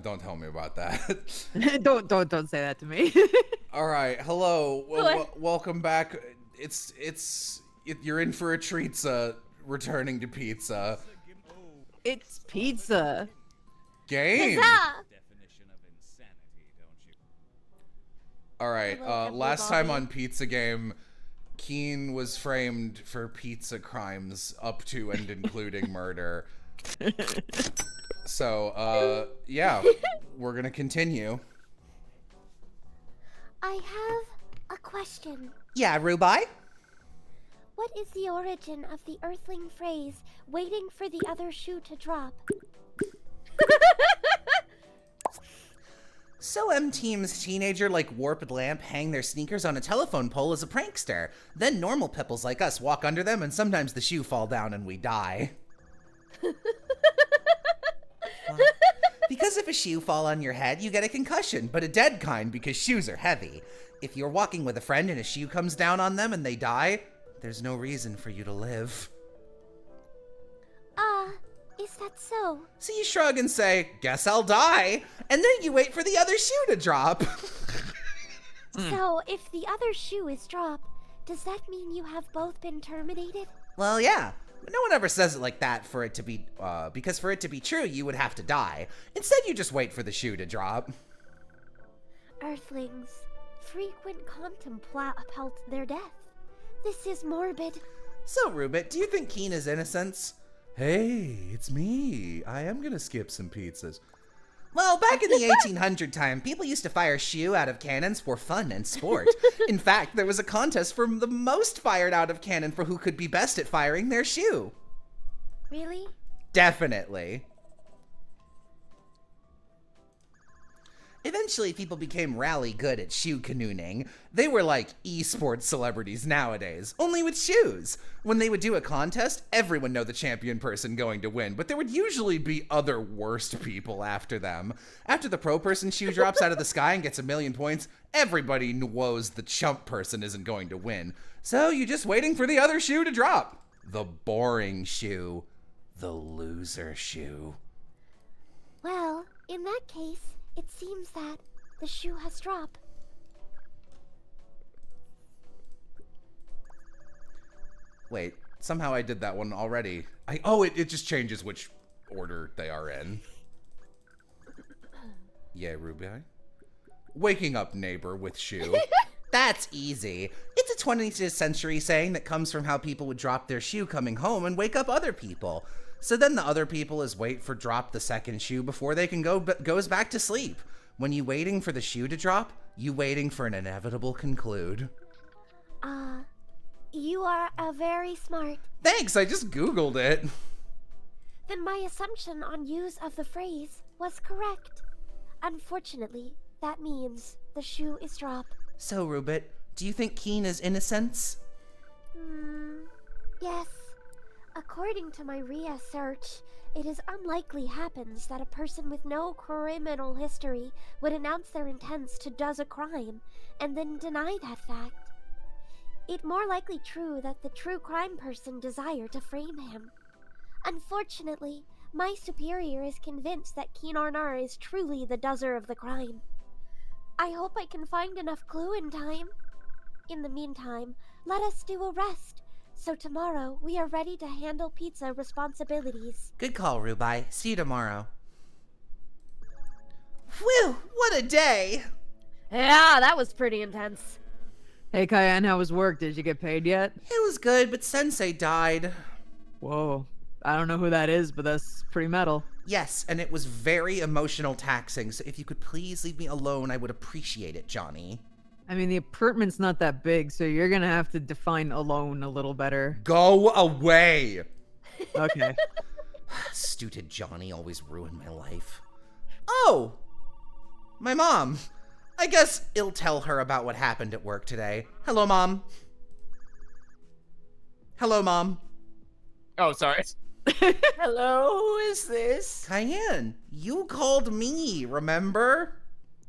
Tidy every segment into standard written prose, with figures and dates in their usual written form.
Don't tell me about that. Don't say that to me. All right, hello. Welcome back. You're in for a treat, returning to pizza. It's pizza. Game. Huzzah! All right. Hello, Last time everybody. on Pizza Game, Keen was framed for pizza crimes up to and including murder. So, yeah, we're gonna continue. I have a question. Yeah, Rubai? What is the origin of the Earthling phrase, waiting for the other shoe to drop? So Team's teenager like Warped Lamp hang their sneakers on a telephone pole as a prankster. Then normal pipples like us walk under them and sometimes the shoe fall down and we die. Because if a shoe fall on your head, you get a concussion, but a dead kind because shoes are heavy. If you're walking with a friend and a shoe comes down on them and they die, there's no reason for you to live. Is that so? So you shrug and say, guess I'll die, and then you wait for the other shoe to drop. So, if the other shoe is dropped, does that mean you have both been terminated? Well, yeah. No one ever says it like that for it to be, because for it to be true, you would have to die. Instead, you just wait for the shoe to drop. Earthlings frequent contemplate their death. This is morbid. So, Rubit, do you think Keen is innocence? Hey, it's me. I am gonna skip some pizzas. Well, back in the 1800 time, people used to fire shoe out of cannons for fun and sport. In fact, there was a contest for the most fired out of cannon for who could be best at firing their shoe. Really? Definitely. Eventually, people became rally good at shoe canooning. They were like esports celebrities nowadays, only with shoes. When they would do a contest, everyone knew the champion person going to win, but there would usually be other worst people after them. After the pro person shoe drops out of the sky and gets 1,000,000 points, everybody knows the chump person isn't going to win. So you're just waiting for the other shoe to drop. The boring shoe. The loser shoe. Well, in that case, it seems that the shoe has dropped. Wait, somehow I did that one already. It just changes which order they are in. Yeah, Rubai. Waking up, neighbor, with shoe. That's easy. It's a 20th century saying that comes from how people would drop their shoe coming home and wake up other people. So then the other people is wait for drop the second shoe before they can goes back to sleep. When you waiting for the shoe to drop, you waiting for an inevitable conclude. You are very smart. Thanks, I just Googled it. Then my assumption on use of the phrase was correct. Unfortunately, that means the shoe is dropped. So, Rubit, do you think Keen is innocence? Yes. According to my RIA search, it is unlikely happens that a person with no criminal history would announce their intents to does a crime and then deny that fact. It more likely true that the true crime person desired to frame him. Unfortunately, my superior is convinced that Keen Arnar is truly the dozer of the crime. I hope I can find enough clue in time. In the meantime, let us do a rest. So tomorrow, we are ready to handle pizza responsibilities. Good call, Rubai. See you tomorrow. Whew, what a day! Yeah, that was pretty intense. Hey, Cayenne, how was work? Did you get paid yet? It was good, but Sensei died. Whoa. I don't know who that is, but that's pretty metal. Yes, and it was very emotional taxing, so if you could please leave me alone, I would appreciate it, Johnny. I mean, the apartment's not that big, so you're gonna have to define alone a little better. Go away! Okay. Stupid Johnny always ruined my life. Oh! My mom. I guess I'll tell her about what happened at work today. Hello, Mom. Hello, Mom. Oh, sorry. Hello, who is this? Cayenne, you called me, remember?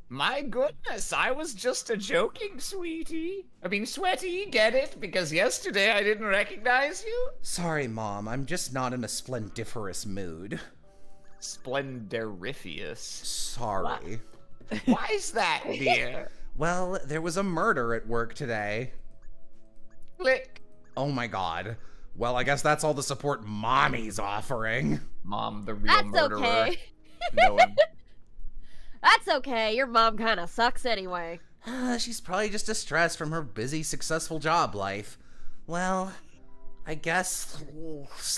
My goodness, I was just a joking, sweetie. I mean, sweaty, get it? Because yesterday I didn't recognize you? Sorry, Mom, I'm just not in a splendiferous mood. Splendorifious. Sorry. Why is that, dear? Well, there was a murder at work today. Click. Oh my god. Well, I guess that's all the support Mommy's offering. Mom, the real That's murderer. okay. No one. That's okay. Your mom kind of sucks anyway. She's probably just distressed from her busy, successful job life. Well, I guess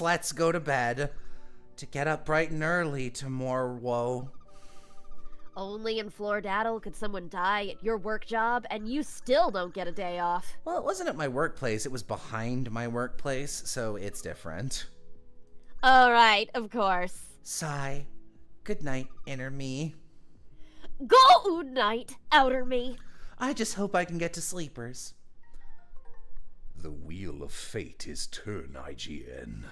let's go to bed to get up bright and early tomorrow. Only in Floridaddle could someone die at your work job, and you still don't get a day off. Well, it wasn't at my workplace. It was behind my workplace, so it's different. All right, of course. Sigh. Good night, inner me. Go night, outer me. I just hope I can get to sleepers. The wheel of fate is turned, IGN.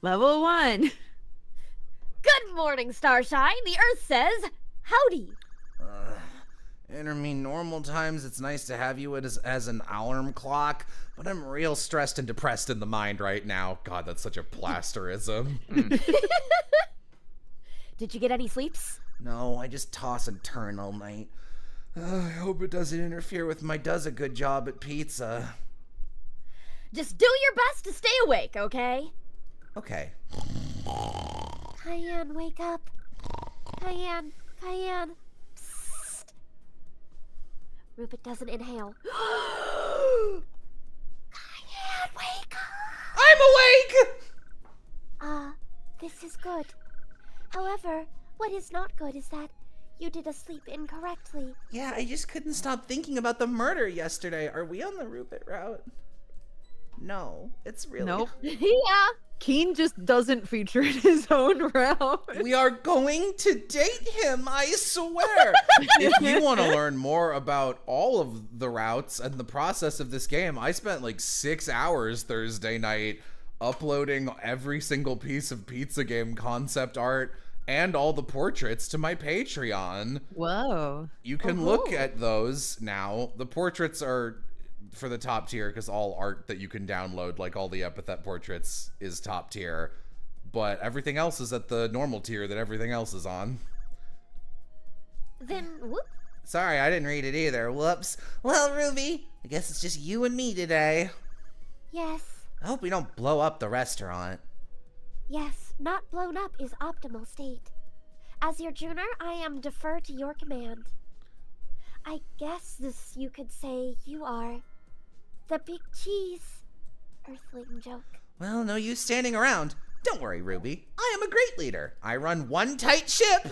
Level 1. Good morning, Starshine. The Earth says, howdy. Inner me, normal times it's nice to have you as an alarm clock, but I'm real stressed and depressed in the mind right now. God, that's such a plasterism. Did you get any sleeps? No, I just toss and turn all night. I hope it doesn't interfere with my does a good job at pizza. Just do your best to stay awake, okay? Okay. Cayenne, wake up. Cayenne, Cayenne. Psst. Rupert doesn't inhale. Cayenne, wake up. I'm awake! This is good. However, what is not good is that you did asleep incorrectly. Yeah, I just couldn't stop thinking about the murder yesterday. Are we on the Rupert route? No, it's really... Nope. Yeah. Keen just doesn't feature in his own route. We are going to date him, I swear. If you want to learn more about all of the routes and the process of this game, I spent like 6 hours Thursday night uploading every single piece of pizza game concept art and all the portraits to my Patreon. Whoa. You can look at those now. The portraits are for the top tier because all art that you can download, like all the epithet portraits, is top tier. But everything else is at the normal tier that everything else is on. Then, whoop. Sorry, I didn't read it either. Whoops. Well, Ruby, I guess it's just you and me today. Yes. I hope we don't blow up the restaurant. Yes, not blown up is optimal state. As your tuner, I am defer to your command. I guess this you could say you are the big cheese. Earthling joke. Well, no use standing around. Don't worry, Ruby. I am a great leader. I run one tight ship.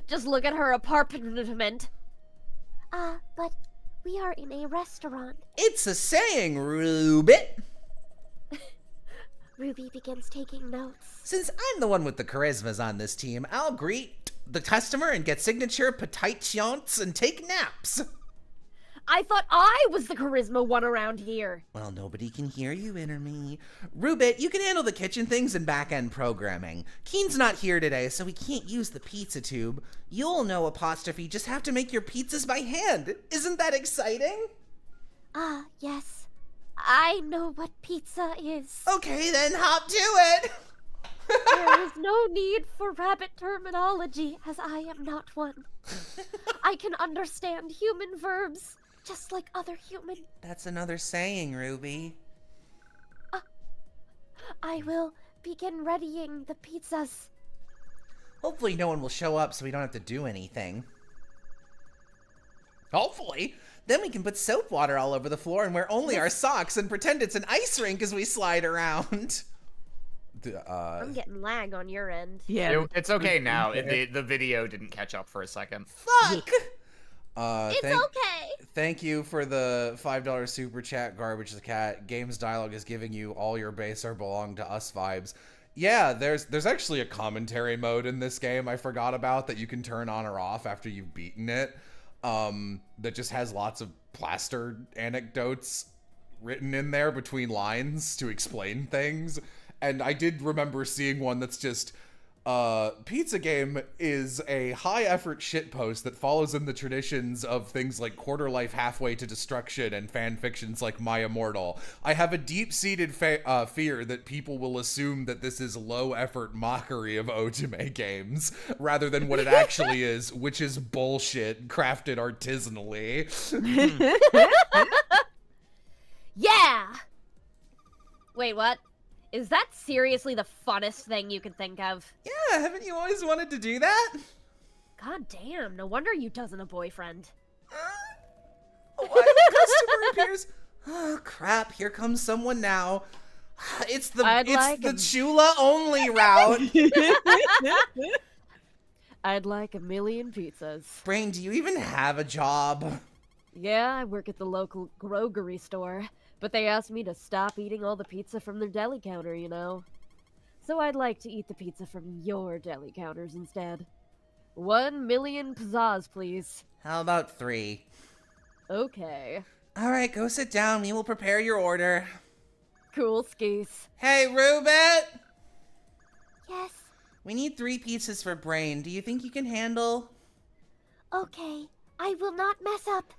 Just look at her apartment. But we are in a restaurant. It's a saying, Ruby. Ruby begins taking notes. Since I'm the one with the charismas on this team, I'll greet the customer and get signature petitions and take naps. I thought I was the charisma one around here. Well, nobody can hear you, inner me. Rubit, you can handle the kitchen things and back-end programming. Keen's not here today, so we can't use the pizza tube. You'll know, apostrophe, just have to make your pizzas by hand. Isn't that exciting? Yes. I know what pizza is. Okay, then hop to it. There is no need for rabbit terminology, as I am not one. I can understand human verbs, just like other human. That's another saying, Ruby. I will begin readying the pizzas. Hopefully no one will show up so we don't have to do anything. Hopefully. Then we can put soap water all over the floor and wear only our socks and pretend it's an ice rink as we slide around. I'm getting lag on your end. Yeah. It's okay now. The video didn't catch up for a second. Fuck! It's okay. Thank you for the $5 super chat, Garbage the Cat. Games Dialogue is giving you all your base or belong to us vibes. Yeah, there's actually a commentary mode in this game I forgot about that you can turn on or off after you've beaten it. That just has lots of plaster anecdotes written in there between lines to explain things. And I did remember seeing one that's just, Pizza Game is a high-effort shitpost that follows in the traditions of things like Quarter Life Halfway to Destruction and fan fictions like My Immortal. I have a deep-seated fear that people will assume that this is low-effort mockery of otome games, rather than what it actually is, which is bullshit crafted artisanally. Yeah! Wait, what? Is that seriously the funnest thing you can think of? Yeah, haven't you always wanted to do that? God damn, no wonder you doesn't a boyfriend. Why the customer appears? Oh crap, here comes someone now. It's the Chula only route. I'd like 1,000,000 pizzas. Brain, do you even have a job? Yeah, I work at the local grocery store, but they asked me to stop eating all the pizza from their deli counter, you know. So I'd like to eat the pizza from your deli counters instead. 1,000,000 pizzas, please. How about 3? Okay. Alright, go sit down. We will prepare your order. Cool skis. Hey, Rubit! Yes, We need 3 pizzas for Brain. Do you think you can handle? okay. I will not mess up.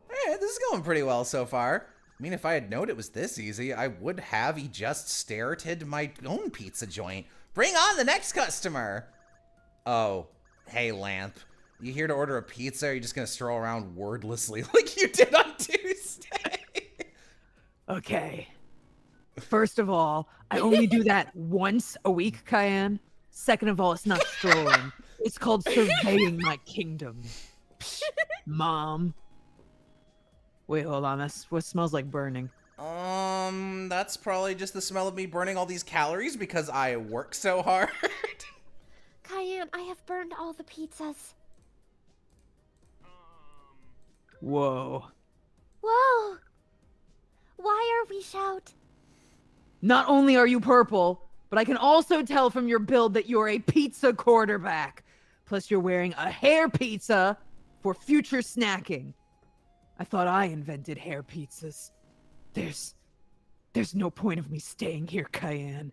Alright, this is going pretty well so far. I mean, if I had known it was this easy, I would have just started my own pizza joint. Bring on the next customer! Oh, hey, Lamp. You here to order a pizza, or are you just gonna stroll around wordlessly like you did on Tuesday? Okay. First of all, I only do that once a week, Cayenne. Second of all, it's not strolling. It's called surveying my kingdom. Mom. Wait, hold on. That's what smells like burning. That's probably just the smell of me burning all these calories because I work so hard. Cayenne, I have burned all the pizzas. Whoa. Whoa! Why are we shout? Not only are you purple, but I can also tell from your build that you're a pizza quarterback. Plus, you're wearing a hair pizza for future snacking. I thought I invented hair pizzas. There's no point of me staying here, Cayenne.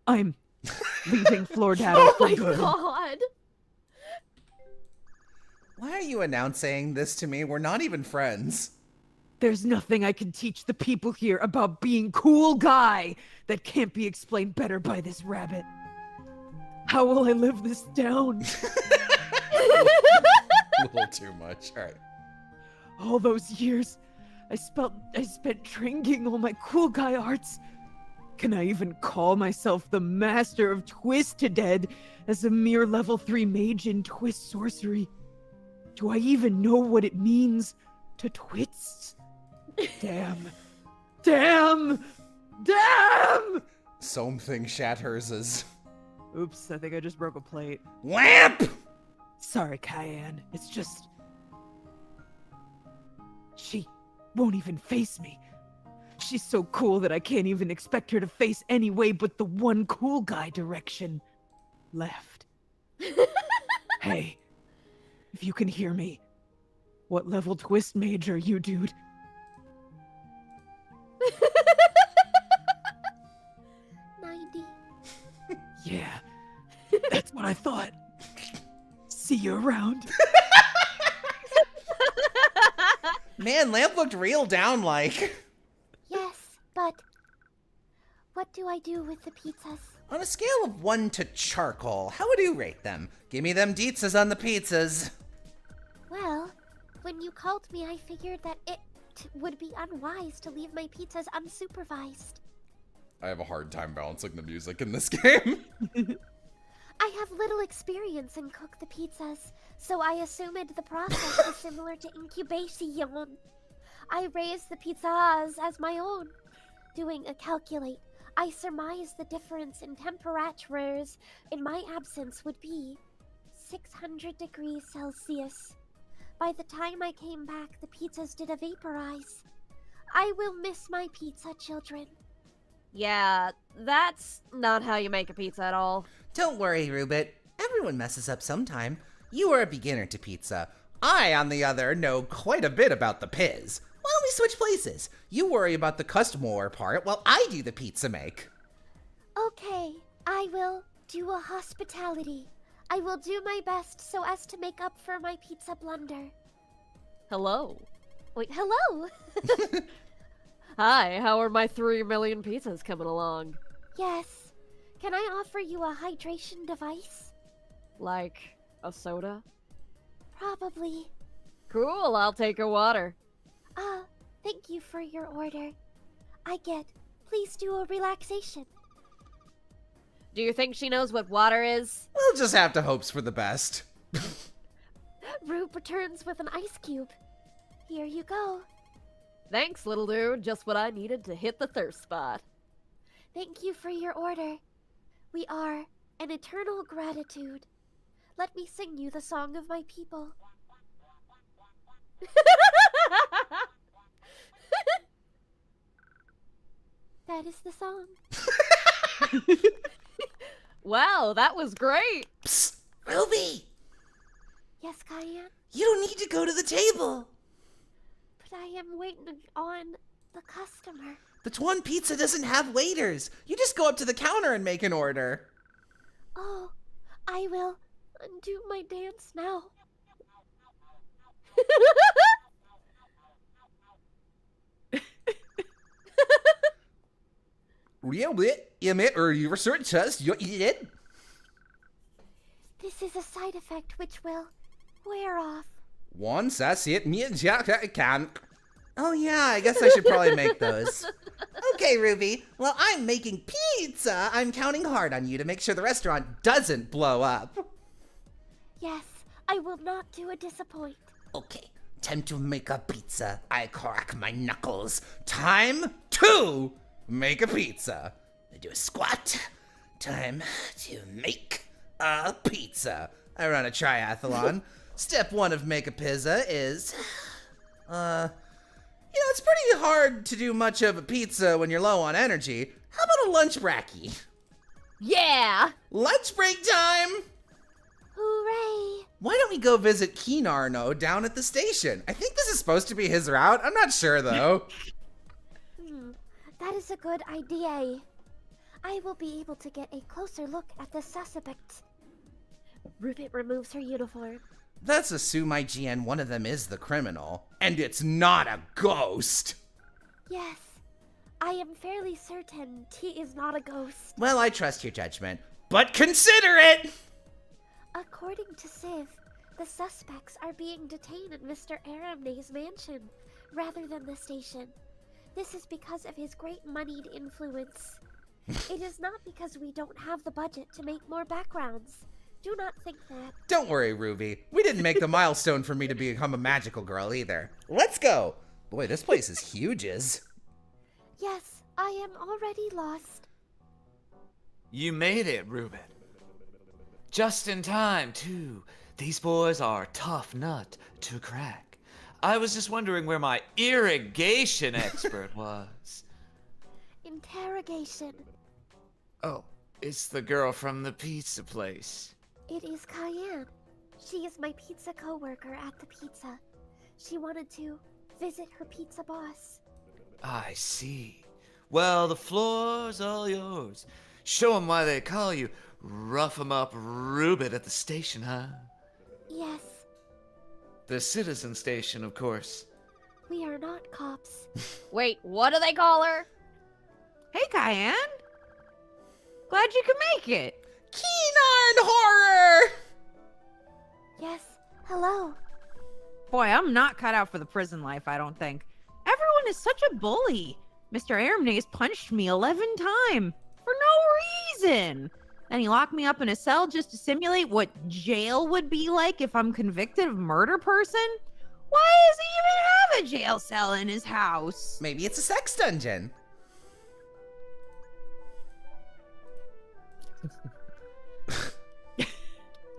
I'm leaving Flordaddle for good. God! Why are you announcing this to me? We're not even friends. There's nothing I can teach the people here about being cool guy that can't be explained better by this rabbit. How will I live this down? A little too much. All right. All those years, I spent drinking all my cool guy arts. Can I even call myself the master of Twist-to-Dead as a mere level 3 mage in twist sorcery? Do I even know what it means to twist? Damn. Damn! Damn! Something shatters as... Oops, I think I just broke a plate. Lamp! Sorry, Cayenne. It's just... She won't even face me. She's so cool that I can't even expect her to face any way but the one cool guy direction. Left. Hey, if you can hear me, what level twist mage are you, dude? 90. Yeah, that's what I thought. See you around. Man, Lamp looked real down like. Yes, but what do I do with the pizzas? On a scale of 1 to charcoal, how would you rate them? Give me them deetzas on the pizzas. Well, when you called me, I figured that it would be unwise to leave my pizzas unsupervised. I have a hard time balancing the music in this game. I have little experience in cook the pizzas, so I assumed the process was similar to incubation. I raised the pizzas as my own. Doing a calculate, I surmised the difference in temperatures in my absence would be 600 degrees Celsius. By the time I came back, the pizzas did vaporize. I will miss my pizza, children. Yeah, that's not how you make a pizza at all. Don't worry, Rubit. Everyone messes up sometime. You are a beginner to pizza. I, on the other, know quite a bit about the piz. Why don't we switch places? You worry about the customer part while I do the pizza make. Okay, I will Dual hospitality. I will do my best so as to make up for my pizza blunder. Hello. Wait, hello! Hi, how are my 3 million pizzas coming along? Yes. Can I offer you a hydration device? Like a soda? Probably. Cool, I'll take a water. Thank you for your order. I get. Please do a relaxation. Do you think she knows what water is? We'll just have to hope for the best. Rube returns with an ice cube. Here you go. Thanks, little dude. Just what I needed to hit the thirst spot. Thank you for your order. We are an eternal gratitude. Let me sing you the song of my people. That is the song. Wow, that was great. Psst, Ruby, Yes, Cayenne, you don't need to go to the table. but I am waiting on the customer. The Tuan Pizza doesn't have waiters. You just go up to the counter and make an order. Oh, I will undo my dance now. You research test, you eat it. This is a side effect which will wear off. Once that's it, me and Jack can. Oh yeah, I guess I should probably make those. Okay, Ruby. Well, I'm making pizza. I'm counting hard on you to make sure the restaurant doesn't blow up. Yes, I will not do a disappoint. Okay, time to make a pizza. I crack my knuckles. Time to make a pizza. I do a squat. Time to make a pizza. I run a triathlon. Step 1 of make a pizza is, it's pretty hard to do much of a pizza when you're low on energy. How about a lunch bracky? Yeah! Lunch break time! Hooray! Why don't we go visit Keenarno down at the station? I think this is supposed to be his route. I'm not sure, though. That is a good idea. I will be able to get a closer look at the suspect. Rupert removes her uniform. Let's assume IGN one of them is the criminal. And it's not a ghost. Yes, I am fairly certain he is not a ghost. Well, I trust your judgment. But consider it! According to Civ, the suspects are being detained in Mr. Aramne's mansion, rather than the station. This is because of his great moneyed influence. It is not because we don't have the budget to make more backgrounds. Do not think that. Don't worry, Ruby. We didn't make the milestone for me to become a magical girl either. Let's go! Boy, this place is hugeous. Yes, I am already lost. You made it, Ruben. Just in time, too. These boys are a tough nut to crack. I was just wondering where my irrigation expert was. Interrogation. Oh, it's the girl from the pizza place. It is Cayenne. She is my pizza coworker at the pizza. She wanted to visit her pizza boss. I see. Well, the floor's all yours. Show 'em why they call you Rough 'em Up Rubit at the station, huh? Yes, The citizen station, of course. we are not cops. Wait, what do they call her? Hey, Cayenne. Glad you could make it. Keenarn horror! Yes, hello. Boy, I'm not cut out for the prison life, I don't think. Everyone is such a bully. Mr. Aramne has punched me 11 times for no reason. And he locked me up in a cell just to simulate what jail would be like if I'm convicted of murder person. Why does he even have a jail cell in his house? Maybe it's a sex dungeon.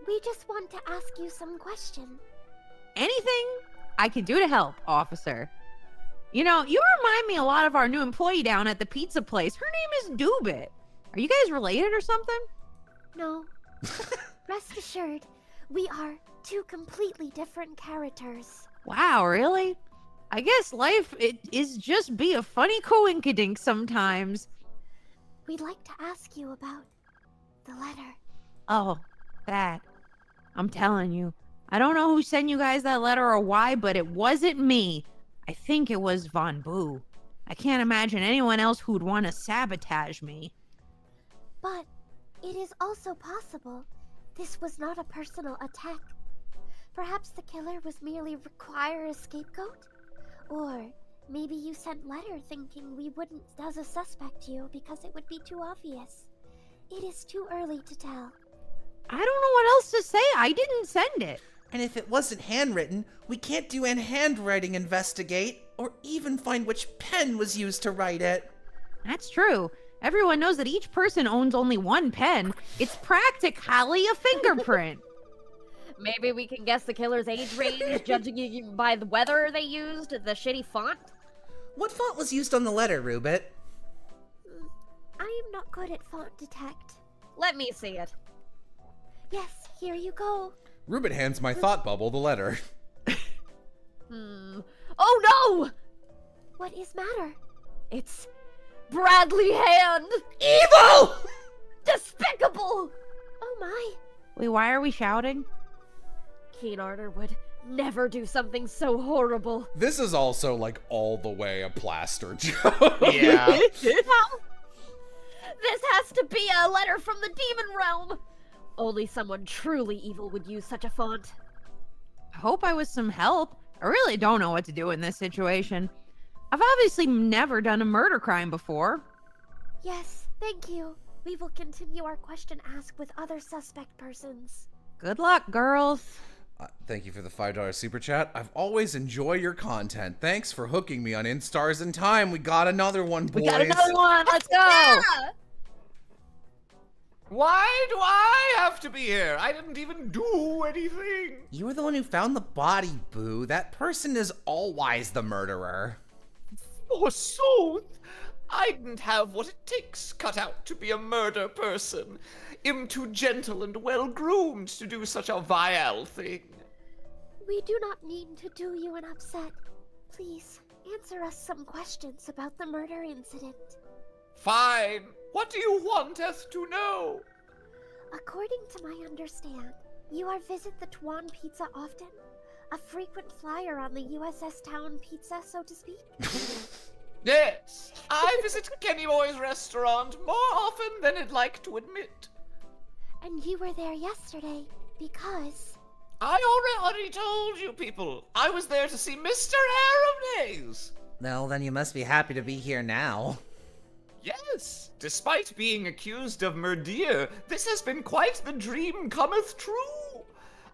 We just want to ask you some questions. Anything I can do to help, officer. You know, you remind me a lot of our new employee down at the pizza place. Her name is Doobit. Are you guys related or something? No. Rest assured, we are two completely different characters. Wow, really? I guess life it is just be a funny coinkydink sometimes. We'd like to ask you about the letter. Oh, that. I'm telling you. I don't know who sent you guys that letter or why, but it wasn't me. I think it was Von Boo. I can't imagine anyone else who'd want to sabotage me. But it is also possible this was not a personal attack. Perhaps the killer was merely require a scapegoat? Or maybe you sent letter thinking we wouldn't suspect you because it would be too obvious. It is too early to tell. I don't know what else to say. I didn't send it. And if it wasn't handwritten, we can't do an handwriting investigate or even find which pen was used to write it. That's true. Everyone knows that each person owns only one pen. It's practically a fingerprint. Maybe we can guess the killer's age range, judging by the weather they used, the shitty font? What font was used on the letter, Rubit? I am not good at font detect. Let me see it. Yes, here you go. Rubit hands my thought bubble the letter. Oh no! What is matter? It's Bradley Hand! Evil! Despicable! Oh my. Wait, why are we shouting? Keen Arter would never do something so horrible. This is also like all the way a plaster joke. Yeah. This has to be a letter from the demon realm! Only someone truly evil would use such a font. I hope I was some help. I really don't know what to do in this situation. I've obviously never done a murder crime before. Yes, thank you. We will continue our question ask with other suspect persons. Good luck, girls. Thank you for the $5 super chat. I've always enjoyed your content. Thanks for hooking me on Instars in Time. We got another one, boys. We got another one. Let's go. Yeah! Why do I have to be here? I didn't even do anything. You were the one who found the body, Boo. That person is all-wise the murderer. Forsooth, I didn't have what it takes cut out to be a murder person. Am too gentle and well-groomed to do such a vile thing. We do not need to do you an upset. Please, answer us some questions about the murder incident. Fine. What do you wanteth to know? According to my understand, you are visit the Tuan Pizza often? A frequent flyer on the USS Town Pizza, so to speak? Yes, I visit Kenny Boy's restaurant more often than I'd like to admit. And you were there yesterday, because... I already told you people. I was there to see Mr. Aramnaze. Well, then you must be happy to be here now. Yes, despite being accused of murder, this has been quite the dream cometh true.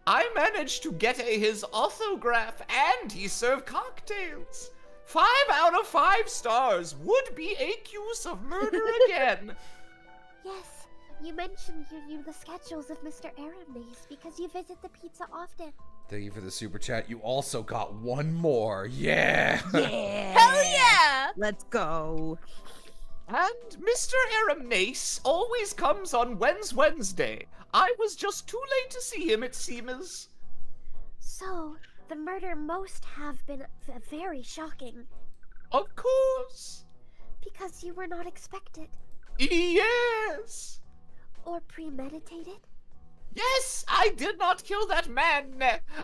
I managed to get his autograph and he served cocktails. 5 out of 5 stars would be accused of murder again. Yes, you mentioned you knew the schedules of Mr. Aramnaze because you visit the pizza often. Thank you for the super chat. You also got one more. Yeah. Yeah. Hell yeah! Let's go. And Mr. Aramnace always comes on Wednesday. I was just too late to see him, it seems. So, the murder must have been very shocking, Of course. because you were not expected, Yes. or premeditated. Yes, I did not kill that man.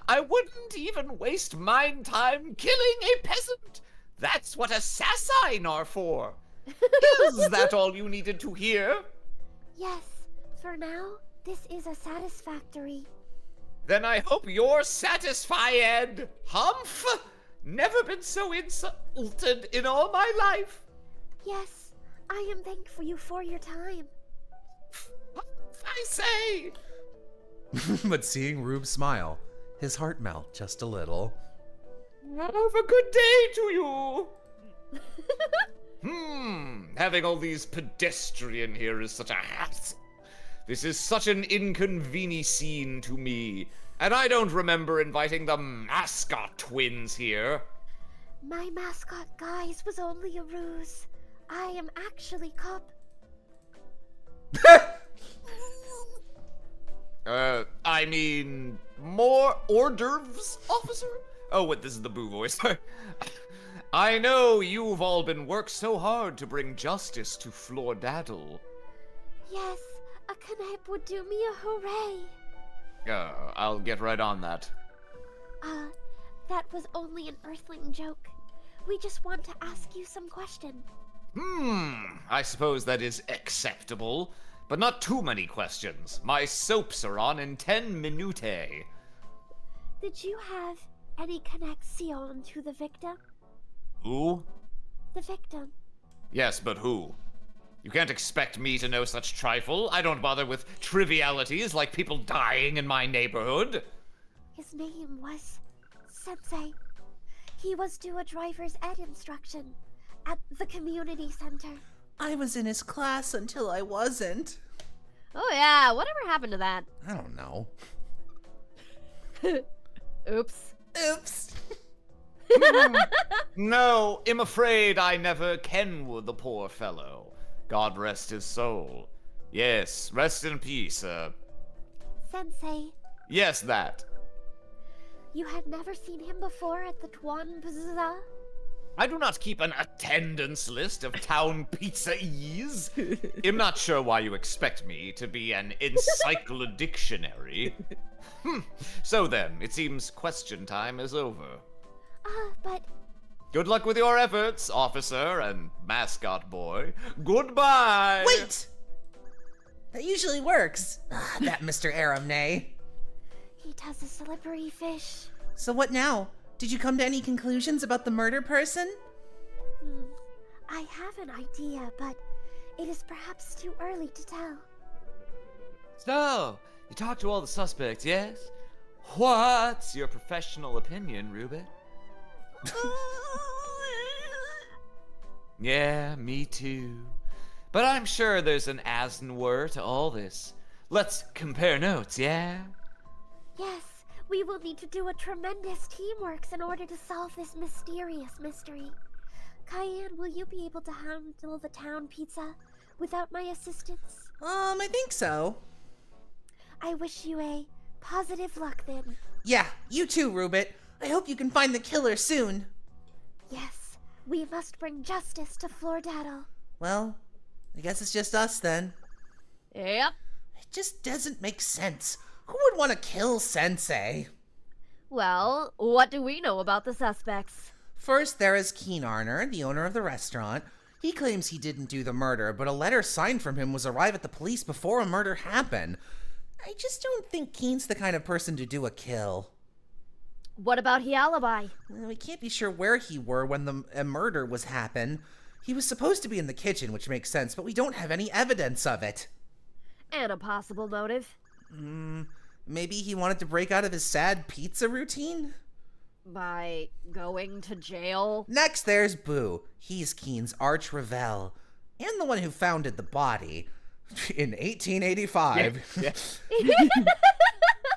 I wouldn't even waste mine time killing a peasant. That's what assassins are for. Is that all you needed to hear? Yes, for now, this is a satisfactory. Then I hope you're satisfied. Humph! Never been so insulted in all my life. Yes, I am thankful you for your time. I say. But seeing Rube smile, his heart melt just a little. Have a good day to you. Having all these pedestrian here is such a hassle. This is such an inconvenient scene to me, and I don't remember inviting the mascot twins here. My mascot, guys, was only a ruse. I am actually cop. I mean, more hors d'oeuvres, officer? Oh, wait, this is the Boo voice. I know you've all been worked so hard to bring justice to Flordaddle. Yes, A knipe would do me a hooray. I'll get right on that. That was only an earthling joke. We just want to ask you some question. I suppose that is acceptable, but not too many questions. My soaps are on in 10 minute. Did you have any connection to the victim? Who? The victim. Yes, but who? You can't expect me to know such trifle. I don't bother with trivialities like people dying in my neighborhood. His name was Sensei. He was due a driver's ed instruction at the community center. I was in his class until I wasn't. Oh yeah, whatever happened to that? I don't know. Oops. Oops. No, I'm afraid I never ken the poor fellow. God rest his soul. Yes, rest in peace, Sensei, Yes, that. you had never seen him before at the Tuan Plaza? I do not keep an attendance list of town pizza-ees. I'm not sure why you expect me to be an encyclodictionary. So then, it seems question time is over. But Good luck with your efforts, officer and mascot boy. Goodbye! Wait! That usually works. That Mr. Aramne. he does a slippery fish. So what now? Did you come to any conclusions about the murder person? I have an idea, but it is perhaps too early to tell. So, you talked to all the suspects, yes? What's your professional opinion, Ruben? Yeah, me too. But I'm sure there's an as and were to all this. Let's compare notes, yeah? Yes, we will need to do a tremendous teamwork in order to solve this mysterious mystery. Cayenne, will you be able to handle the town pizza without my assistance? I think so. I wish you a positive luck then. Yeah, you too, Rubit. I hope you can find the killer soon. Yes, we must bring justice to Flordaddle. Well, I guess it's just us then. Yep. It just doesn't make sense. Who would want to kill Sensei? Well, what do we know about the suspects? First, there is Keen Arner, the owner of the restaurant. He claims he didn't do the murder, but a letter signed from him was arrived at the police before a murder happened. I just don't think Keen's the kind of person to do a kill. What about the alibi? We can't be sure where he were when the murder was happen. He was supposed to be in the kitchen, which makes sense, but we don't have any evidence of it. And a possible motive? Maybe he wanted to break out of his sad pizza routine? By going to jail? Next, there's Boo. He's Keen's arch rival, and the one who founded the body in 1885. Yeah.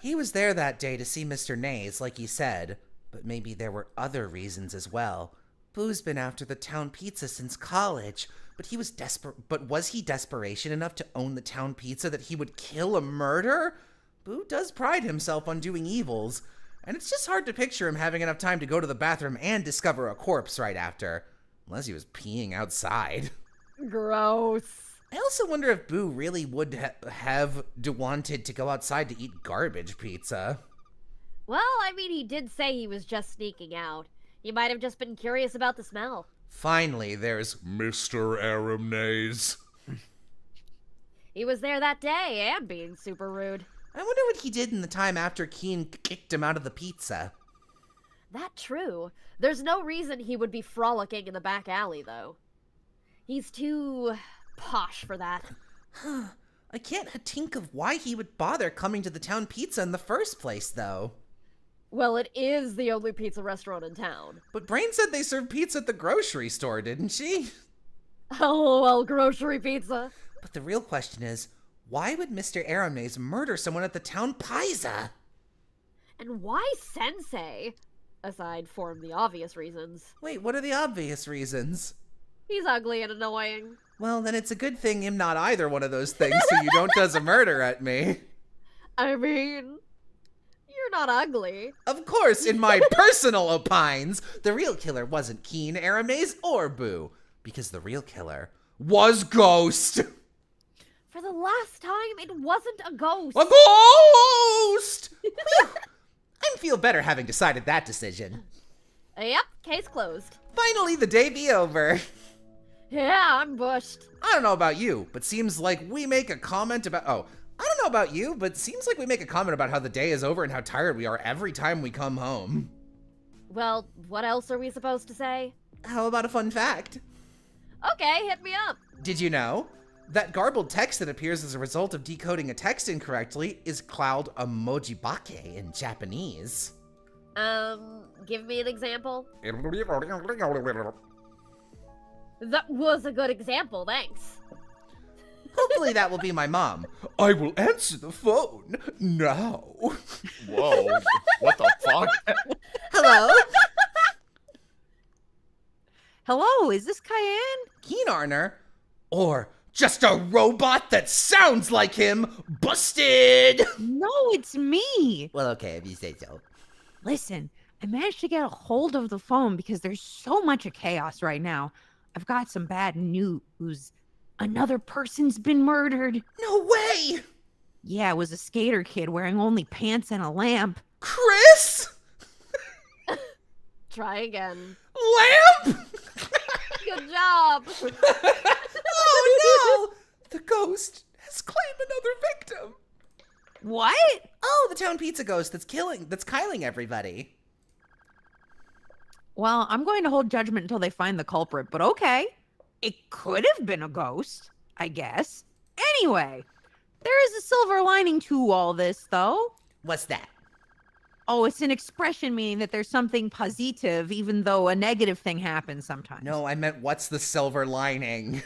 He was there that day to see Mr. Nays, like he said, but maybe there were other reasons as well. Boo's been after the town pizza since college, but he was desperate. But was he desperation enough to own the town pizza that he would kill a murder? Boo does pride himself on doing evils, and it's just hard to picture him having enough time to go to the bathroom and discover a corpse right after, unless he was peeing outside. Gross. I also wonder if Boo really would have wanted to go outside to eat garbage pizza. Well, I mean, he did say he was just sneaking out. He might have just been curious about the smell. Finally, there's Mr. Aramnays. He was there that day and being super rude. I wonder what he did in the time after Keen kicked him out of the pizza. That true. There's no reason he would be frolicking in the back alley, though. He's too posh for that. I can't think of why he would bother coming to the town pizza in the first place, though. Well, it is the only pizza restaurant in town. But Brain said they serve pizza at the grocery store, didn't she? LOL, grocery pizza. But the real question is, why would Mr. Aramnays murder someone at the town pizza? And why Sensei? Aside from the obvious reasons. Wait, what are the obvious reasons? He's ugly and annoying. Well, then it's a good thing I'm not either one of those things, so you don't does a murder at me. I mean, you're not ugly. Of course, in my personal opines, the real killer wasn't Keen, Aramnays, or Boo, because the real killer was Ghost. For the last time, it wasn't a ghost. A ghost! Whew. I feel better having decided that decision. Yep, case closed. Finally, the day be over. Yeah, I'm bushed. I don't know about you, but seems like we make a comment about... Oh, I don't know about you, but seems like we make a comment about how the day is over and how tired we are every time we come home. Well, what else are we supposed to say? How about a fun fact? Okay, hit me up. Did you know that garbled text that appears as a result of decoding a text incorrectly is called emojibake in Japanese? Give me an example. That was a good example, thanks. Hopefully that will be my mom. I will answer the phone now. Whoa, what the fuck? Hello? Hello, is this Cayenne? Keenarner? Or just a robot that sounds like him? Busted! No, it's me. Well, okay, if you say so. Listen, I managed to get a hold of the phone because there's so much of chaos right now. I've got some bad news. Another person's been murdered. No way! Yeah, it was a skater kid wearing only pants and a lamp. Chris? Try again. Lamp? Good job. Oh no! The ghost has claimed another victim. What? Oh, the town pizza ghost that's killing everybody. Well, I'm going to hold judgment until they find the culprit, but okay. It could have been a ghost, I guess. Anyway, there is a silver lining to all this, though. What's that? Oh, it's an expression meaning that there's something positive, even though a negative thing happens sometimes. No, I meant what's the silver lining?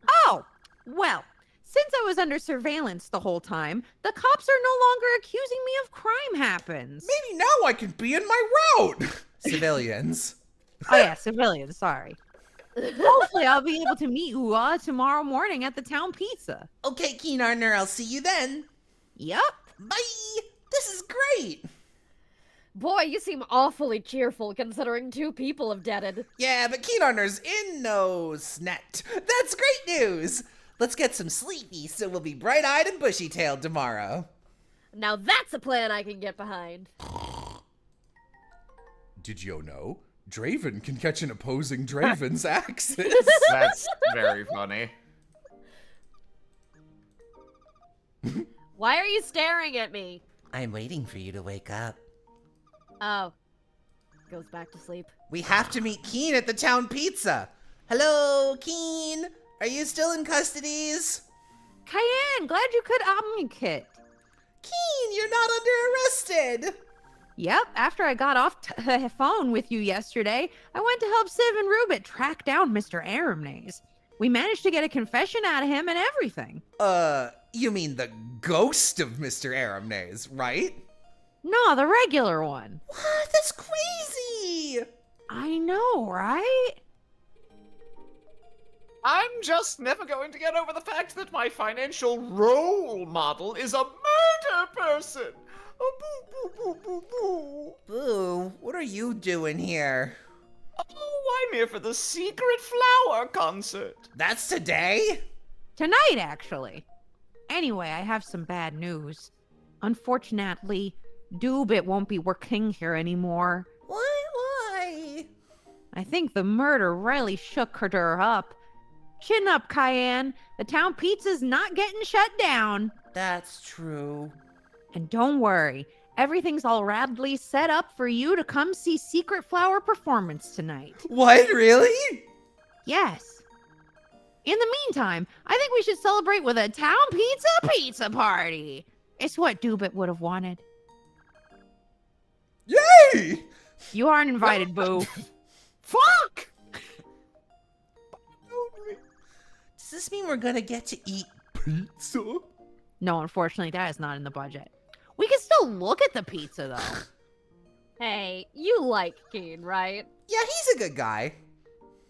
Oh, well, since I was under surveillance the whole time, the cops are no longer accusing me of crime happens. Maybe now I can be in my route. Civilians. Oh yeah, civilians, sorry. Hopefully I'll be able to meet you tomorrow morning at the town pizza. Okay, Keenarner, I'll see you then. Yep. Bye! This is great! Boy, you seem awfully cheerful considering 2 people have deaded. Yeah, but Keenarner's in no snet. That's great news! Let's get some sleepy so we'll be bright-eyed and bushy-tailed tomorrow. Now that's a plan I can get behind. Did you know? Draven can catch an opposing Draven's axis. That's very funny. Why are you staring at me? I'm waiting for you to wake up. Oh. Goes back to sleep. We have to meet Keen at the town pizza. Hello, Keen. Are you still in custodies? Cayenne, glad you could omnikit. Keen, you're not under arrested. Yep, after I got off the phone with you yesterday, I went to help Civ and Rubit track down Mr. Aramnaze. We managed to get a confession out of him and everything. You mean the ghost of Mr. Aramnaze, right? No, the regular one. What? That's crazy! I know, right? I'm just never going to get over the fact that my financial role model is a murder person. Boo, boo, boo, boo, boo. Boo, what are you doing here? Oh, I'm here for the Secret Flower concert. That's today? Tonight, actually. Anyway, I have some bad news. Unfortunately, Doobit won't be working here anymore. Why? I think the murder really shook her up. Chin up, Cayenne. The town pizza's not getting shut down. That's true. And don't worry, everything's all radly set up for you to come see Secret Flower performance tonight. What, really? Yes. In the meantime, I think we should celebrate with a town pizza party. It's what Doobit would have wanted. Yay! You aren't invited, Boo. Fuck! Does this mean we're gonna get to eat pizza? No, unfortunately, that is not in the budget. We can still look at the pizza, though. Hey, you like Keen, right? Yeah, he's a good guy.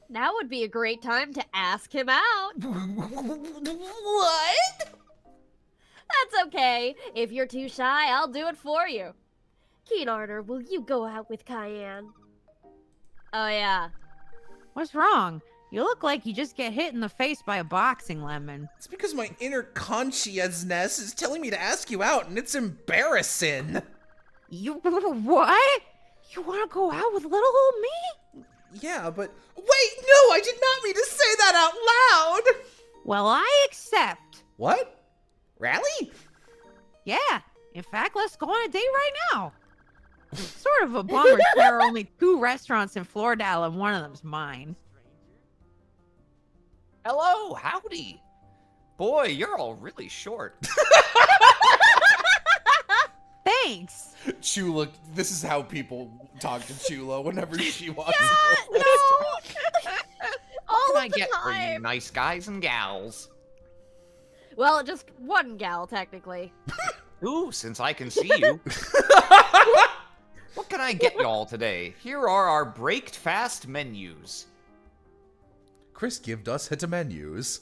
Now would be a great time to ask him out. What? That's okay. If you're too shy, I'll do it for you. Keen Arter, will you go out with Cayenne? Oh yeah. What's wrong? You look like you just get hit in the face by a boxing lemon. It's because my inner consciousness is telling me to ask you out, and it's embarrassing. You what? You want to go out with little old me? Yeah, but wait, no, I did not mean to say that out loud. Well, I accept. What? Rally? Yeah. In fact, let's go on a date right now. Sort of a bummer there are only 2 restaurants in Floridale and one of them's mine. Hello, howdy. Boy, you're all really short. Thanks. Chula, this is how people talk to Chula whenever she wants to No! What All can of I the get for you time! nice guys and gals? Well, just one gal, technically. Ooh, since I can see you. What can I get y'all today? Here are our breaked fast menus. Chris gived us hit menus.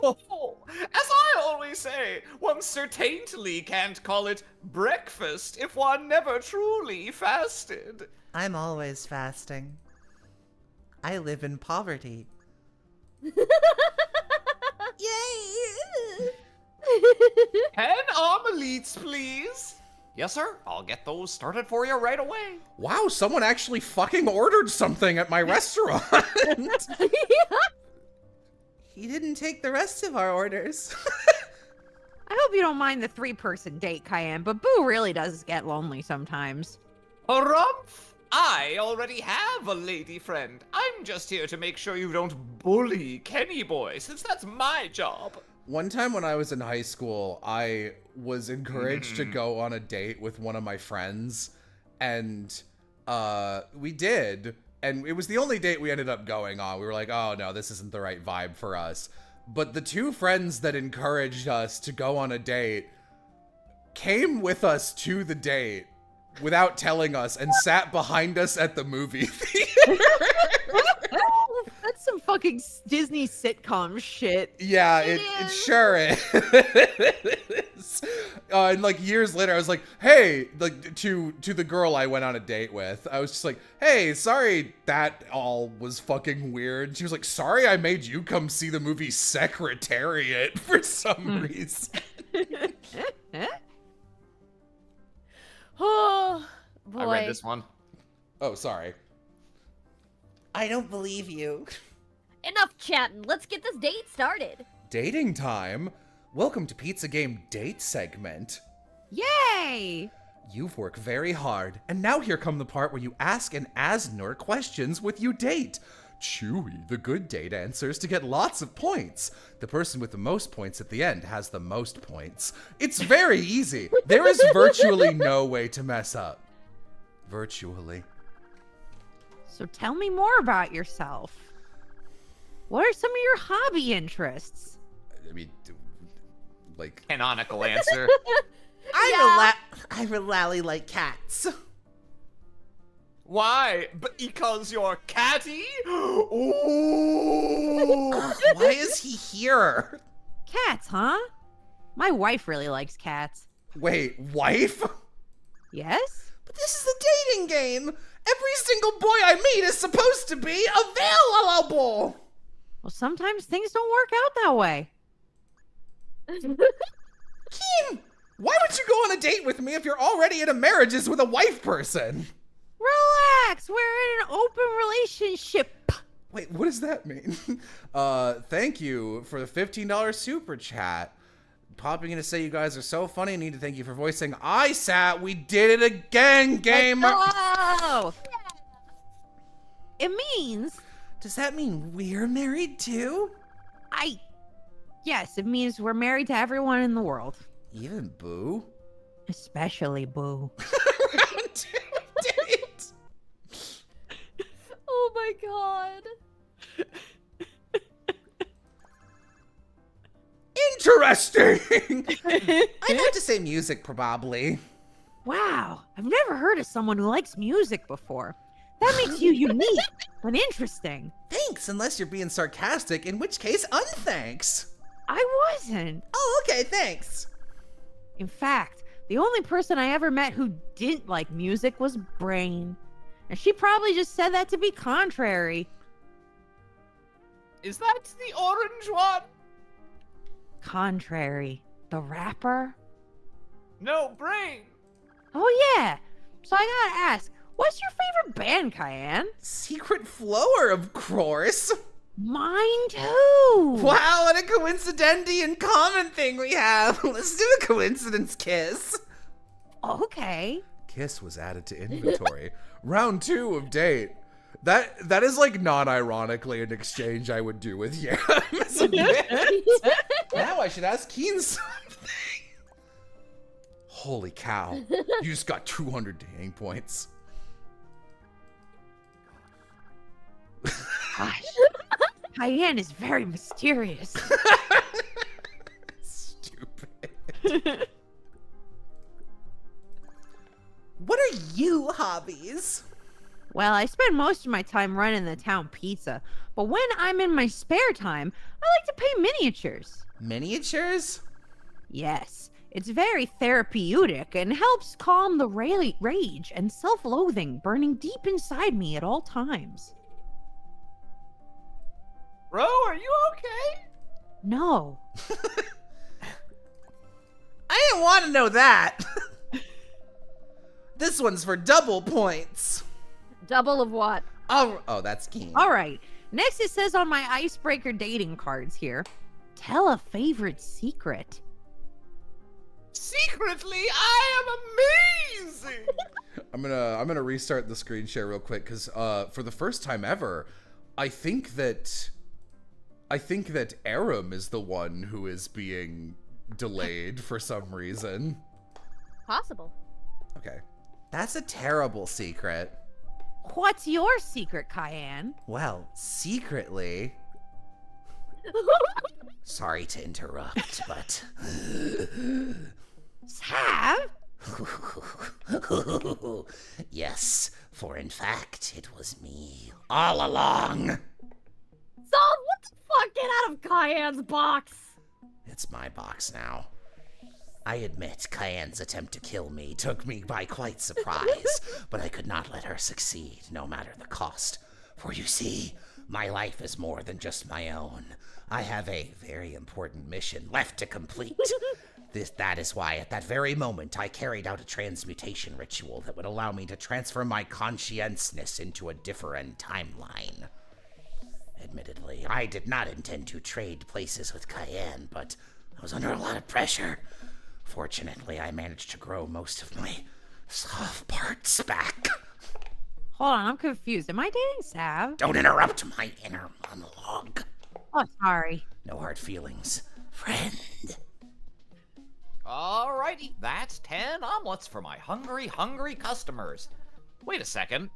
Oh, as I always say, one certainly can't call it breakfast if one never truly fasted. I'm always fasting. I live in poverty. Yay! 10 omelettes, please. Yes, sir. I'll get those started for you right away. Wow, someone actually fucking ordered something at my restaurant. He didn't take the rest of our orders. I hope you don't mind the 3-person date, Cayenne, but Boo really does get lonely sometimes. Harumph! I already have a lady friend. I'm just here to make sure you don't bully Kenny Boy, since that's my job. One time when I was in high school, I was encouraged to go on a date with one of my friends, and we did. And it was the only date we ended up going on. We were like, oh no, this isn't the right vibe for us. But the 2 friends that encouraged us to go on a date came with us to the date without telling us and sat behind us at the movie theater. That's some fucking Disney sitcom shit. Yeah, it sure is. And like years later, I was like, hey, like to the girl I went on a date with, I was just like, hey, sorry that all was fucking weird. She was like, sorry I made you come see the movie Secretariat for some reason. Oh, boy. I read this one. Oh, sorry. I don't believe you. Enough chatting. Let's get this date started. Dating time. Welcome to Pizza Game Date segment. Yay! You've worked very hard, and now here come the part where you ask an Asnur questions with you date. Chewy, the good date answers to get lots of points. The person with the most points at the end has the most points. It's very easy. There is virtually no way to mess up. Virtually. So tell me more about yourself. What are some of your hobby interests? I mean, like... Canonical answer. I rally like cats. Why? Because you're catty? Ooh. Why is he here? Cats, huh? My wife really likes cats. Wait, wife? Yes? But this is a dating game. Every single boy I meet is supposed to be available. Well, sometimes things don't work out that way. Keen, why would you go on a date with me if you're already in a marriages with a wife person? Relax, we're in an open relationship. Wait, what does that mean? Thank you for the $15 super chat. Popping in to say you guys are so funny. I need to thank you for voicing ISAT. We did it again, gamer. Oh! It means Does that mean we're married too? Yes, it means we're married to everyone in the world. Even Boo? Especially Boo. Round 2 date. Oh my god. Interesting. I'd have to say music, probably. Wow, I've never heard of someone who likes music before. That makes you unique and interesting. Thanks, unless you're being sarcastic, in which case, unthanks. I wasn't. Oh, okay, thanks. In fact, the only person I ever met who didn't like music was Brain. And she probably just said that to be contrary. Is that the orange one? Contrary. The rapper? No brain. Oh yeah. So I gotta ask, what's your favorite band, Cayenne? Secret Flower, of course. Mine too. Wow, what a coincidenty and common thing we have. Let's do a coincidence kiss. Okay. Kiss was added to inventory. Round 2 of date. That is like non-ironically an exchange I would do with you. Now I should ask Keen something. Holy cow. You just got 200 dating points. Gosh. Cayenne is very mysterious. Stupid. What are you hobbies? Well, I spend most of my time running the town pizza, but when I'm in my spare time, I like to paint miniatures. Miniatures? Yes, it's very therapeutic and helps calm the rage and self-loathing burning deep inside me at all times. Bro, are you okay? No. I didn't want to know that. This one's for double points. Double of what? Oh, that's Keen. All right. Next, it says on my icebreaker dating cards here, tell a favorite secret. Secretly, I am amazing. I'm gonna restart the screen share real quick because for the first time ever, I think that Aram is the one who is being delayed for some reason. Possible. Okay. That's a terrible secret. What's your secret, Cayenne? Well, secretly... Sorry to interrupt, but... Sav? Yes, for in fact, it was me all along. Sav, what the fuck? Get out of Cayenne's box! It's my box now. I admit Cayenne's attempt to kill me took me by quite surprise, but I could not let her succeed, no matter the cost. For you see, my life is more than just my own. I have a very important mission left to complete. That is why, at that very moment, I carried out a transmutation ritual that would allow me to transfer my conscientiousness into a different timeline. Admittedly, I did not intend to trade places with Cayenne, but I was under a lot of pressure. Fortunately, I managed to grow most of my soft parts back. Hold on, I'm confused. Am I dating Sav? Don't interrupt my inner monologue. Oh, sorry. No hard feelings, friend. Alrighty, that's 10 omelets for my hungry, hungry customers. Wait a second.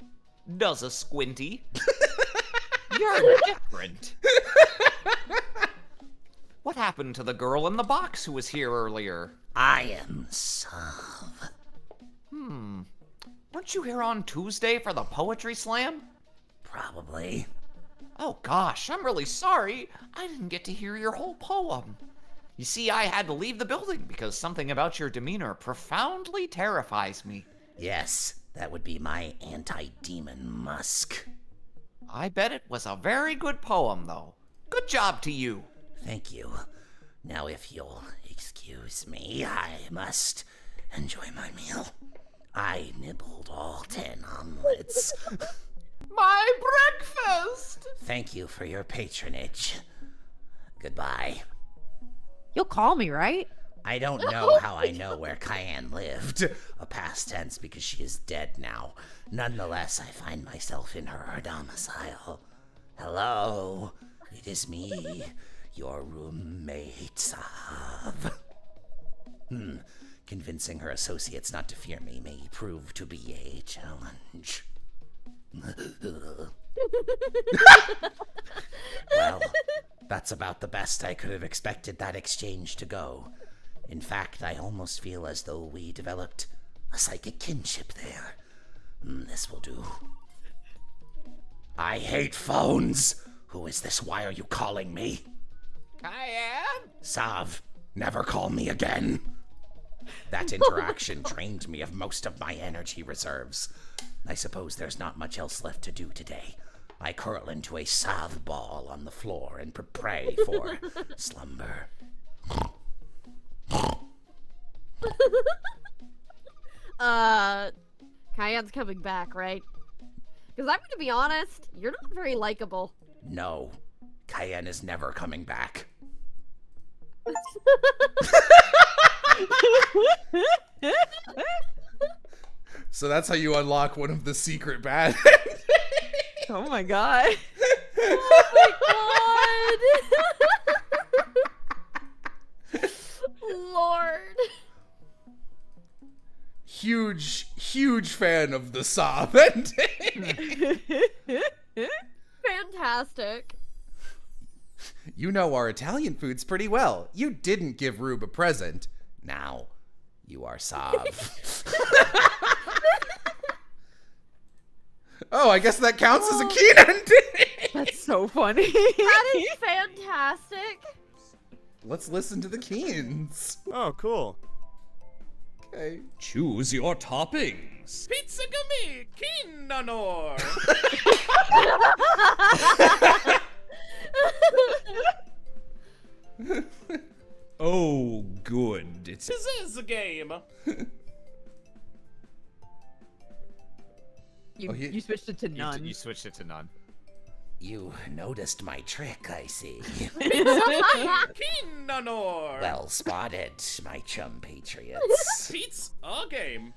Does a squinty? You're different. What happened to the girl in the box who was here earlier? I am Sav. Weren't you here on Tuesday for the poetry slam? Probably. Oh gosh, I'm really sorry. I didn't get to hear your whole poem. You see, I had to leave the building because something about your demeanor profoundly terrifies me. Yes, that would be my anti-demon musk. I bet it was a very good poem, though. Good job to you. Thank you. Now, if you'll excuse me, I must enjoy my meal. I nibbled all 10 omelets. My breakfast! Thank you for your patronage. Goodbye. You'll call me, right? I don't know how I know where Cayenne lived. A past tense because she is dead now. Nonetheless, I find myself in her domicile. Hello, it is me, your roommate, Sav. Convincing her associates not to fear me may prove to be a challenge. Well, that's about the best I could have expected that exchange to go. In fact, I almost feel as though we developed a psychic kinship there. This will do. I hate phones! Who is this? Why are you calling me? Cayenne? Sav, never call me again. That interaction drained me of most of my energy reserves. I suppose there's not much else left to do today. I curl into a soft ball on the floor and pray for slumber. Cayenne's coming back, right? Because I'm gonna be honest, you're not very likable. No, Cayenne is never coming back. So that's how you unlock one of the secret bad. Oh my god. Lord. Huge fan of the sob ending. Fantastic. You know our Italian foods pretty well. You didn't give Rube a present. Now, you are sob. Oh, I guess that counts as a keen ending. That's so funny. That is fantastic. Let's listen to the keens. Oh, cool. Okay. Choose your toppings. Pizza gummy, keen nanor. Oh, good. It's This is a game. You switched it to none. You switched it to none. You noticed my trick, I see. Keen nanor. Well spotted, my chum patriots. Pete's a game.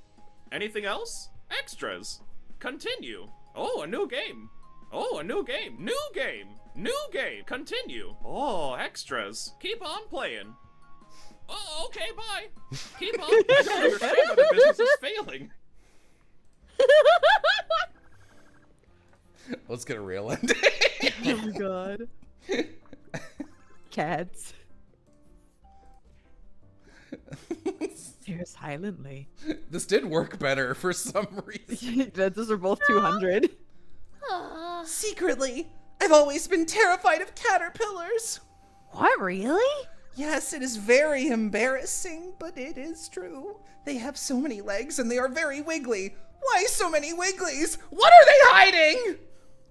Anything else? Extras. Continue. Oh, a new game. Oh, a new game. New game. New game. Continue. Oh, extras. Keep on playing. Oh, okay, bye. Keep on. I don't understand why the business is failing. Let's get a real ending. Oh my god. Cats. Stare silently. This did work better for some reason. Those are both 200. Secretly, I've always been terrified of caterpillars. What, really? Yes, it is very embarrassing, but it is true. They have so many legs and they are very wiggly. Why so many wigglies? What are they hiding?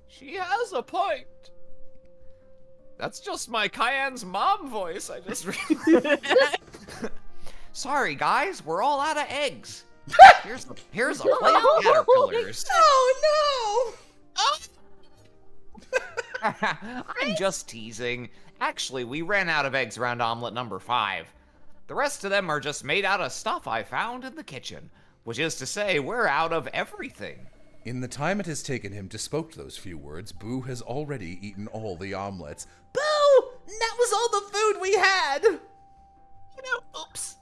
She has a point. That's just my Cayenne's mom voice. I just. Sorry, guys, we're all out of eggs. Here's a plate of caterpillars. Oh I'm just teasing. Actually, we ran out of eggs around omelet number 5. The rest of them are just made out of stuff I found in the kitchen, which is to say, we're out of everything. In the time it has taken him to spoke those few words, Boo has already eaten all the omelets. Boo! That was all the food we had! You know, oops.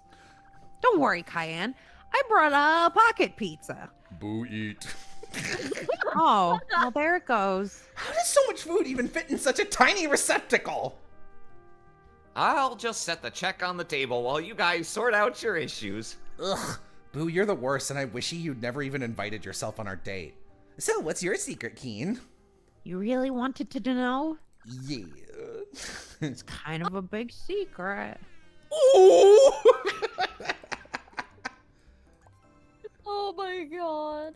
Don't worry, Cayenne. I brought a pocket pizza. Boo eat. Oh, well, there it goes. How does so much food even fit in such a tiny receptacle? I'll just set the check on the table while you guys sort out your issues. Ugh. Boo, you're the worst, and I wish you'd never even invited yourself on our date. So, what's your secret, Keen? You really wanted to know? Yeah. It's kind of a big secret. Ooh! Oh my god.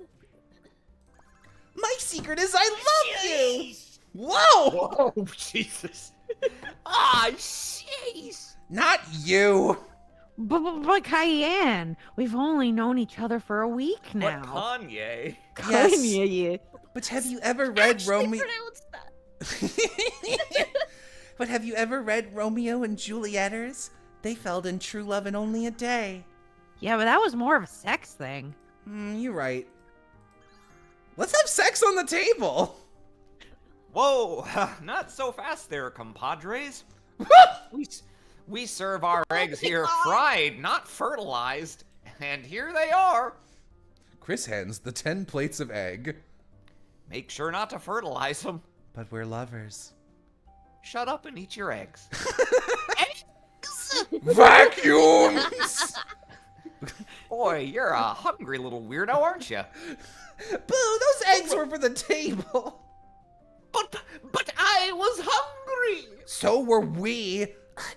My secret is I love you! Whoa! Oh, Jesus. Ah, jeez. Not you! But Cayenne, we've only known each other for a week But now. Kanye. Yes. Kanye. But have you ever read Romeo? Pronounce that. But have you ever read Romeo and Julieters? They fell in true love in only a day. Yeah, but that was more of a sex thing. You're right. Let's have sex on the table. Whoa, not so fast there, compadres. We serve our eggs here fried, not fertilized. And here they are. Chris hands the 10 plates of egg. Make sure not to fertilize them. But we're lovers. Shut up and eat your eggs. Vacuums! Boy, you're a hungry little weirdo, aren't you? Boo, those eggs were for the table. But I was hungry. So were we.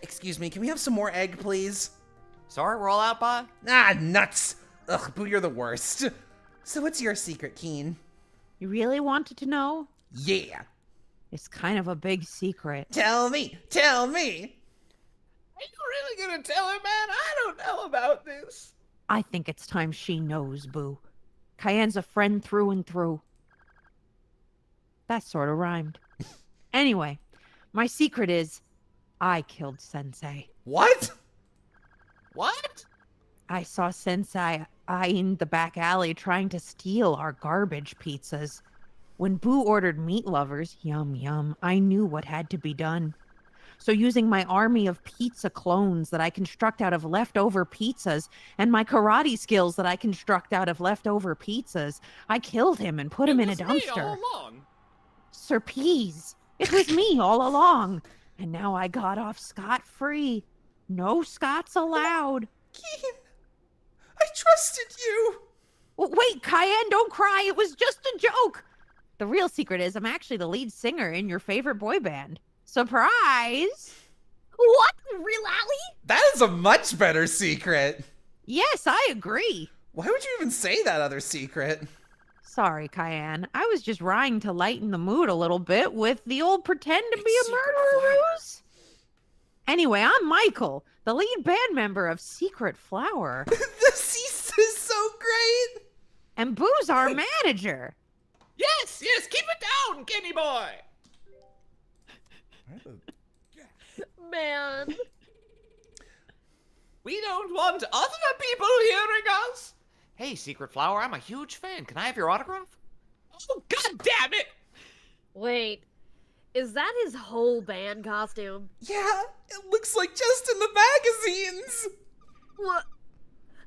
Excuse me, can we have some more egg, please? Sorry, we're all out, by. Ah, nuts. Ugh, Boo, you're the worst. So what's your secret, Keen? You really wanted to know? Yeah. It's kind of a big secret. Tell me. Tell me. Are you really gonna tell her, man? I don't know about this. I think it's time she knows, Boo. Cayenne's a friend through and through. That sort of rhymed. Anyway, my secret is I killed Sensei. What? What? I saw Sensei in the back alley trying to steal our garbage pizzas. When Boo ordered meat lovers, yum yum, I knew what had to be done. So using my army of pizza clones that I construct out of leftover pizzas and my karate skills that I construct out of leftover pizzas, I killed him and put him in a It was me dumpster. all along. Sir Peas, it was me all along. And now I got off scot-free. No Scots allowed. Keen, I trusted you. Wait, Cayenne, don't cry. It was just a joke. The real secret is I'm actually the lead singer in your favorite boy band. Surprise! What? Really? That is a much better secret. Yes, I agree. Why would you even say that other secret? Sorry, Cayenne. I was just trying to lighten the mood a little bit with the old pretend to be a murderer ruse. Anyway, I'm Michael, the lead band member of Secret Flower. The cease is so great. And Boo's our manager. Yes, yes, keep it down, Kenny boy. Man. We don't want other people hearing us. Hey, Secret Flower, I'm a huge fan. Can I have your autograph? Oh, god damn it! Wait, is that his whole band costume? Yeah, it looks like just in the magazines. What?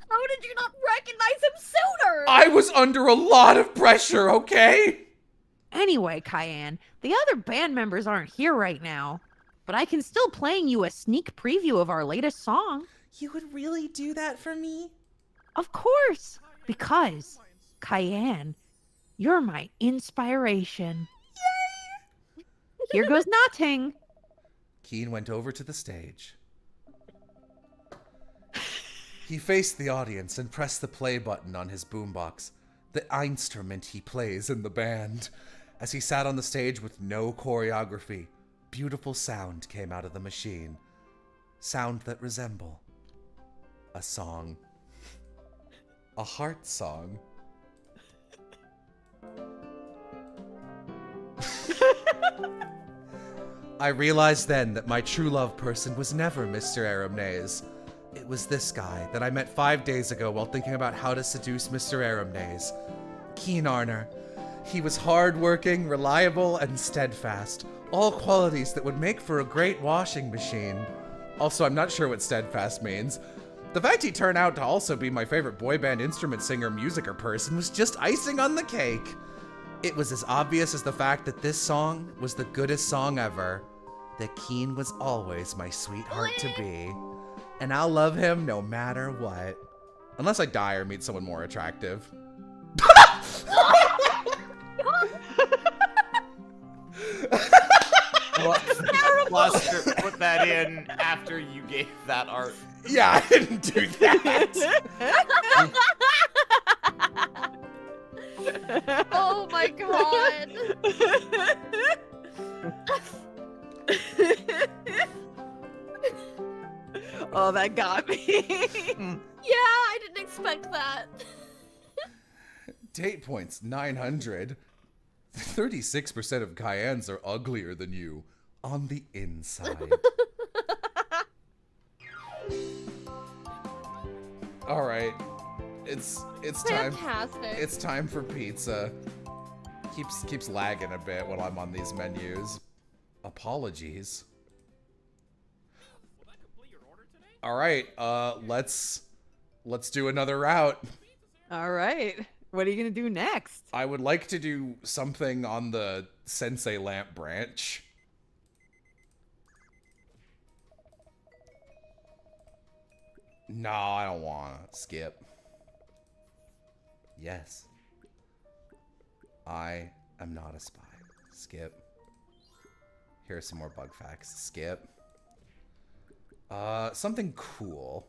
How did you not recognize him sooner? I was under a lot of pressure, okay? Anyway, Cayenne, the other band members aren't here right now, but I can still playing you a sneak preview of our latest song. You would really do that for me? Of course, because, Cayenne, you're my inspiration. Yay! Here goes nothing. Keen went over to the stage. He faced the audience and pressed the play button on his boombox, the instrument he plays in the band. As he sat on the stage with no choreography, beautiful sound came out of the machine. Sound that resembled a song. A heart song. I realized then that my true love person was never Mr. Aramnaze. It was this guy that I met 5 days ago while thinking about how to seduce Mr. Aramnaze. Keen Arner. He was hardworking, reliable, and steadfast. All qualities that would make for a great washing machine. Also, I'm not sure what steadfast means. The fact he turned out to also be my favorite boy band instrument singer, musicer person was just icing on the cake. It was as obvious as the fact that this song was the goodest song ever. That Keen was always my sweetheart to be. And I'll love him no matter what. Unless I die or meet someone more attractive. Buster, put that in after you gave that art. Yeah, I didn't do that. Oh my god. Oh, that got me. Yeah, I didn't expect that. Date points 900. 36% of Cayennes are uglier than you on the inside. All right, it's time. Fantastic. It's time for pizza. Keeps lagging a bit while I'm on these menus. Apologies. All right, let's do another route. All right. What are you going to do next? I would like to do something on the Sensei Lamp branch. No, I don't want to. Skip. Yes. I am not a spy. Skip. Here are some more bug facts. Skip. Something cool.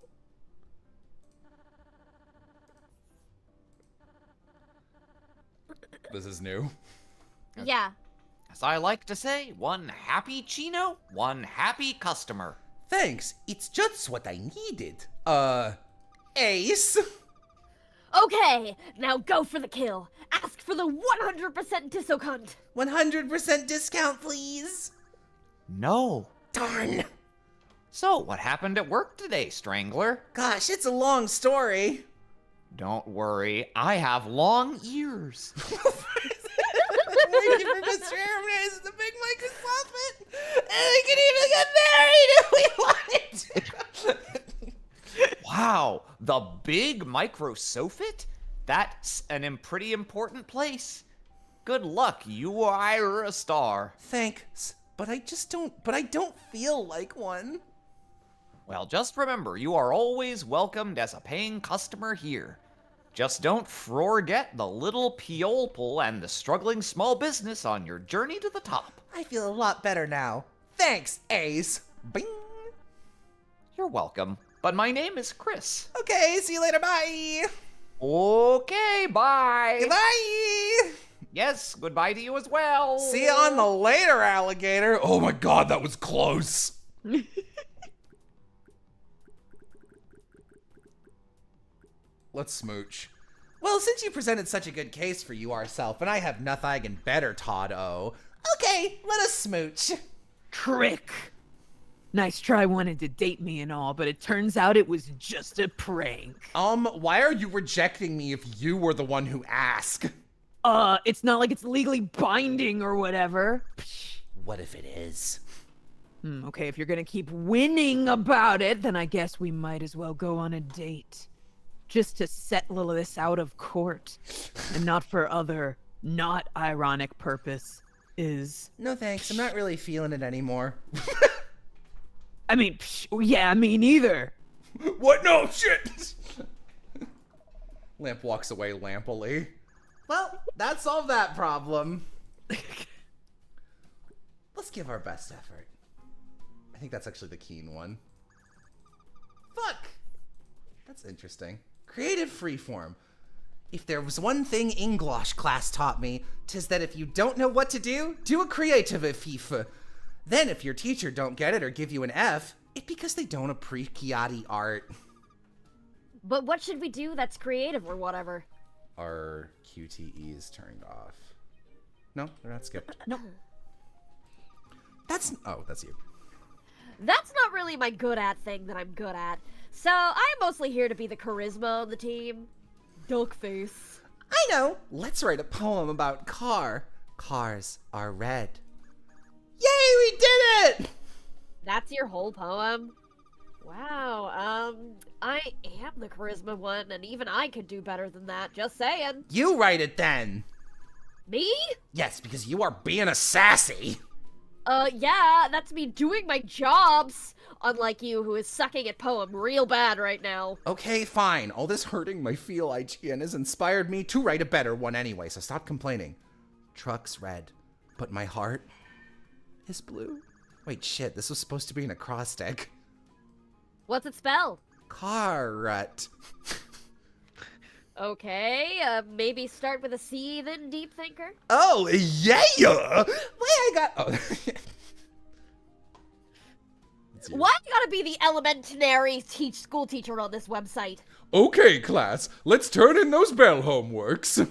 This is new. Yeah. As I like to say, one happy Chino, one happy customer. Thanks, it's just what I needed. Ace? Okay, now go for the kill. Ask for the 100% discount. 100% discount, please. No. Darn. So, what happened at work today, Strangler? Gosh, it's a long story. Don't worry, I have long ears. Thank you for Mr. Hermes, the big Microsoft it. And we can even get married if we wanted to. Wow, the big micro-sofit? That's an pretty important place. Good luck, you are a star. Thanks, but I don't feel like one. Well, just remember, you are always welcomed as a paying customer here. Just don't forget the little Piolpol and the struggling small business on your journey to the top. I feel a lot better now. Thanks, Ace. Bing. You're welcome, but my name is Chris. Okay, see you later, bye. Okay, bye. Goodbye. Yes, goodbye to you as well. See you on the later, alligator. Oh my god, that was close. Let's smooch. Well, since you presented such a good case for you ourself, and I have nothing better, Todd-O, okay, let us smooch. Trick. Nice try wanting to date me and all, but it turns out it was just a prank. Why are you rejecting me if you were the one who asked? It's not like it's legally binding or whatever. What if it is? Okay, if you're gonna keep winning about it, then I guess we might as well go on a date. Just to settle this out of court, and not for other, not ironic purposes. No thanks, I'm not really feeling it anymore. I mean, yeah, me neither. What? No, shit! Lamp walks away lampily. Well, that solved that problem. Let's give our best effort. I think that's actually the keen one. Fuck! That's interesting. Creative freeform. If there was one thing English class taught me, 'tis that if you don't know what to do a creative FIFA. Then if your teacher don't get it or give you an F, it's because they don't appreciate art. But what should we do that's creative or whatever? Are QTEs turned off? No, they're not skipped. No. That's you. That's not really my good at thing that I'm good at. So I'm mostly here to be the charisma on the team. Duckface. I know. Let's write a poem about Cars are red. Yay, we did it! That's your whole poem? Wow, I am the charisma one, and even I could do better than that, just saying. You write it then. Me? Yes, because you are being a sassy. Yeah, that's me doing my jobs. Unlike you, who is sucking at poem real bad right now. Okay, fine. All this hurting my feel IGN has inspired me to write a better one anyway, so stop complaining. Truck's red, but my heart is blue. Wait, shit, this was supposed to be an acrostic. What's it spell? Carrot. Okay, maybe start with a C then, deep thinker? Oh, yeah! Why I got... Oh. Why you gotta be the elementary school teacher on this website? Okay, class, let's turn in those bell homeworks.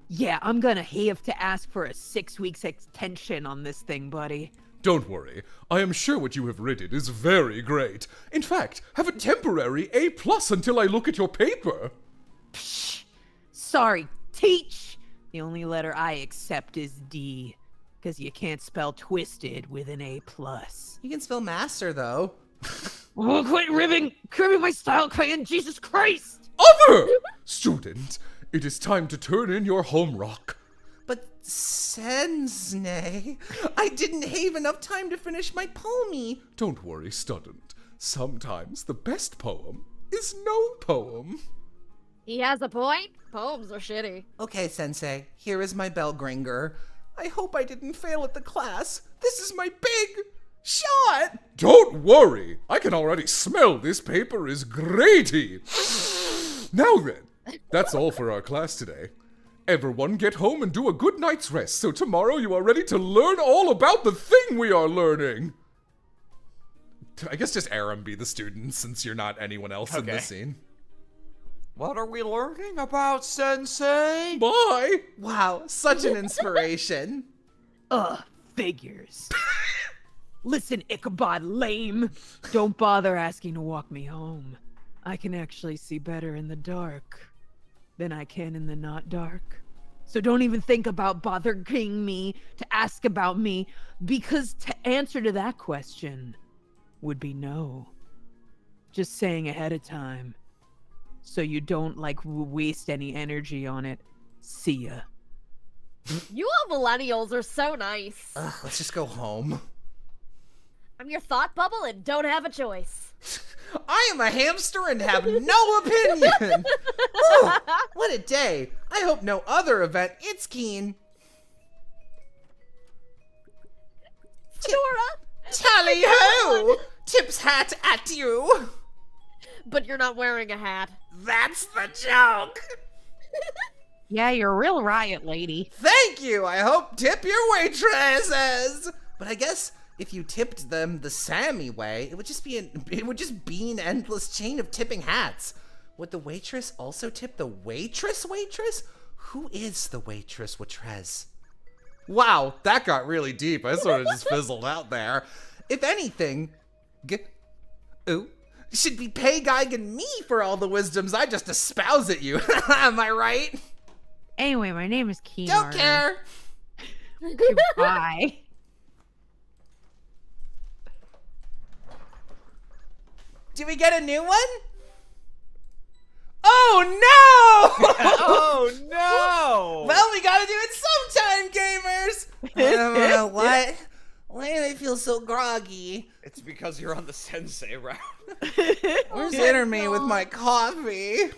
Yeah, I'm gonna have to ask for a 6 weeks extension on this thing, buddy. Don't worry, I am sure what you have written is very great. In fact, have a temporary A+ until I look at your paper. Psh, sorry, teach! The only letter I accept is D, because you can't spell twisted with an A+. You can spell master, though. Oh, quit cribbing my style crayon, Jesus Christ! Other! Student, it is time to turn in your homework. But, Sensei, I didn't have enough time to finish my poemy. Don't worry, student. Sometimes the best poem is no poem. He has a point. Poems are shitty. Okay, Sensei, here is my bell gringer. I hope I didn't fail at the class. This is my big shot! Don't worry, I can already smell this paper is greaty. Now then, that's all for our class today. Everyone get home and do a good night's rest, so tomorrow you are ready to learn all about the thing we are learning. I guess just Aram be the student, since you're not anyone else in this scene. What are we learning about, Sensei? Bye! Wow, such an inspiration. Figures. Listen, Ichabod Lame. Don't bother asking to walk me home. I can actually see better in the dark than I can in the not dark. So don't even think about bothering me to ask about me, because to answer to that question would be no. Just saying ahead of time, so you don't, like, waste any energy on it. See ya. You all millennials are so nice. Ugh, let's just go home. I'm your thought bubble and don't have a choice. I am a hamster and have no opinion. Whew, what a day. I hope no other event. It's Keen. Dora! Tally ho! Tip's hat at you. But you're not wearing a hat. That's the joke. Yeah, you're a real riot lady. Thank you. I hope tip your waitresses. But I guess if you tipped them the Sammy way, it would just be an endless chain of tipping hats. Would the waitress also tip the waitress? Who is the waitress? Wow, that got really deep. I sort of just fizzled out there. If anything, should be pay-geiging me for all the wisdoms I just espouse at you. Am I right? Anyway, my name is Keen. Don't care. Goodbye. Do we get a new one? Oh no! Oh no! Well, we gotta do it sometime, gamers! I don't know what. Why do I feel so groggy? It's because you're on the Sensei route. Where's Interme with my coffee?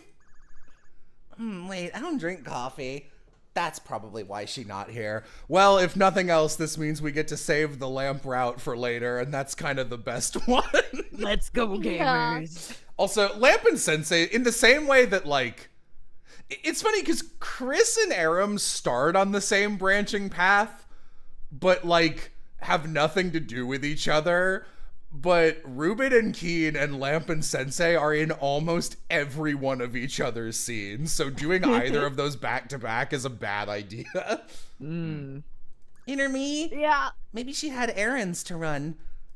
Wait, I don't drink coffee. That's probably why she's not here. Well, if nothing else, this means we get to save the lamp route for later, and that's kind of the best one. Let's go, gamers. Also, Lamp and Sensei, in the same way that, like, it's funny because Chris and Aram start on the same branching path, but, like, have nothing to do with each other. But Ruben and Keen and Lamp and Sensei are in almost every one of each other's scenes, so doing either of those back to back is a bad idea. Interme? Yeah. Maybe she had errands to run,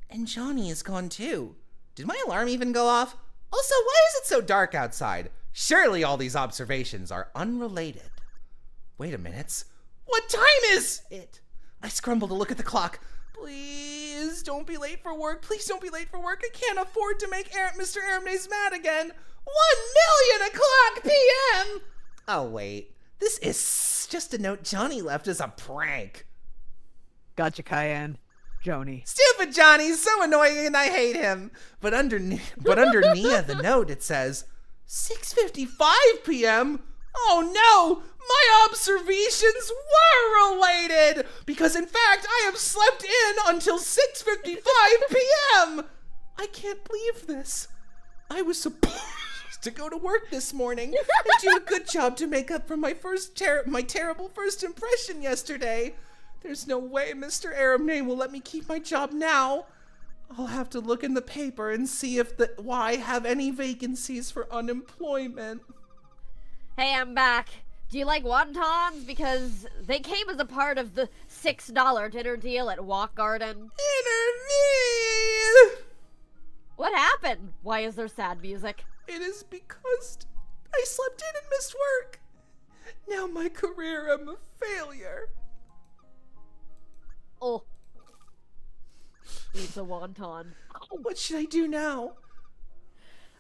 and Johnny is gone too. Did my alarm even go off? Also, why is it so dark outside? Surely all these observations are unrelated. Wait a minute. What time is it? I scramble to look at the clock. Please don't be late for work. Please don't be late for work. I can't afford to make Mr. Aramnes mad again. 1,000,000 o'clock p.m. Oh, wait. This is just a note Johnny left as a prank. Gotcha, Cayenne. Joni. Stupid Johnny's so annoying and I hate him. But underneath the note it says 6:55 p.m. Oh no! My observations were related! Because in fact I have slept in until 6:55 p.m. I can't believe this. I was supposed to go to work this morning and do a good job to make up for my terrible first impression yesterday. There's no way Mr. Aramne will let me keep my job now. I'll have to look in the paper and see if the Y have any vacancies for unemployment. Hey, I'm back. Do you like wontons? Because they came as a part of the $6 dinner deal at Walk Garden. Intervene! What happened? Why is there sad music? It is because I slept in and missed work. Now my career am a failure. Oh. It's a wonton. What should I do now?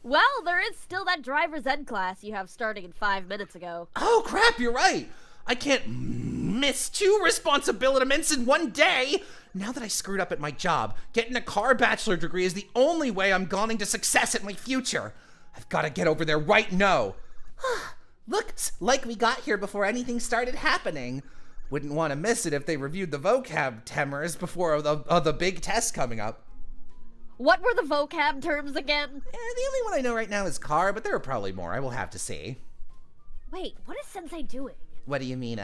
Well, there is still that driver's ed class you have starting in 5 minutes ago. Oh crap, you're right. I can't miss 2 responsibilities in one day. Now that I screwed up at my job, getting a car bachelor degree is the only way I'm going to success at my future. I've got to get over there right now. Looks like we got here before anything started happening. Wouldn't want to miss it if they reviewed the vocab terms before the big test coming up. What were the vocab terms again? The only one I know right now is car, but there are probably more. I will have to see. Wait, what is Sensei doing? What do you mean,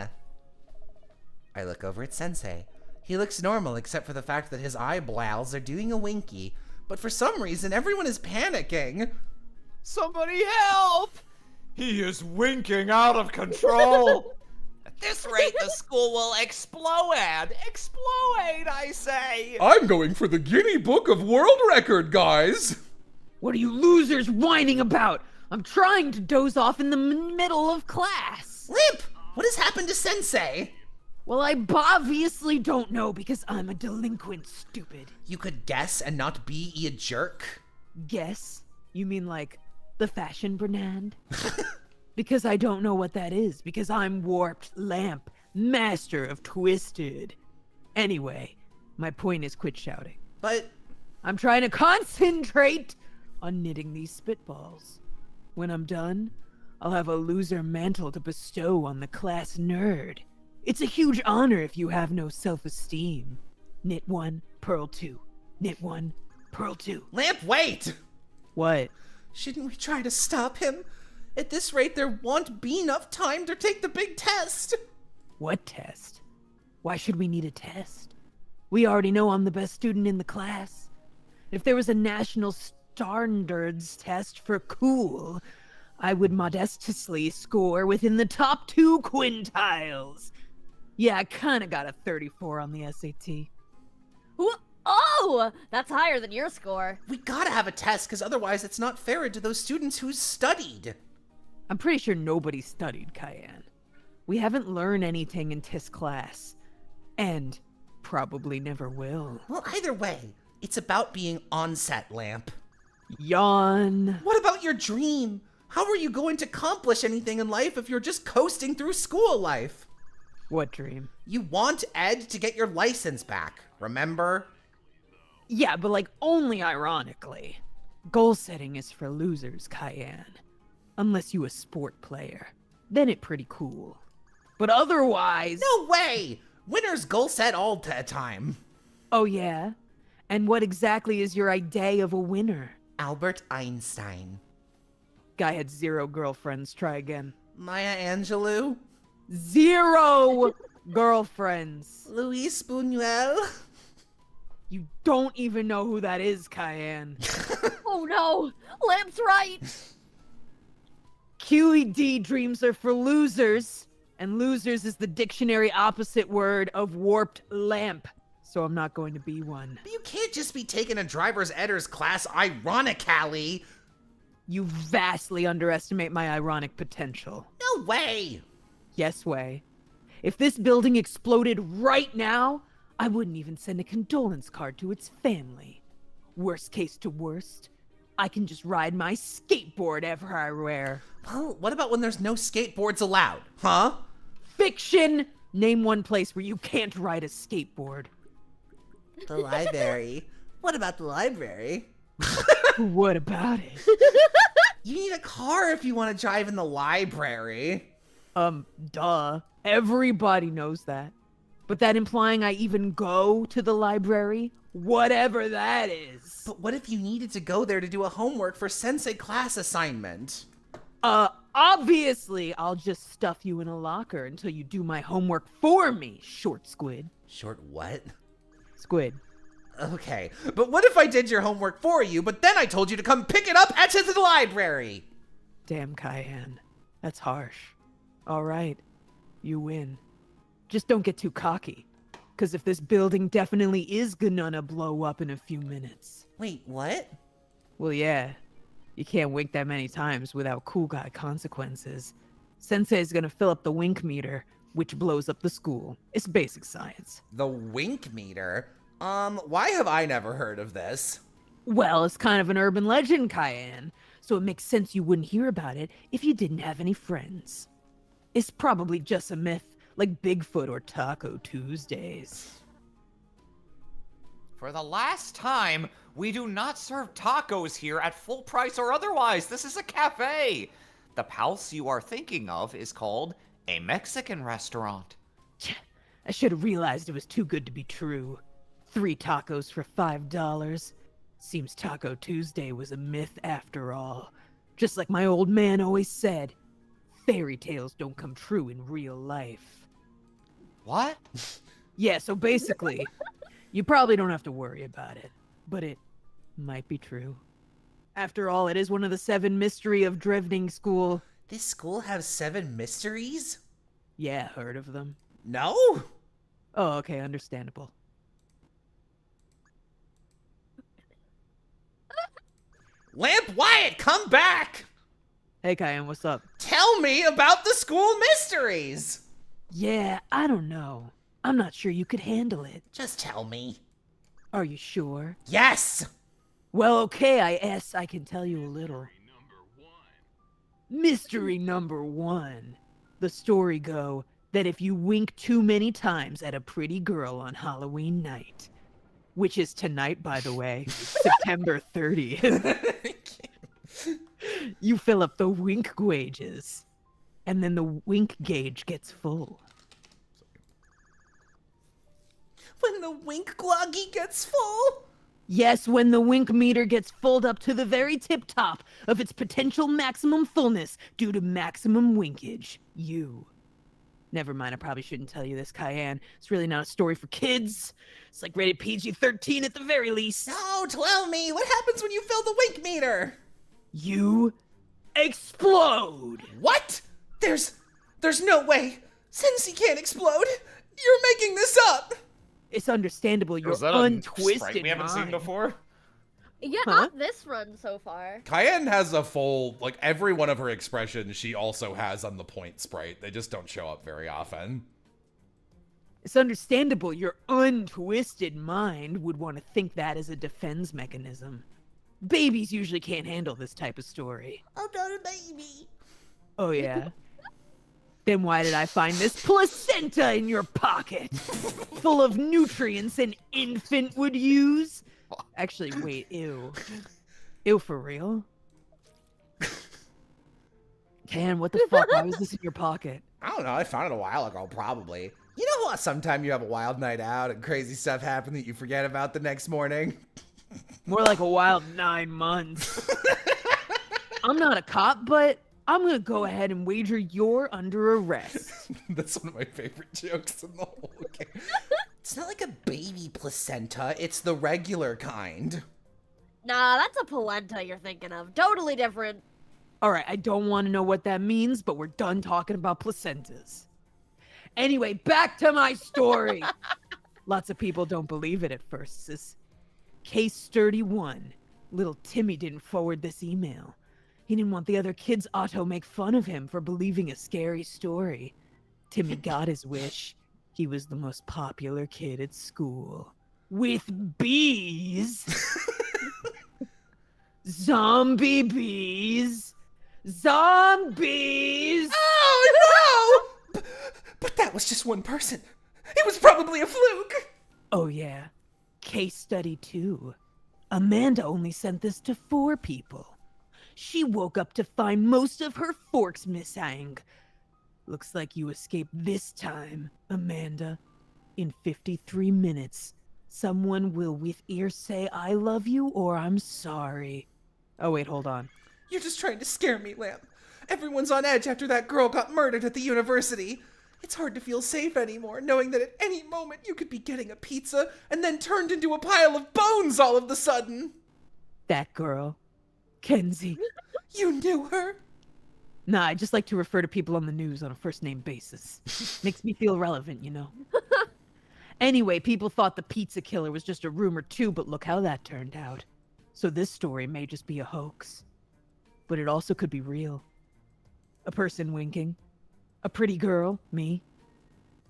I look over at Sensei. He looks normal except for the fact that his eyebrows are doing a winky. But for some reason, everyone is panicking. Somebody help! He is winking out of control! At this rate, the school will explode! Explode, I say! I'm going for the Guinness Book of World Record, guys! What are you losers whining about? I'm trying to doze off in the middle of class. Limp! What has happened to Sensei? Well, I obviously don't know because I'm a delinquent, stupid. You could guess and not be a jerk? Guess? You mean like the fashion brand? Because I don't know what that is, because I'm Warped Lamp, master of Twisted. Anyway, my point is quit shouting. But I'm trying to concentrate on knitting these spitballs. When I'm done, I'll have a loser mantle to bestow on the class nerd. It's a huge honor if you have no self-esteem. Knit 1, purl 2. Knit 1, purl 2. Lamp, wait! What? Shouldn't we try to stop him? At this rate, there won't be enough time to take the big test. What test? Why should we need a test? We already know I'm the best student in the class. If there was a national standards test for cool, I would modestly score within the top 2 quintiles. Yeah, I kinda got a 34 on the SAT. Oh, that's higher than your score. We gotta have a test, because otherwise it's not fair to those students who studied. I'm pretty sure nobody studied, Cayenne. We haven't learned anything in TIS class. And probably never will. Well, either way, it's about being on set, Lamp. Yawn. What about your dream? How are you going to accomplish anything in life if you're just coasting through school life? What dream? You want Ed to get your license back, remember? Yeah, but like only ironically. Goal setting is for losers, Cayenne. Unless you a sport player. Then it pretty cool. But otherwise... No way! Winners goal set all the time. Oh yeah? And what exactly is your idea of a winner? Albert Einstein. Guy had 0 girlfriends, try again. Maya Angelou. 0 girlfriends. Luis Buñuel. You don't even know who that is, Cayenne. Oh no, Lamp's right. QED dreams are for losers, and losers is the dictionary opposite word of warped lamp. So I'm not going to be one. But you can't just be taking a driver's editors class ironically. You vastly underestimate my ironic potential. No way. Yes way. If this building exploded right now, I wouldn't even send a condolence card to its family. Worst case to worst, I can just ride my skateboard everywhere. Well, what about when there's no skateboards allowed, huh? Fiction! Name one place where you can't ride a skateboard. The library. What about the library? What about it? You need a car if you want to drive in the library. Duh. Everybody knows that. But that implying I even go to the library? Whatever that is. But what if you needed to go there to do a homework for Sensei class assignment? Obviously, I'll just stuff you in a locker until you do my homework for me, short squid. Short what? Squid. Okay, but what if I did your homework for you, but then I told you to come pick it up at the library? Damn, Cayenne. That's harsh. All right, you win. Just don't get too cocky. Because if this building definitely is gonna blow up in a few minutes. Wait, what? Well, yeah. You can't wink that many times without cool guy consequences. Sensei's gonna fill up the wink meter, which blows up the school. It's basic science. The wink meter? Why have I never heard of this? Well, it's kind of an urban legend, Cayenne, so it makes sense you wouldn't hear about it if you didn't have any friends. It's probably just a myth, like Bigfoot or Taco Tuesdays. For the last time, we do not serve tacos here at full price or otherwise. This is a cafe. The house you are thinking of is called a Mexican restaurant. I should have realized it was too good to be true. 3 tacos for $5. Seems Taco Tuesday was a myth after all. Just like my old man always said, fairy tales don't come true in real life. What? Yeah, so basically, you probably don't have to worry about it, but it might be true. After all, it is one of the 7 mystery of Drevning School. This school has 7 mysteries? Yeah, heard of them. No? Oh, okay, understandable. Lamp Wyatt, come back! Hey, Cayenne, what's up? Tell me about the school mysteries! Yeah, I don't know. I'm not sure you could handle it. Just tell me. Are you sure? Yes! Well, okay, I can tell you a little. Mystery number 1. The story go that if you wink too many times at a pretty girl on Halloween night, which is tonight, by the way, September 30th, you fill up the wink gauges, and then the wink gauge gets full. When the wink gloggy gets full? Yes, when the wink meter gets filled up to the very tip top of its potential maximum fullness due to maximum winkage, you. Never mind, I probably shouldn't tell you this, Cayenne. It's really not a story for kids. It's like rated PG-13 at the very least. No, tell me, what happens when you fill the wink meter? You explode! What? There's no way. Sensei can't explode. You're making this up. It's understandable you're Was that a untwisted sprite we haven't seen mind. before? Yeah, Huh? not this run so far. Cayenne has a full, like, every one of her expressions she also has on the point sprite. They just don't show up very often. It's understandable your untwisted mind would want to think that as a defense mechanism. Babies usually can't handle this type of story. I'm not a baby. Oh, yeah? Then why did I find this placenta in your pocket? Full of nutrients an infant would use? Actually, wait, ew. Ew, for real? Can, what the fuck? Why was this in your pocket? I don't know, I found it a while ago, probably. You know how sometime you have a wild night out and crazy stuff happen that you forget about the next morning? More like a wild 9 months. I'm not a cop, but I'm gonna go ahead and wager you're under arrest. That's one of my favorite jokes in the whole game. It's not like a baby placenta, it's the regular kind. Nah, that's a polenta you're thinking of. Totally different. Alright, I don't want to know what that means, but we're done talking about placentas. Anyway, back to my story. Lots of people don't believe it at first, sis. Case 31. Little Timmy didn't forward this email. He didn't want the other kids Otto make fun of him for believing a scary story. Timmy got his wish. He was the most popular kid at school. With bees! Zombie bees! Zombies! Oh no! But that was just one person. It was probably a fluke. Oh yeah. Case study 2. Amanda only sent this to 4 people. She woke up to find most of her forks missing. Looks like you escaped this time, Amanda. In 53 minutes, someone will with ear say I love you or I'm sorry. Oh wait, hold on. You're just trying to scare me, Lamp. Everyone's on edge after that girl got murdered at the university. It's hard to feel safe anymore, knowing that at any moment you could be getting a pizza and then turned into a pile of bones all of the sudden. That girl. Kenzie. You knew her? Nah, I just like to refer to people on the news on a first-name basis. Makes me feel relevant, you know? Anyway, people thought the pizza killer was just a rumor too, but look how that turned out. So this story may just be a hoax. But it also could be real. A person winking. A pretty girl, me.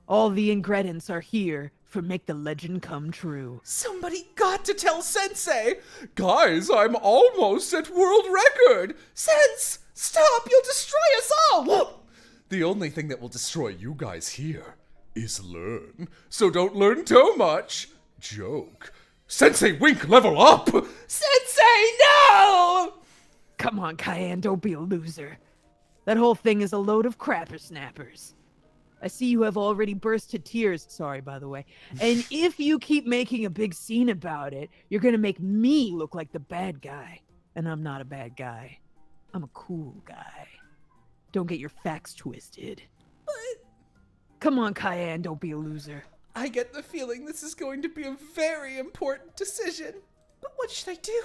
All the ingredients are here for make the legend come true. Somebody got to tell Sensei. Guys, I'm almost at world record. Sense, stop, you'll destroy us all. The only thing that will destroy you guys here is learn. So don't learn too much. Joke. Sensei Wink, level up! Sensei, no! Come on, Cayenne, don't be a loser. That whole thing is a load of crapper-snappers. I see you have already burst to tears, sorry by the way, and if you keep making a big scene about it, you're gonna make me look like the bad guy. And I'm not a bad guy. I'm a cool guy. Don't get your facts twisted. Come on, Cayenne, don't be a loser. I get the feeling this is going to be a very important decision. But what should I do?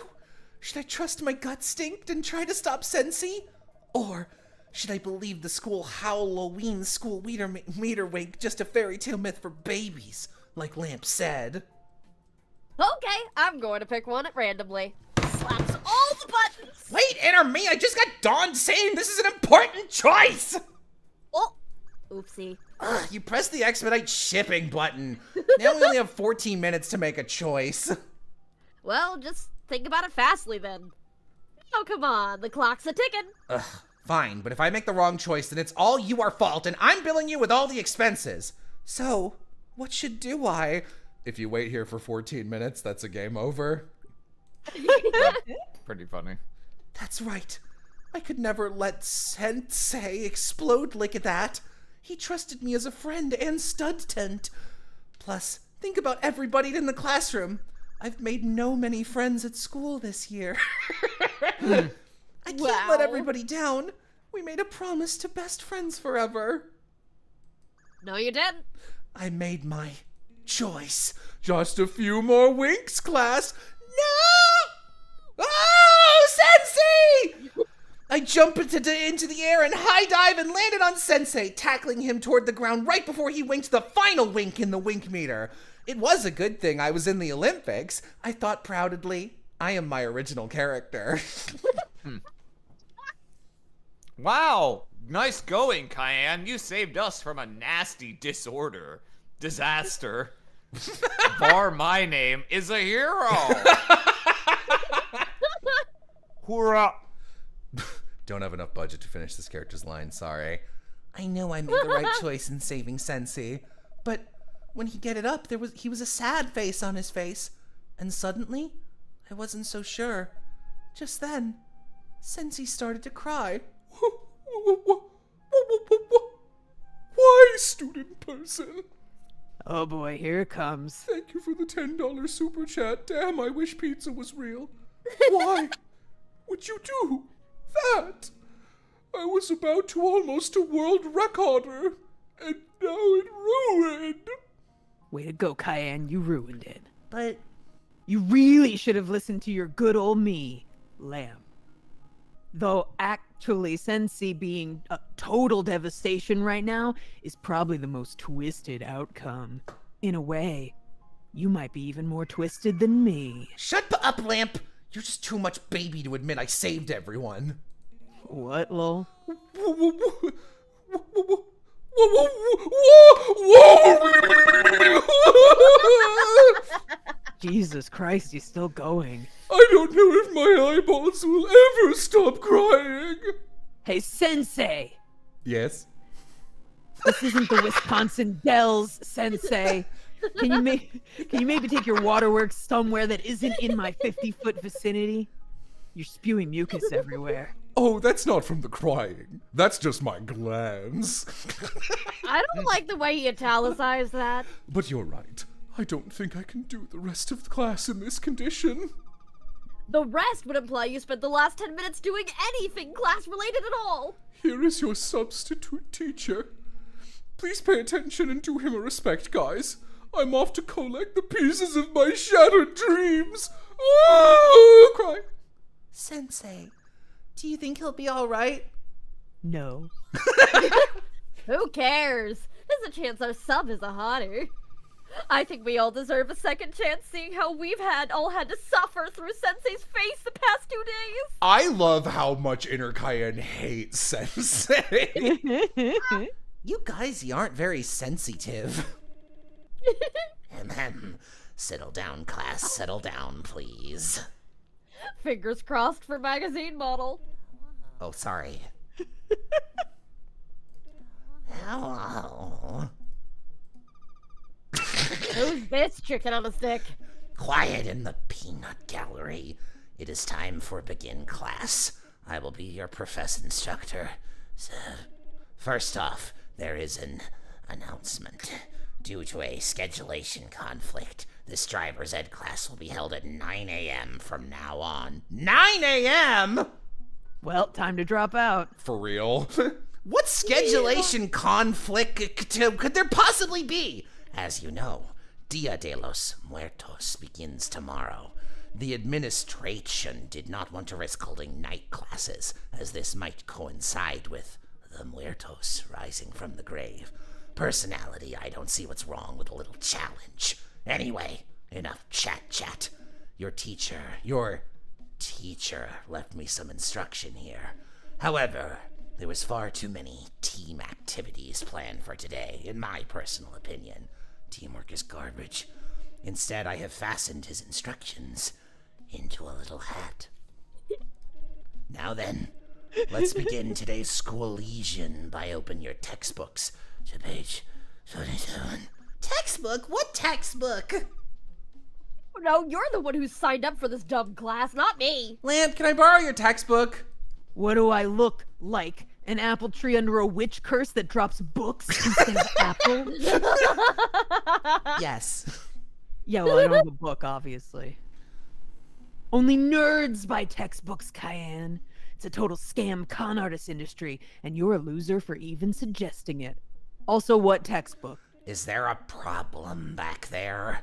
Should I trust my gut instinct and try to stop Sensi? Or should I believe the school Halloween school meter wink just a fairy tale myth for babies, like Lamp said? Okay, I'm going to pick one at randomly. Slaps all the buttons! Wait, enter me! I just got Dawn saying this is an important choice! Oh, oopsie. Ugh, you pressed the expedite shipping button. Now we only have 14 minutes to make a choice. Well, just think about it fastly then. Oh, come on, the clock's a-ticking. Ugh, fine, but if I make the wrong choice, then it's all your fault, and I'm billing you with all the expenses. So, what should do I? If you wait here for 14 minutes, that's a game over. Pretty funny. That's right. I could never let Sensei explode like that. He trusted me as a friend and stud tent. Plus, think about everybody in the classroom. I've made no many friends at school this year. I can't let everybody down. We made a promise to best friends forever. No, you didn't. I made my choice. Just a few more winks, class. No! Oh, Sensei! I jumped into the air and high dive and landed on Sensei, tackling him toward the ground right before he winked the final wink in the wink meter. It was a good thing I was in the Olympics. I thought proudly, I am my original character. Wow, nice going, Cayenne. You saved us from a nasty disaster. Bar my name is a hero. Hoorah. Don't have enough budget to finish this character's line, sorry. I know I made the right choice in saving Sensei, but when he get it up, he was a sad face on his face, and suddenly, I wasn't so sure. Just then, Sensei started to cry. Why, student person? Oh boy, here it comes. Thank you for the $10 super chat. Damn, I wish pizza was real. Why would you do that? I was about to almost a world recorder, and now it ruined. Way to go, Cayenne, you ruined it. But You really should have listened to your good old me, Lamb. Though actually, Sensei being a total devastation right now is probably the most twisted outcome. In a way, you might be even more twisted than me. shut up, Lamp! You're just too much baby to admit I saved everyone. What, lol? Jesus Christ, he's still going. I don't know if my eyeballs will ever stop crying. Hey, Sensei! Yes? This isn't the Wisconsin Dells, Sensei. Can you maybe take your waterworks somewhere that isn't in my 50-foot vicinity? You're spewing mucus everywhere. Oh, that's not from the crying. That's just my glands. I don't like the way you italicized that. But you're right. I don't think I can do the rest of the class in this condition. The rest would imply you spent the last 10 minutes doing anything class-related at all. Here is your substitute teacher. Please pay attention and do him a respect, guys. I'm off to collect the pieces of my shattered dreams. Oh, cry. Sensei, do you think he'll be alright? No. Who cares? There's a chance our sub is a hottie. I think we all deserve a second chance seeing how we've all had to suffer through Sensei's face the past 2 days. I love how much Inner Cayenne hates Sensei. You guys, you aren't very sensitive. Settle down, class. Settle down, please. Fingers crossed for magazine model. Oh, sorry. Hello. Who's this chicken on a stick? Quiet in the peanut gallery. It is time for begin class. I will be your professor instructor. So, first off, there is an announcement. Due to a schedulation conflict, this driver's ed class will be held at 9 a.m. from now on. 9 a.m.? Well, time to drop out. For real? What schedulation conflict could there possibly be? As you know, Dia de los Muertos begins tomorrow. The administration did not want to risk holding night classes, as this might coincide with the Muertos rising from the grave. Personality, I don't see what's wrong with a little challenge. Anyway, enough chat. Your teacher left me some instruction here. However, there was far too many team activities planned for today, in my personal opinion. Teamwork is garbage. Instead, I have fastened his instructions into a little hat. Now then, let's begin today's school lesion by opening your textbooks to page 27. Textbook? What textbook? No, you're the one who signed up for this dumb class, not me. Lamp, can I borrow your textbook? What do I look like? An apple tree under a witch curse that drops books instead of apples? Yes. Yeah, well, I don't have a book, obviously. Only nerds buy textbooks, Cayenne. It's a total scam con artist industry, and you're a loser for even suggesting it. Also, what textbook? Is there a problem back there?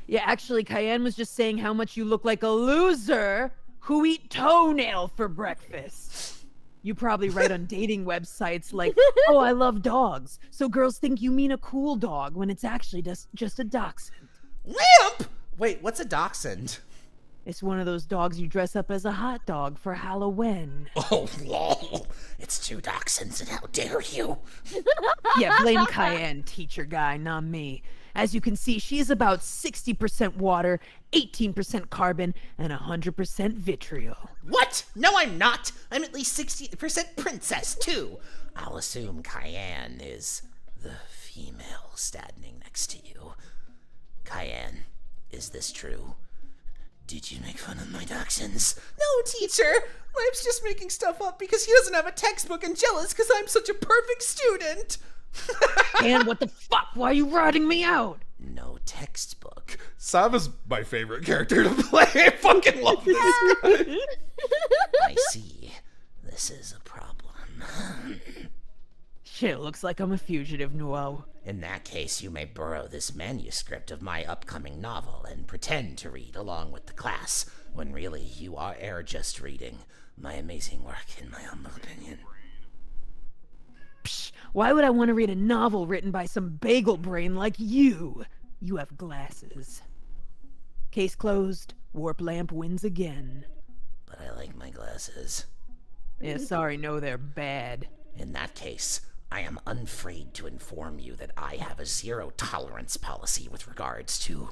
Yeah, actually, Cayenne was just saying how much you look like a loser who eat toenail for breakfast. You probably write on dating websites like, oh, I love dogs, so girls think you mean a cool dog when it's actually just a dachshund. Lamp! Wait, what's a dachshund? It's one of those dogs you dress up as a hot dog for Halloween. Oh, lol. It's two dachshunds, and how dare you? Yeah, blame Cayenne, teacher guy, not me. As you can see, she is about 60% water, 18% carbon, and 100% vitriol. What? No, I'm not. I'm at least 60% princess, too. I'll assume Cayenne is the female standing next to you. Cayenne, is this true? Did you make fun of my dachshunds? No, teacher. Lamp's just making stuff up because he doesn't have a textbook and jealous because I'm such a perfect student. And what the fuck? Why are you ratting me out? No textbook. Sava's my favorite character to play. I fucking love this guy. I see. This is a problem. Shit, looks like I'm a fugitive, Nuo. In that case, you may borrow this manuscript of my upcoming novel and pretend to read along with the class, when really you are just reading my amazing work, in my humble opinion. Psh, why would I want to read a novel written by some bagel brain like you? You have glasses. Case closed. Warp Lamp wins again. But I like my glasses. Yeah, sorry, no, they're bad. In that case, I am unafraid to inform you that I have a zero-tolerance policy with regards to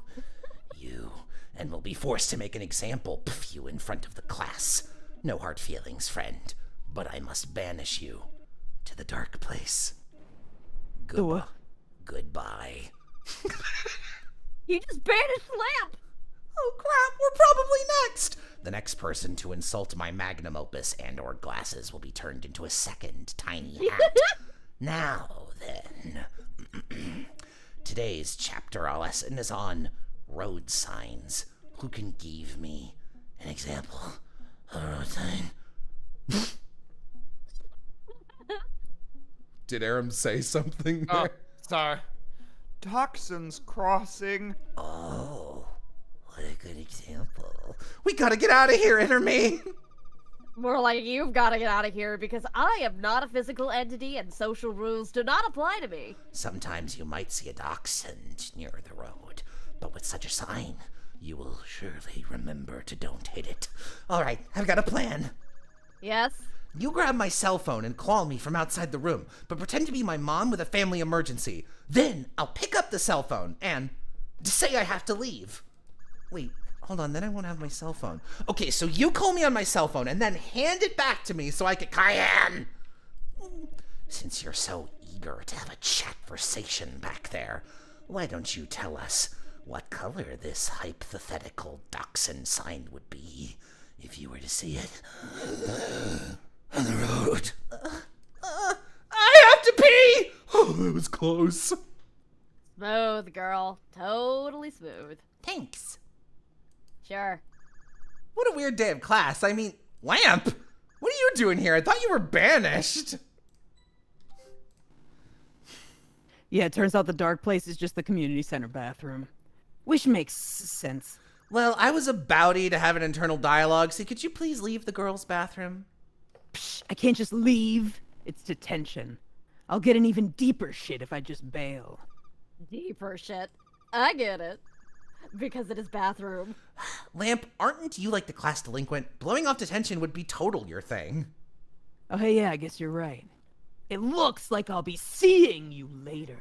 you, and will be forced to make an example of you in front of the class. No hard feelings, friend, but I must banish you to the dark place. Goodbye. You just banished Lamp! Oh crap, we're probably next! The next person to insult my magnum opus and or glasses will be turned into a second tiny hat. Now then, today's chapter lesson is on road signs. Who can give me an example of a road sign? Did Aram say something there? Oh, sorry. Dachshunds crossing. Oh, what a good example. We gotta get out of here, Interme! More like you've got to get out of here because I am not a physical entity and social rules do not apply to me. Sometimes you might see a dachshund near the road, but with such a sign, you will surely remember to don't hit it. All right, I've got a plan. Yes? You grab my cell phone and call me from outside the room, but pretend to be my mom with a family emergency. Then I'll pick up the cell phone and say I have to leave. Wait, hold on, then I won't have my cell phone. Okay, so you call me on my cell phone and then hand it back to me so I can... Cayenne! Since you're so eager to have a chatversation back there, why don't you tell us what color this hypothetical dachshund sign would be if you were to see it on the road? I have to pee! Oh, that was close. Smooth, girl. Totally smooth. Thanks. Sure. What a weird day of class. I mean, Lamp, what are you doing here? I thought you were banished. Yeah, it turns out the dark place is just the community center bathroom. Which makes sense. Well, I was abouty to have an internal dialogue, so could you please leave the girls' bathroom? Psh, I can't just leave. It's detention. I'll get an even deeper shit if I just bail. Deeper shit. I get it. Because it is bathroom. Lamp, aren't you like the class delinquent? Blowing off detention would be total your thing. Oh, hey, yeah, I guess you're right. It looks like I'll be seeing you later.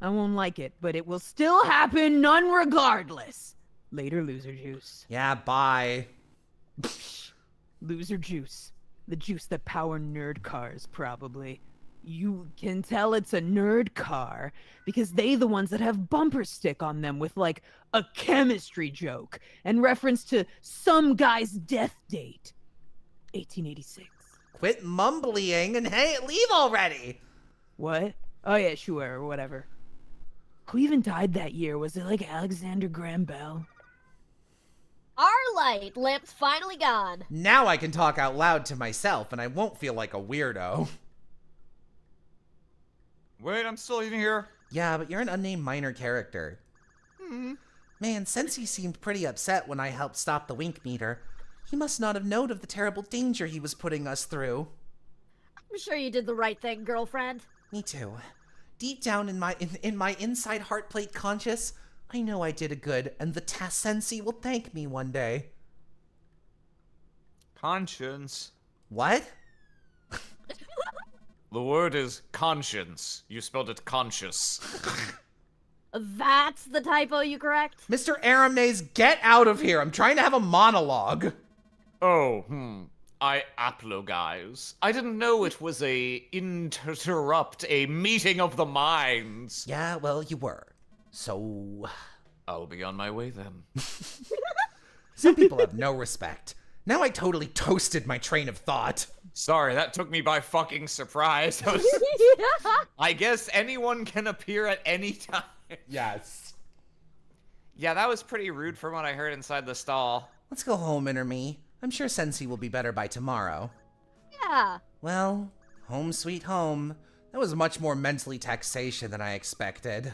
I won't like it, but it will still happen none regardless. Later, loser juice. Yeah, bye. Loser juice. The juice that power nerd cars, probably. You can tell it's a nerd car because they the ones that have bumper stick on them with like a chemistry joke and reference to some guy's death date. 1886. Quit mumbling and hey, leave already. What? Oh yeah, sure, or whatever. Who even died that year? Was it like Alexander Graham Bell? Our light lamp's finally gone. Now I can talk out loud to myself and I won't feel like a weirdo. Wait, I'm still in here. Yeah, but you're an unnamed minor character. Man, Sensei seemed pretty upset when I helped stop the wink meter. He must not have known of the terrible danger he was putting us through. I'm sure you did the right thing, girlfriend. Me too. Deep down in my inside heartplate conscious, I know I did a good, and the Sensei will thank me one day. Conscience. What? The word is conscience. You spelled it conscious. That's the typo you correct? Mr. Aramnaze, get out of here. I'm trying to have a monologue. Oh, I apologize. I didn't know it was a interrupt, a meeting of the minds. Yeah, well, you were. So... I'll be on my way then. Some people have no respect. Now I totally toasted my train of thought. Sorry, that took me by fucking surprise. I guess anyone can appear at any time. Yes. Yeah, that was pretty rude from what I heard inside the stall. Let's go home, Inner-me. I'm sure Sensei will be better by tomorrow. Yeah. Well, home sweet home. That was much more mentally taxation than I expected.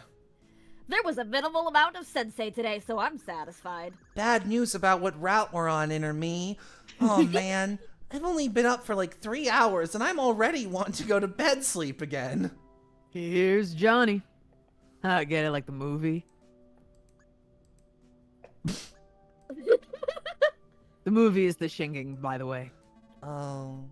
There was a minimal amount of sensei today, so I'm satisfied. Bad news about what route we're on, Inner-me. Oh man, I've only been up for like 3 hours and I'm already wanting to go to bed sleep again. Here's Johnny. I get it, like the movie. The movie is The Shinging, by the way. Oh.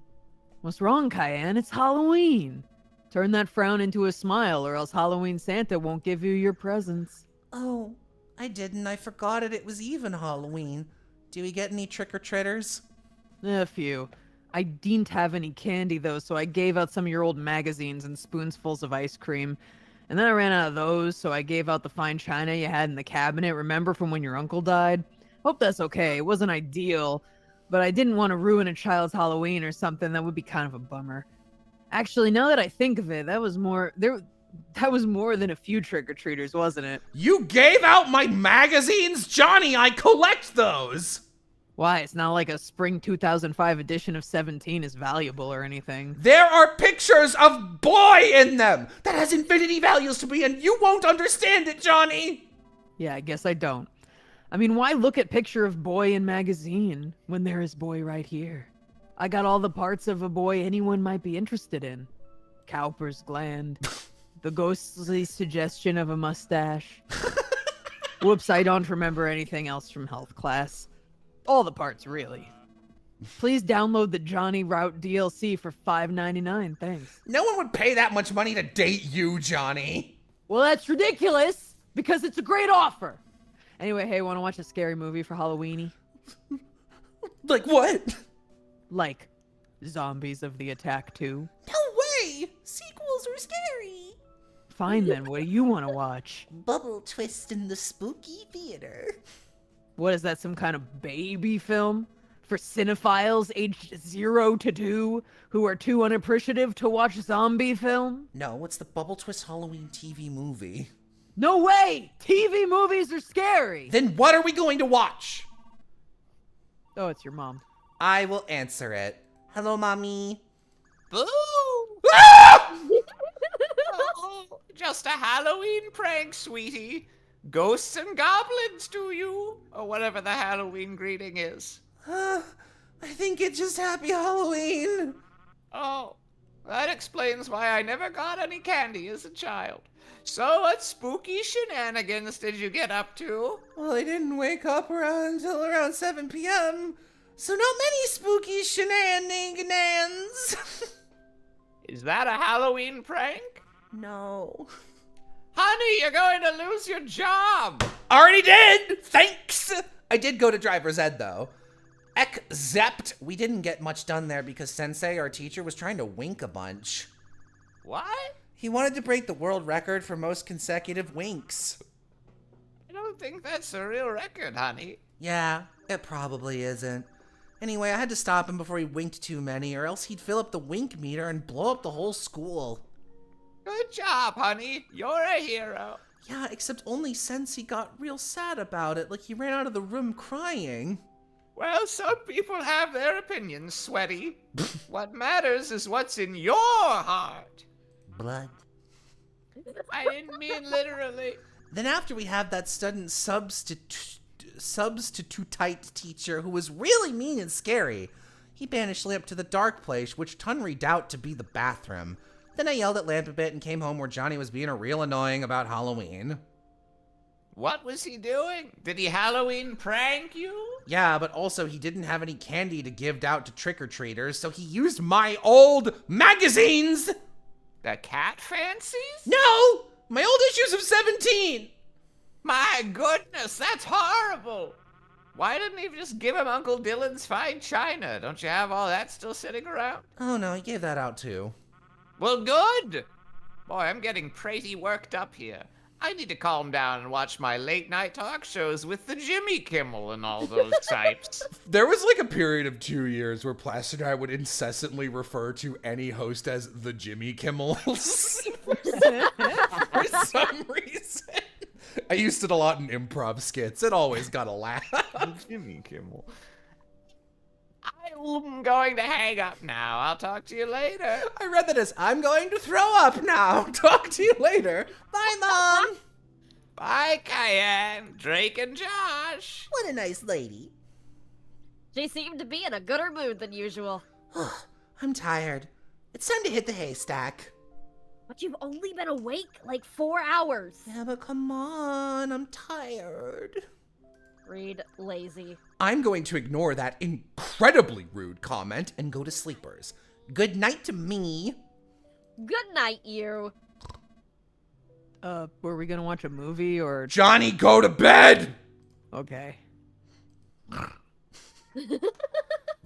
What's wrong, Cayenne? It's Halloween. Turn that frown into a smile, or else Halloween Santa won't give you your presents. Oh, I didn't. I forgot it. It was even Halloween. Do we get any trick-or-treaters? A few. I didn't have any candy, though, so I gave out some of your old magazines and spoonfuls of ice cream. And then I ran out of those, so I gave out the fine china you had in the cabinet, remember from when your uncle died? Hope that's okay. It wasn't ideal, but I didn't want to ruin a child's Halloween or something. That would be kind of a bummer. Actually, now that I think of it, that was more than a few trick-or-treaters, wasn't it? You gave out my magazines? Johnny, I collect those! Why? It's not like a spring 2005 edition of 17 is valuable or anything. There are pictures of boy in them! That has infinity values to me and you won't understand it, Johnny! Yeah, I guess I don't. I mean, why look at picture of boy in magazine when there is boy right here? I got all the parts of a boy anyone might be interested in. Cowper's gland. The ghostly suggestion of a mustache. Whoops, I don't remember anything else from health class. All the parts, really. Please download the Johnny Route DLC for $5.99, thanks. No one would pay that much money to date you, Johnny. Well, that's ridiculous, because it's a great offer. Anyway, hey, wanna watch a scary movie for Halloweeny? Like what? Like Zombies of the Attack 2. No way! Sequels are scary. Fine then, what do you want to watch? Bubble Twist in the Spooky Theater. What is that, some kind of baby film? For cinephiles aged 0 to 2 who are too unappreciative to watch zombie film? No, it's the Bubble Twist Halloween TV movie. No way! TV movies are scary! Then what are we going to watch? Oh, it's your mom. I will answer it. Hello, Mommy. Boo! Ah! Oh, just a Halloween prank, sweetie. Ghosts and goblins to you, or whatever the Halloween greeting is. I think it's just Happy Halloween. Oh, that explains why I never got any candy as a child. So what spooky shenanigans did you get up to? Well, I didn't wake up until around 7 p.m., so not many spooky shenanigans. Is that a Halloween prank? No. Honey, you're going to lose your job. Already did! Thanks! I did go to driver's ed, though. Except we didn't get much done there because Sensei, our teacher, was trying to wink a bunch. What? He wanted to break the world record for most consecutive winks. I don't think that's a real record, honey. Yeah, it probably isn't. Anyway, I had to stop him before he winked too many, or else he'd fill up the wink meter and blow up the whole school. Good job, honey. You're a hero. Yeah, except only Sensei got real sad about it, like he ran out of the room crying. Well, some people have their opinions, Sweaty. What matters is what's in your heart. Blood. I didn't mean literally. Then after we had that student substitute teacher who was really mean and scary, he banished Lamp to the dark place, which Tunry doubt to be the bathroom. Then I yelled at Lamp a bit and came home where Johnny was being a real annoying about Halloween. What was he doing? Did he Halloween prank you? Yeah, but also he didn't have any candy to give out to trick-or-treaters, so he used my old magazines! The cat fancies? No! My old issues of 17! My goodness, that's horrible! Why didn't he just give him Uncle Dylan's fine china? Don't you have all that still sitting around? Oh no, he gave that out too. Well, good! Boy, I'm getting pretty worked up here. I need to calm down and watch my late night talk shows with the Jimmy Kimmel and all those types. There was like a period of 2 years where Placid and I would incessantly refer to any host as the Jimmy Kimmels for some reason. I used it a lot in improv skits. It always got a laugh. Jimmy Kimmel. I'm going to hang up now. I'll talk to you later. I read that as, I'm going to throw up now. Talk to you later. Bye, Mom. Bye, Cayenne, Drake, and Josh. What a nice lady. She seemed to be in a gooder mood than usual. I'm tired. It's time to hit the haystack. But you've only been awake like 4 hours. Yeah, but come on. I'm tired. Read lazy. I'm going to ignore that incredibly rude comment and go to sleepers. Good night to me. Good night, you. Were we gonna watch a movie or? Johnny, go to bed! Okay.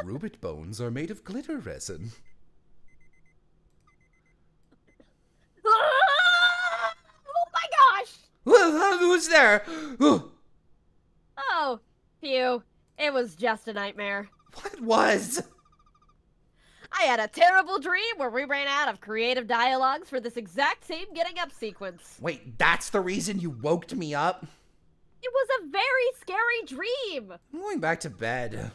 Rubit bones are made of glitter resin. Ah! Oh my gosh! Who's there? Oh, phew. It was just a nightmare. What was? I had a terrible dream where we ran out of creative dialogues for this exact same getting up sequence. Wait, that's the reason you woke me up? It was a very scary dream. I'm going back to bed.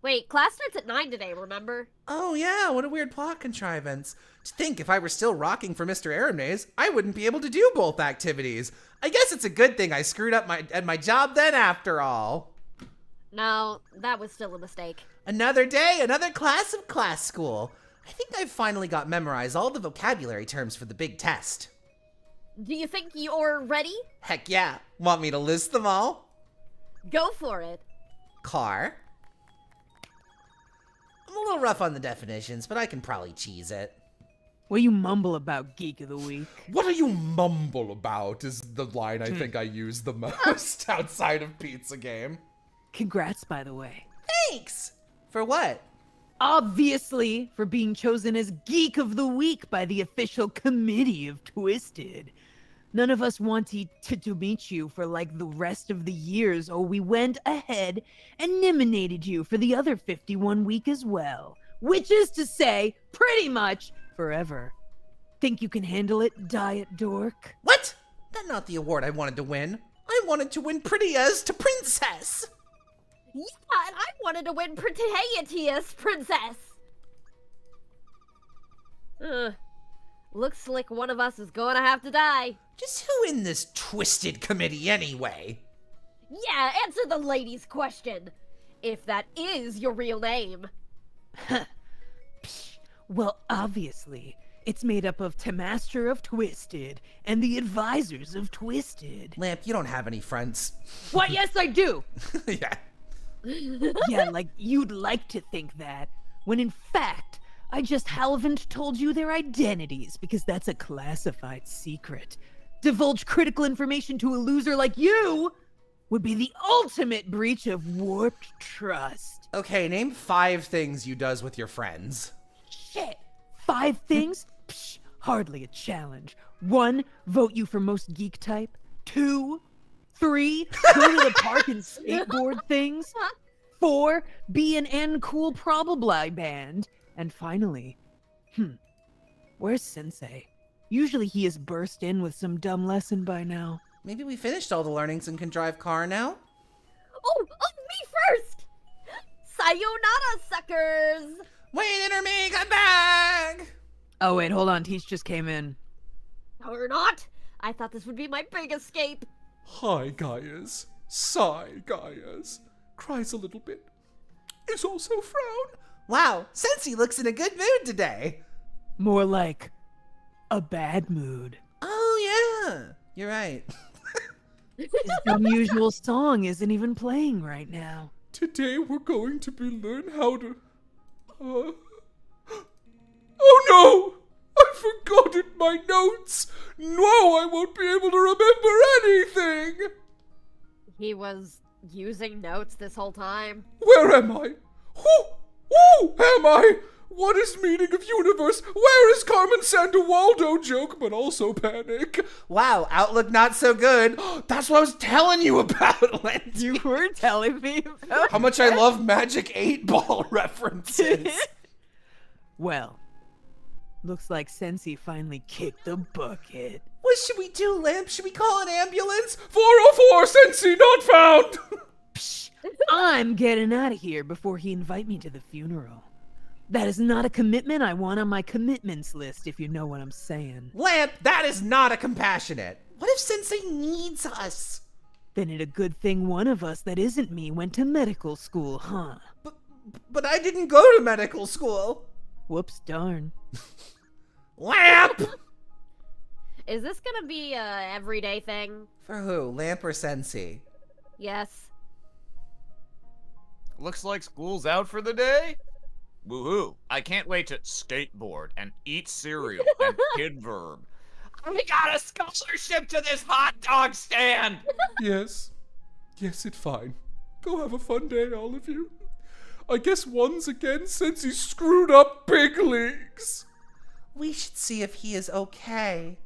Wait, class starts at 9 today, remember? Oh yeah, what a weird plot contrivance. To think if I were still rocking for Mr. Aramnaze, I wouldn't be able to do both activities. I guess it's a good thing I screwed up at my job then after all. No, that was still a mistake. Another day, another class of class school. I think I've finally got memorized all the vocabulary terms for the big test. Do you think you're ready? Heck yeah. Want me to list them all? Go for it. Car. I'm a little rough on the definitions, but I can probably cheese it. What you mumble about, Geek of the Week? What do you mumble about is the line I think I use the most outside of Pizza Game. Congrats, by the way. Thanks! For what? Obviously, for being chosen as Geek of the Week by the official committee of Twisted. None of us wanted to meet you for like the rest of the years, or we went ahead and nominated you for the other 51 week as well. Which is to say, pretty much forever. Think you can handle it, Diet Dork? What? That's not the award I wanted to win. I wanted to win Prettiest to Princess. Yeah, and I wanted to win Prettiest Princess. Looks like one of us is gonna have to die. Just who in this twisted committee anyway? Yeah, answer the lady's question. If that is your real name. Well, obviously, it's made up of Tamaster of Twisted and the advisors of Twisted. Lamp, you don't have any friends. What? Yes, I do! Yeah. Yeah, like you'd like to think that, when in fact, I just haven't told you their identities because that's a classified secret. Divulge critical information to a loser like you would be the ultimate breach of warped trust. Okay, name 5 things you does with your friends. Shit! 5 things? Psh, hardly a challenge. 1, vote you for most geek type. 2, 3, go to the park and skateboard things. 4, be an cool probably band. And finally, where's Sensei? Usually he has burst in with some dumb lesson by now. Maybe we finished all the learnings and can drive car now? Oh, me first! Sayonara, suckers! Wait, Interme, come back! Oh wait, hold on, Teach just came in. Or not. I thought this would be my big escape. Hi, Gaius. Sigh, Gaius. Cries a little bit. Is also frown. Wow, Sensei looks in a good mood today. More like a bad mood. Oh yeah, you're right. His unusual song isn't even playing right now. Today we're going to be learn how to... Oh no! I forgot it, my notes! No, I won't be able to remember anything! He was using notes this whole time. Where am I? Who am I? What is meaning of universe? Where is Carmen Sandovaldo joke, but also panic? Wow, outlook not so good. That's what I was telling you about, Lindsay. You were telling me about How much I love Magic 8-Ball references. Well, looks like Sensei finally kicked the bucket. What should we do, Lamp? Should we call an ambulance? 404, Sensei not found! Psh, I'm getting out of here before he invite me to the funeral. That is not a commitment I want on my commitments list, if you know what I'm saying. Lamp, that is not a compassionate. What if Sensei needs us? Then it a good thing one of us that isn't me went to medical school, huh? But I didn't go to medical school. Whoops, darn. Lamp! Is this gonna be a everyday thing? For who, Lamp or Sensei? Yes. Looks like school's out for the day. Woohoo! I can't wait to skateboard and eat cereal and kid verb. We got a scholarship to this hot dog stand! Yes, it's fine. Go have a fun day, all of you. I guess once again Sensei screwed up big leagues. We should see if he is okay.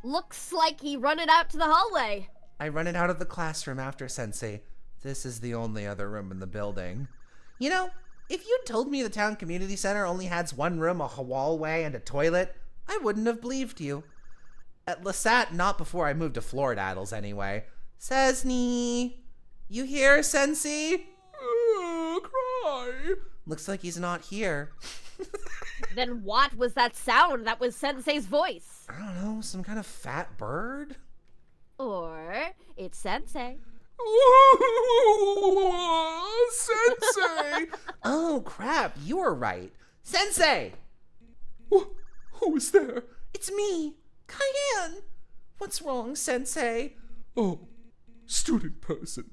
Looks like he run it out to the hallway. I run it out of the classroom after Sensei. This is the only other room in the building. You know, if you'd told me the town community center only has one room, a hallway, and a toilet, I wouldn't have believed you. At Lasat, not before I moved to Floridaddles anyway. Sesney, you here, Sensei? Cry. Looks like he's not here. Then what was that sound? That was Sensei's voice. I don't know, some kind of fat bird? Or it's Sensei. Sensei! Oh, crap, you were right. Sensei! Who is there? It's me, Cayenne. What's wrong, Sensei? Oh, student person.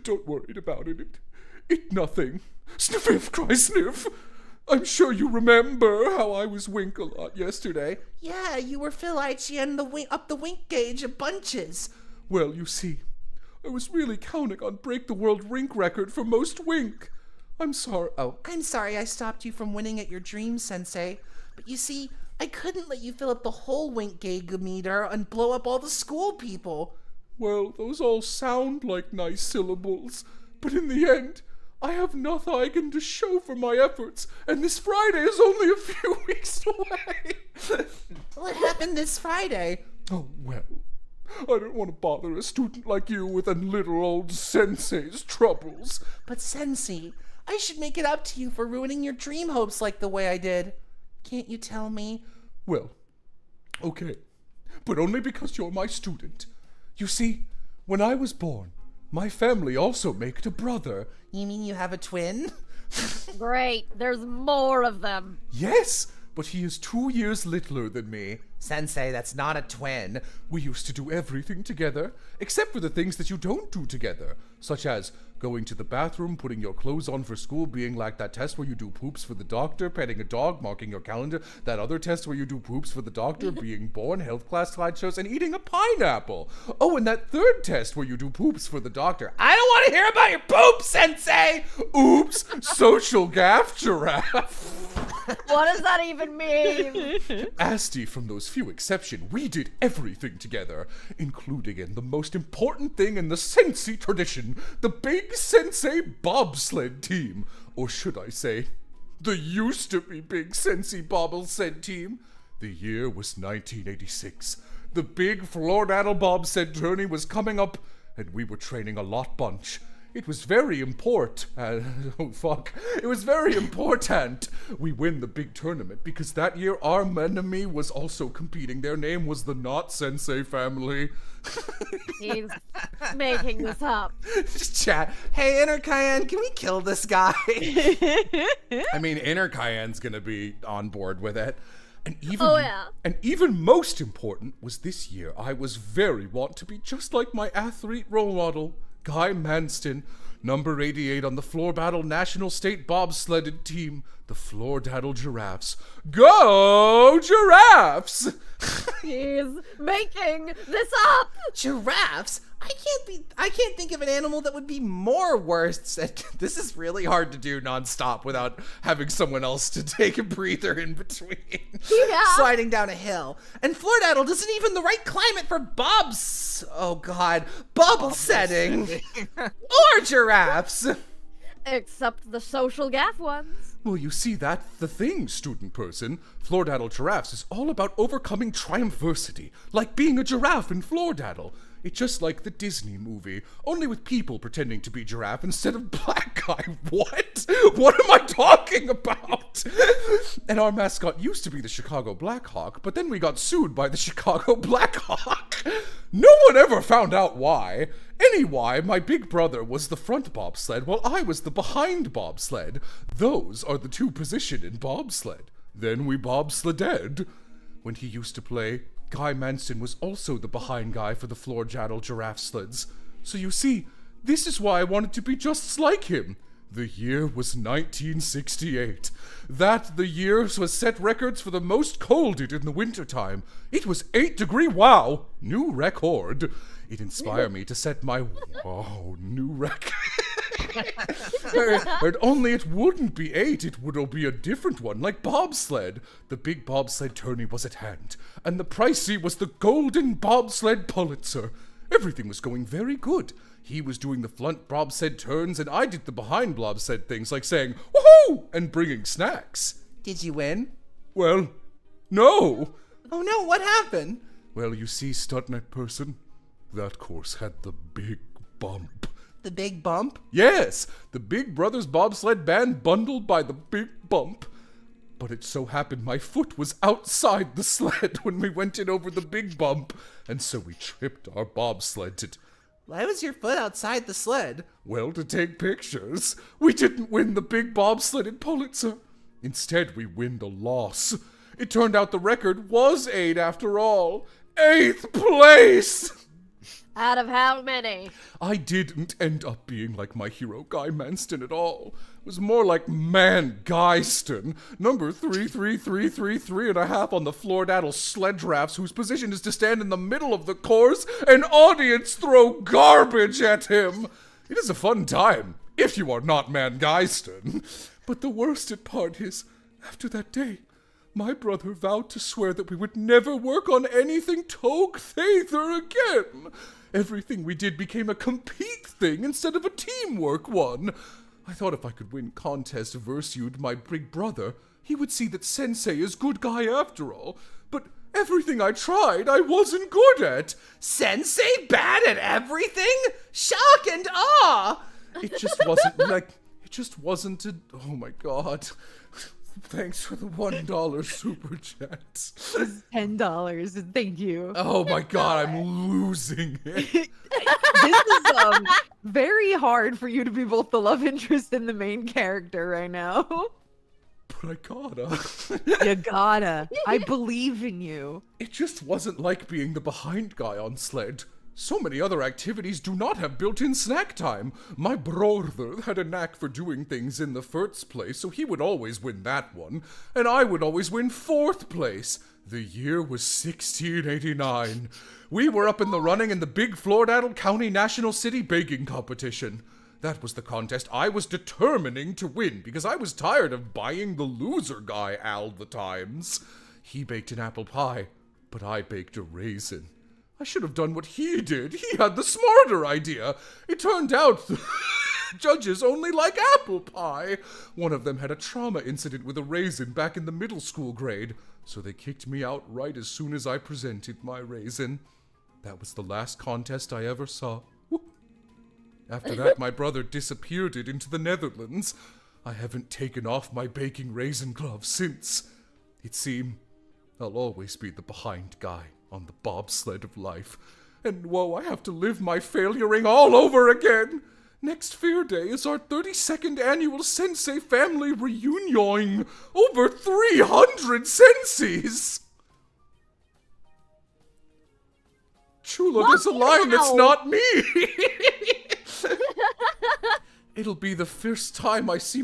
Don't worry about it. It nothing. Sniff, cry sniff. I'm sure you remember how I was wink a lot yesterday. Yeah, you were Phil IGN up the wink gauge of bunches. Well, you see, I was really counting on break the world rink record for most wink. I'm sorry. Oh, I'm sorry I stopped you from winning at your dream, Sensei. But you see, I couldn't let you fill up the whole wink gauge meter and blow up all the school people. Well, those all sound like nice syllables, but in the end, I have nothing to show for my efforts, and this Friday is only a few weeks away. What happened this Friday? Oh, well, I don't want to bother a student like you with a little old Sensei's troubles. But Sensei, I should make it up to you for ruining your dream hopes like the way I did. Can't you tell me? Well, Okay, but only because you're my student. You see, when I was born, my family also made a brother. You mean you have a twin? Great, there's more of them. Yes, but he is 2 years littler than me. Sensei, that's not a twin. We used to do everything together, except for the things that you don't do together, such as going to the bathroom, putting your clothes on for school, being like that test where you do poops for the doctor, petting a dog, marking your calendar, that other test where you do poops for the doctor, being born, health class slideshows, and eating a pineapple. Oh, and that third test where you do poops for the doctor. I don't want to hear about your poop, Sensei! Oops, social gaff giraffe. What does that even mean? Asti, from those few exceptions, we did everything together, including in the most important thing in the Sensei tradition, the big Sensei bobsled team. Or should I say, the used to be big Sensei bobsled team. The year was 1986. The big Flordaddle bobsled tourney was coming up, and we were training a lot bunch. It was very important. It was very important we win the big tournament because that year our enemy was also competing. Their name was the Not Sensei family. He's making this up. Just chat. Hey, Inner Cayenne, can we kill this guy? I mean, Inner Cayenne's gonna be on board with it. And even most important was this year I was very want to be just like my athlete role model, Guy Manston, number 88 on the Flordaddle National State Bobsledded team, the Flordaddle Giraffes. Go Giraffes! He's making this up. Giraffes? I can't think of an animal that would be more worse. This is really hard to do nonstop without having someone else to take a breather in between. Yeah. Sliding down a hill. And Flordaddle isn't even the right climate for bobble setting. Or giraffes. Except the social gaff ones. Well, you see, that's the thing, student person. Flordaddle Giraffes is all about overcoming triumphversity, like being a giraffe in Flordaddle. It's just like the Disney movie, only with people pretending to be giraffe instead of black guy. What? What am I talking about? And our mascot used to be the Chicago Blackhawk, but then we got sued by the Chicago Blackhawk. No one ever found out why. Anyway, my big brother was the front bobsled while I was the behind bobsled. Those are the two positions in bobsled. Then we bobsledded. When he used to play, Guy Manston was also the behind guy for the Flordaddle Giraffe sleds. So you see, this is why I wanted to be just like him. The year was 1968. That the year was set records for the most colded in the wintertime. It was 8-degree wow, new record. It inspired me to set my new record. And only it wouldn't be 8, it would be a different one, like bobsled. The big bobsled tourney was at hand, and the pricey was the Golden Bobsled Pulitzer. Everything was going very good. He was doing the front bobsled turns, and I did the behind bobsled things, like saying, woohoo, and bringing snacks. Did you win? Well, no. Oh no, what happened? Well, you see, Studnet person, that course had the big bump. The big bump? Yes, the Big Brothers bobsled band bundled by the big bump. But it so happened my foot was outside the sled when we went in over the big bump, and so we tripped our bobsled. Why was your foot outside the sled? Well, to take pictures. We didn't win the big bobsledded Pulitzer. Instead, we win the loss. It turned out the record was 8 after all. 8th place! Out of how many? I didn't end up being like my hero Guy Manston at all. It was more like Man Guyston, number 33333.5 on the Flordaddle sled drafts, whose position is to stand in the middle of the course and audience throw garbage at him. It is a fun time, if you are not Man Guyston. But the worst part is, after that day, my brother vowed to swear that we would never work on anything Togue Thather again. Everything we did became a compete thing instead of a teamwork one. I thought if I could win contest versus my big brother, he would see that Sensei is good guy after all. But everything I tried, I wasn't good at. Sensei bad at everything? Shock and awe! It just wasn't, oh my god. Thanks for the $1 super chat. $10. Thank you. Oh my god, I'm losing it. This is very hard for you to be both the love interest and the main character right now. But I gotta. You gotta. I believe in you. It just wasn't like being the behind guy on sled. So many other activities do not have built-in snack time. My brother had a knack for doing things in the first place, so he would always win that one. And I would always win 4th place. The year was 1689. We were up in the running in the big Floridadle County National City Baking Competition. That was the contest I was determining to win because I was tired of buying the loser guy all the times. He baked an apple pie, but I baked a raisin. I should have done what he did. He had the smarter idea. It turned out the judges only like apple pie. One of them had a trauma incident with a raisin back in the middle school grade, so they kicked me out right as soon as I presented my raisin. That was the last contest I ever saw. After that, my brother disappeared into the Netherlands. I haven't taken off my baking raisin gloves since. It seems I'll always be the behind guy on the bobsled of life. And whoa, I have to live my failuring all over again. Next Fair Day is our 32nd annual Sensei family reunion. Over 300 senseis. Chula, there's a line that's not me. It'll be the first time I see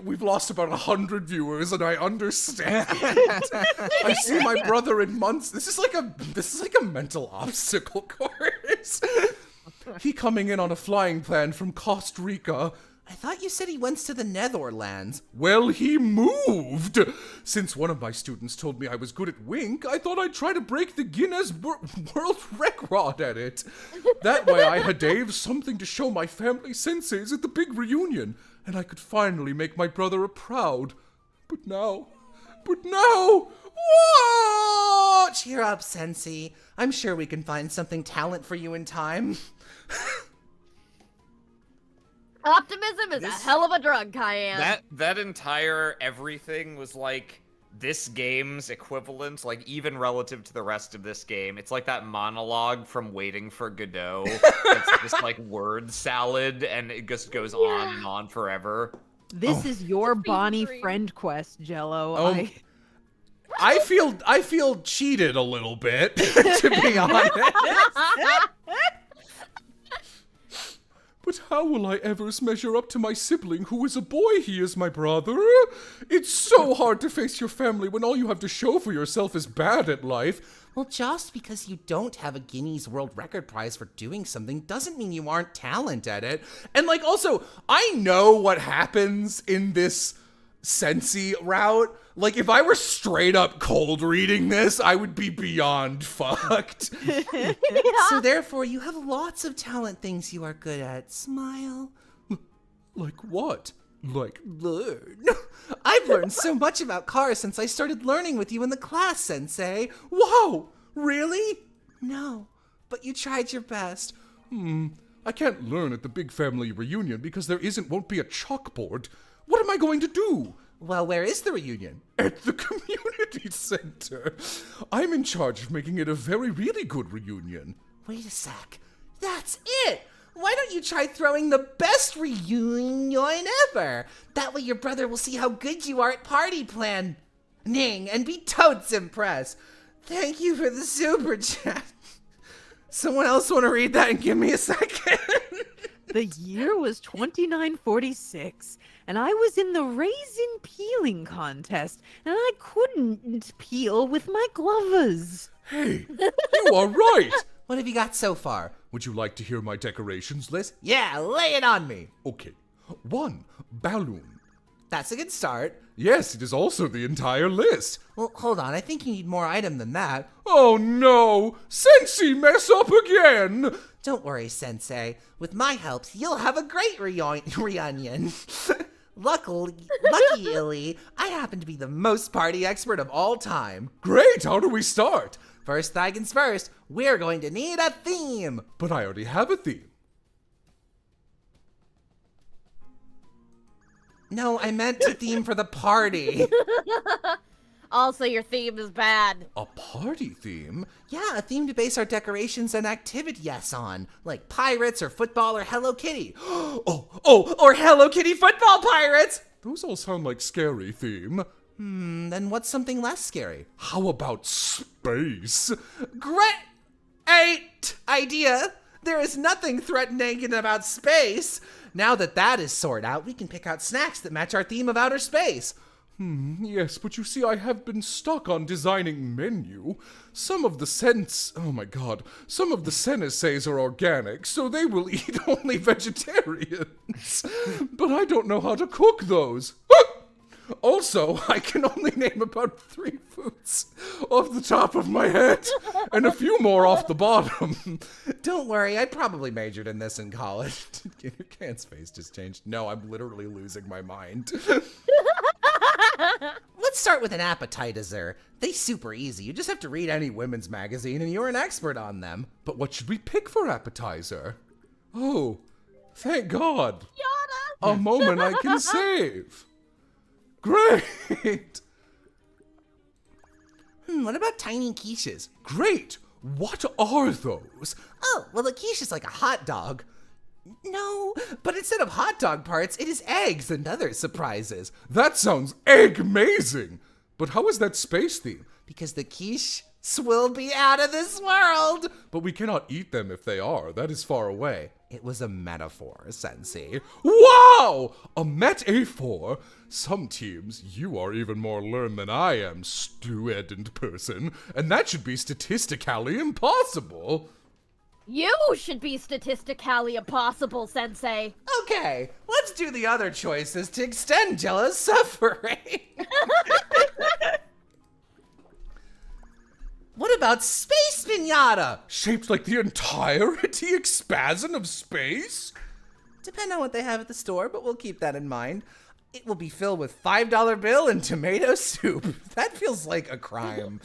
we've lost about 100 viewers, and I understand. I see my brother in months. This is like a mental obstacle course. He coming in on a flying plan from Costa Rica. I thought you said he went to the Netherlands. Well, he moved. Since one of my students told me I was good at wink, I thought I'd try to break the Guinness World Record at it. That way I had Dave something to show my family senseis at the big reunion, and I could finally make my brother proud. But now, what? Cheer up, Sensei. I'm sure we can find something talent for you in time. Optimism is a hell of a drug, Cayenne. That entire everything was like this game's equivalent, like even relative to the rest of this game. It's like that monologue from Waiting for Godot. It's just like word salad, and it just goes on and on forever. This is your Bonnie friend quest, Jello. Oh. I feel cheated a little bit, to be honest. But how will I ever measure up to my sibling who is a boy? He is my brother. It's so hard to face your family when all you have to show for yourself is bad at life. Well, just because you don't have a Guinness World Record prize for doing something doesn't mean you aren't talented at it. And like, also, I know what happens in this Sensei route. Like, if I were straight up cold reading this, I would be beyond fucked. So therefore, you have lots of talent things you are good at. Smile. Like what? Like Learn. I've learned so much about cars since I started learning with you in the class, Sensei. wow, really? No, but you tried your best. I can't learn at the big family reunion because there won't be a chalkboard. What am I going to do? Well, where is the reunion? At the community center. I'm in charge of making it a really good reunion. Wait a sec. That's it! Why don't you try throwing the best reunion ever? That way your brother will see how good you are at party planning and be totes impressed. Thank you for the super chat. Someone else want to read that and give me a second? The year was 2946, and I was in the raisin peeling contest, and I couldn't peel with my glovers. Hey, you are right. What have you got so far? Would you like to hear my decorations list? Yeah, lay it on me. Okay. 1. Balloon. That's a good start. Yes, it is also the entire list. Well, hold on. I think you need more item than that. Oh no! Sensei mess up again! Don't worry, Sensei. With my help, you'll have a great reunion. Luckily, I happen to be the most party expert of all time. Great, how do we start? First things first, we're going to need a theme. But I already have a theme. No, I meant to theme for the party. Also, your theme is bad. A party theme? Yeah, a theme to base our decorations and activities on, like pirates or football or Hello Kitty. Or Hello Kitty football pirates! Those all sound like scary theme. Then what's something less scary? How about space? Great idea! There is nothing threatening about space. Now that is sorted out, we can pick out snacks that match our theme of outer space. Yes, but you see, I have been stuck on designing menu. Some of the some of the sentences are organic, so they will eat only vegetarians. But I don't know how to cook those. Also, I can only name about 3 foods off the top of my head, and a few more off the bottom. Don't worry, I probably majored in this in college. Your Can's face just changed. No, I'm literally losing my mind. Let's start with an appetizer. They super easy. You just have to read any women's magazine and you're an expert on them. But what should we pick for appetizer? Oh, thank God. Yana! A moment I can save. Great! What about tiny quiches? Great! What are those? Oh, well, a quiche is like a hot dog. No, but instead of hot dog parts, it is eggs and other surprises. That sounds egg-mazing! But how is that space theme? Because the quiche will be out of this world! But we cannot eat them if they are. That is far away. It was a metaphor, Sensei. Wow! A metaphor? Some teams, you are even more learned than I am, student person, and that should be statistically impossible. You should be statistically impossible, Sensei. Okay, let's do the other choices to extend Jella's suffering. What about space pinata? Shaped like the entirety expansion of space? Depend on what they have at the store, but we'll keep that in mind. It will be filled with $5 bill and tomato soup. That feels like a crime.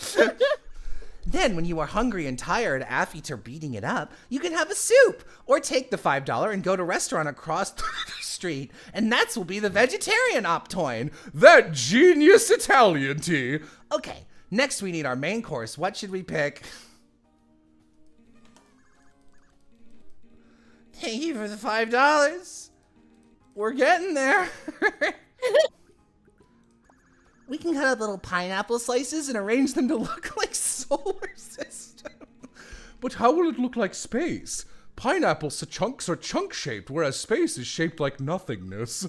Then, when you are hungry and tired after beating it up, you can have a soup. Or take the $5 and go to a restaurant across the street, and that will be the vegetarian optoin. That genius Italian tea. Okay, next we need our main course. What should we pick? Thank you for the $5. We're getting there. We can cut up little pineapple slices and arrange them to look like solar system. But how will it look like space? Pineapple chunks are chunk-shaped, whereas space is shaped like nothingness.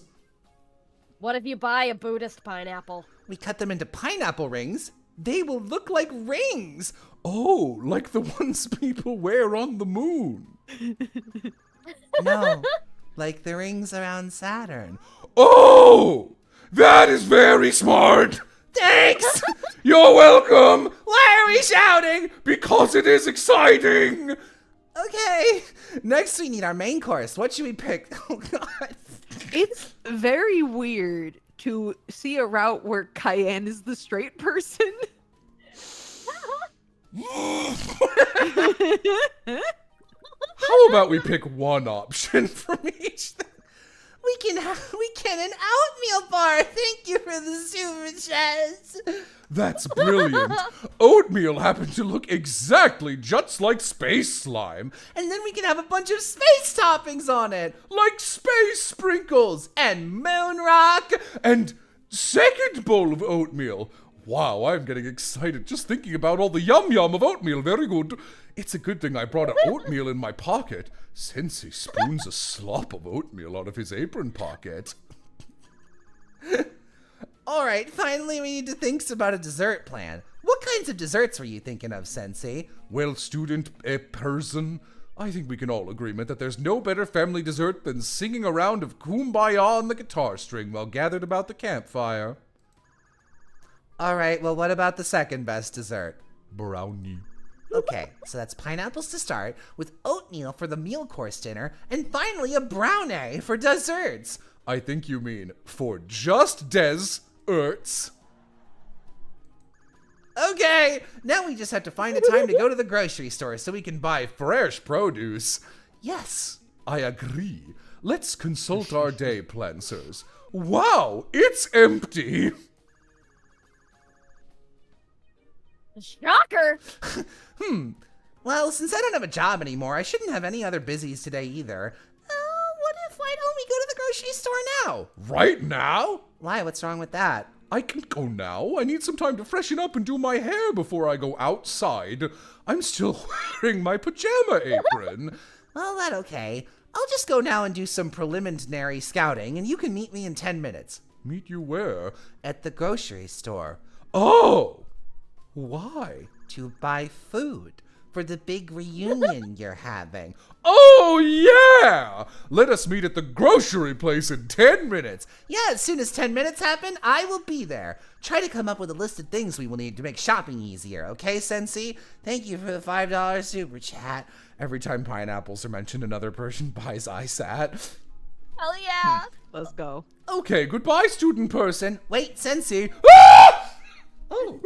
What if you buy a Buddhist pineapple? We cut them into pineapple rings. They will look like rings. Oh, like the ones people wear on the moon. No, like the rings around Saturn. Oh! That is very smart! Thanks! You're welcome! Why are we shouting? Because it is exciting! Okay, next we need our main course. What should we pick? Oh, God. It's very weird to see a route where Cayenne is the straight person. How about we pick one option from each thing? We can an oatmeal bar. Thank you for the super chats. That's brilliant. Oatmeal happens to look exactly just like space slime. And then we can have a bunch of space toppings on it. Like space sprinkles. And moon rock. And second bowl of oatmeal. Wow, I'm getting excited just thinking about all the yum yum of oatmeal. Very good. It's a good thing I brought an oatmeal in my pocket. Sensei spoons a slop of oatmeal out of his apron pocket. All right, finally we need to think about a dessert plan. What kinds of desserts were you thinking of, Sensei? Well, student person, I think we can all agree that there's no better family dessert than singing a round of Kumbaya on the guitar string while gathered about the campfire. All right, well, what about the second best dessert? Brownie. Okay, so that's pineapples to start, with oatmeal for the meal course dinner, and finally a brownie for desserts. I think you mean for just desserts. Okay, now we just have to find a time to go to the grocery store so we can buy fresh produce. Yes, I agree. Let's consult our day plan, sirs. Wow, it's empty. Shocker! Well, since I don't have a job anymore, I shouldn't have any other busies today either. What if, why don't we go to the grocery store now? Right now? Why, what's wrong with that? I can go now. I need some time to freshen up and do my hair before I go outside. I'm still wearing my pajama apron. Well, that okay. I'll just go now and do some preliminary scouting, and you can meet me in 10 minutes. Meet you where? At the grocery store. Oh! Why? To buy food for the big reunion you're having. Oh, yeah! Let us meet at the grocery place in 10 minutes. Yeah, as soon as 10 minutes happen, I will be there. Try to come up with a list of things we will need to make shopping easier, okay, Sensi? Thank you for the $5 super chat. Every time pineapples are mentioned, another person buys ISAT. Hell yeah! Let's go. Okay, goodbye, student person. Wait, Sensi. Ah! Oh,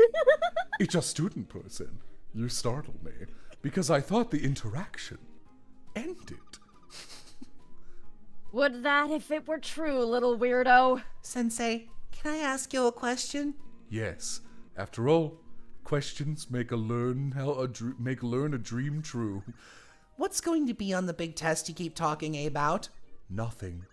it's a student person. You startled me because I thought the interaction ended. Would that if it were true, little weirdo? Sensei, can I ask you a question? Yes, after all, questions make learn a dream true. What's going to be on the big test you keep talking about? Nothing.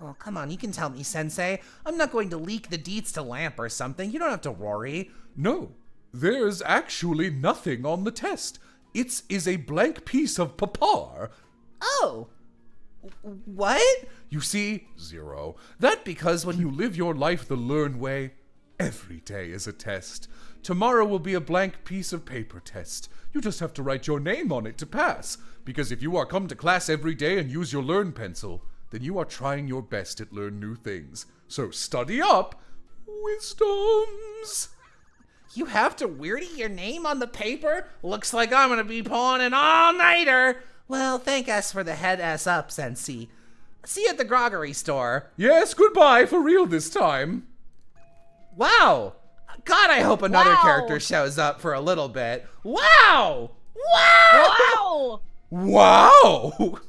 Oh, come on, you can tell me, Sensei. I'm not going to leak the deets to Lamp or something. You don't have to worry. No, there's actually nothing on the test. It is a blank piece of paper. Oh. What? You see, 0. That because when you live your life the learn way, every day is a test. Tomorrow will be a blank piece of paper test. You just have to write your name on it to pass. Because if you are come to class every day and use your learn pencil, then you are trying your best at learn new things. So study up, wisdoms. You have to weirdy your name on the paper? Looks like I'm gonna be pulling an all-nighter. Well, thank us for the head ass up, Sensei. See you at the groggery store. Yes, goodbye for real this time. Wow. God, I hope another Wow. character shows up for a little bit. Wow! Wow! Wow! Wow!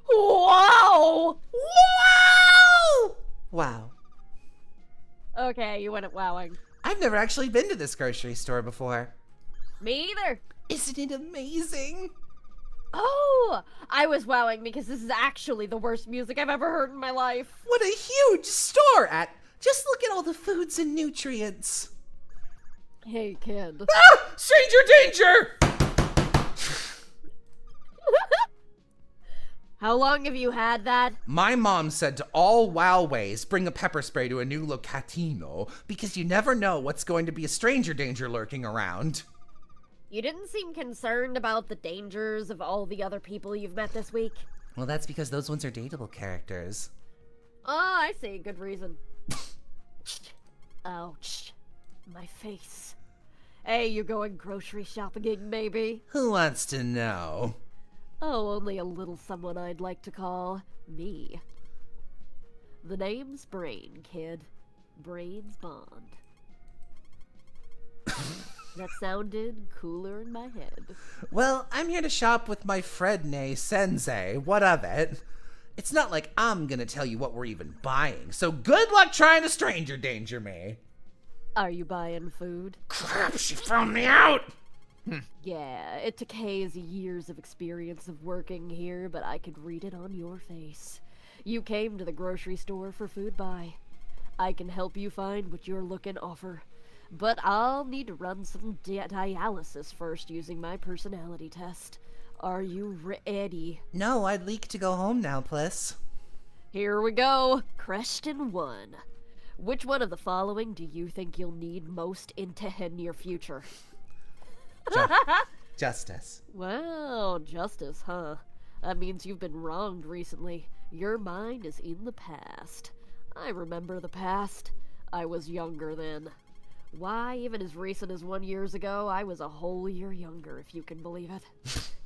Wow! Wow! Wow. Okay, you went at wowing. I've never actually been to this grocery store before. Me either. Isn't it amazing? Oh, I was wowing because this is actually the worst music I've ever heard in my life. What a huge store at. Just look at all the foods and nutrients. Hey, kid. Ah! Stranger danger! How long have you had that? My mom said to all Wowways, bring a pepper spray to a new locatino, because you never know what's going to be a stranger danger lurking around. You didn't seem concerned about the dangers of all the other people you've met this week. Well, that's because those ones are dateable characters. Oh, I see. Good reason. Ouch. My face. Hey, you going grocery shopping, maybe? Who wants to know? Oh, only a little someone I'd like to call me. The name's Brain, kid. Brains Bond. That sounded cooler in my head. Well, I'm here to shop with my friend Nay Sensei. What of it? It's not like I'm gonna tell you what we're even buying, so good luck trying to stranger danger me. Are you buying food? Crap, she found me out! Yeah, it took Hayes years of experience of working here, but I could read it on your face. You came to the grocery store for food buy. I can help you find what you're looking for, but I'll need to run some dialysis first using my personality test. Are you ready? No, I'd like to go home now, please. Here we go. Question 1. Which one of the following do you think you'll need most in the near future? Justice. Wow, justice, huh? That means you've been wronged recently. Your mind is in the past. I remember the past. I was younger then. Why, even as recent as 1 year ago, I was a whole year younger, if you can believe it.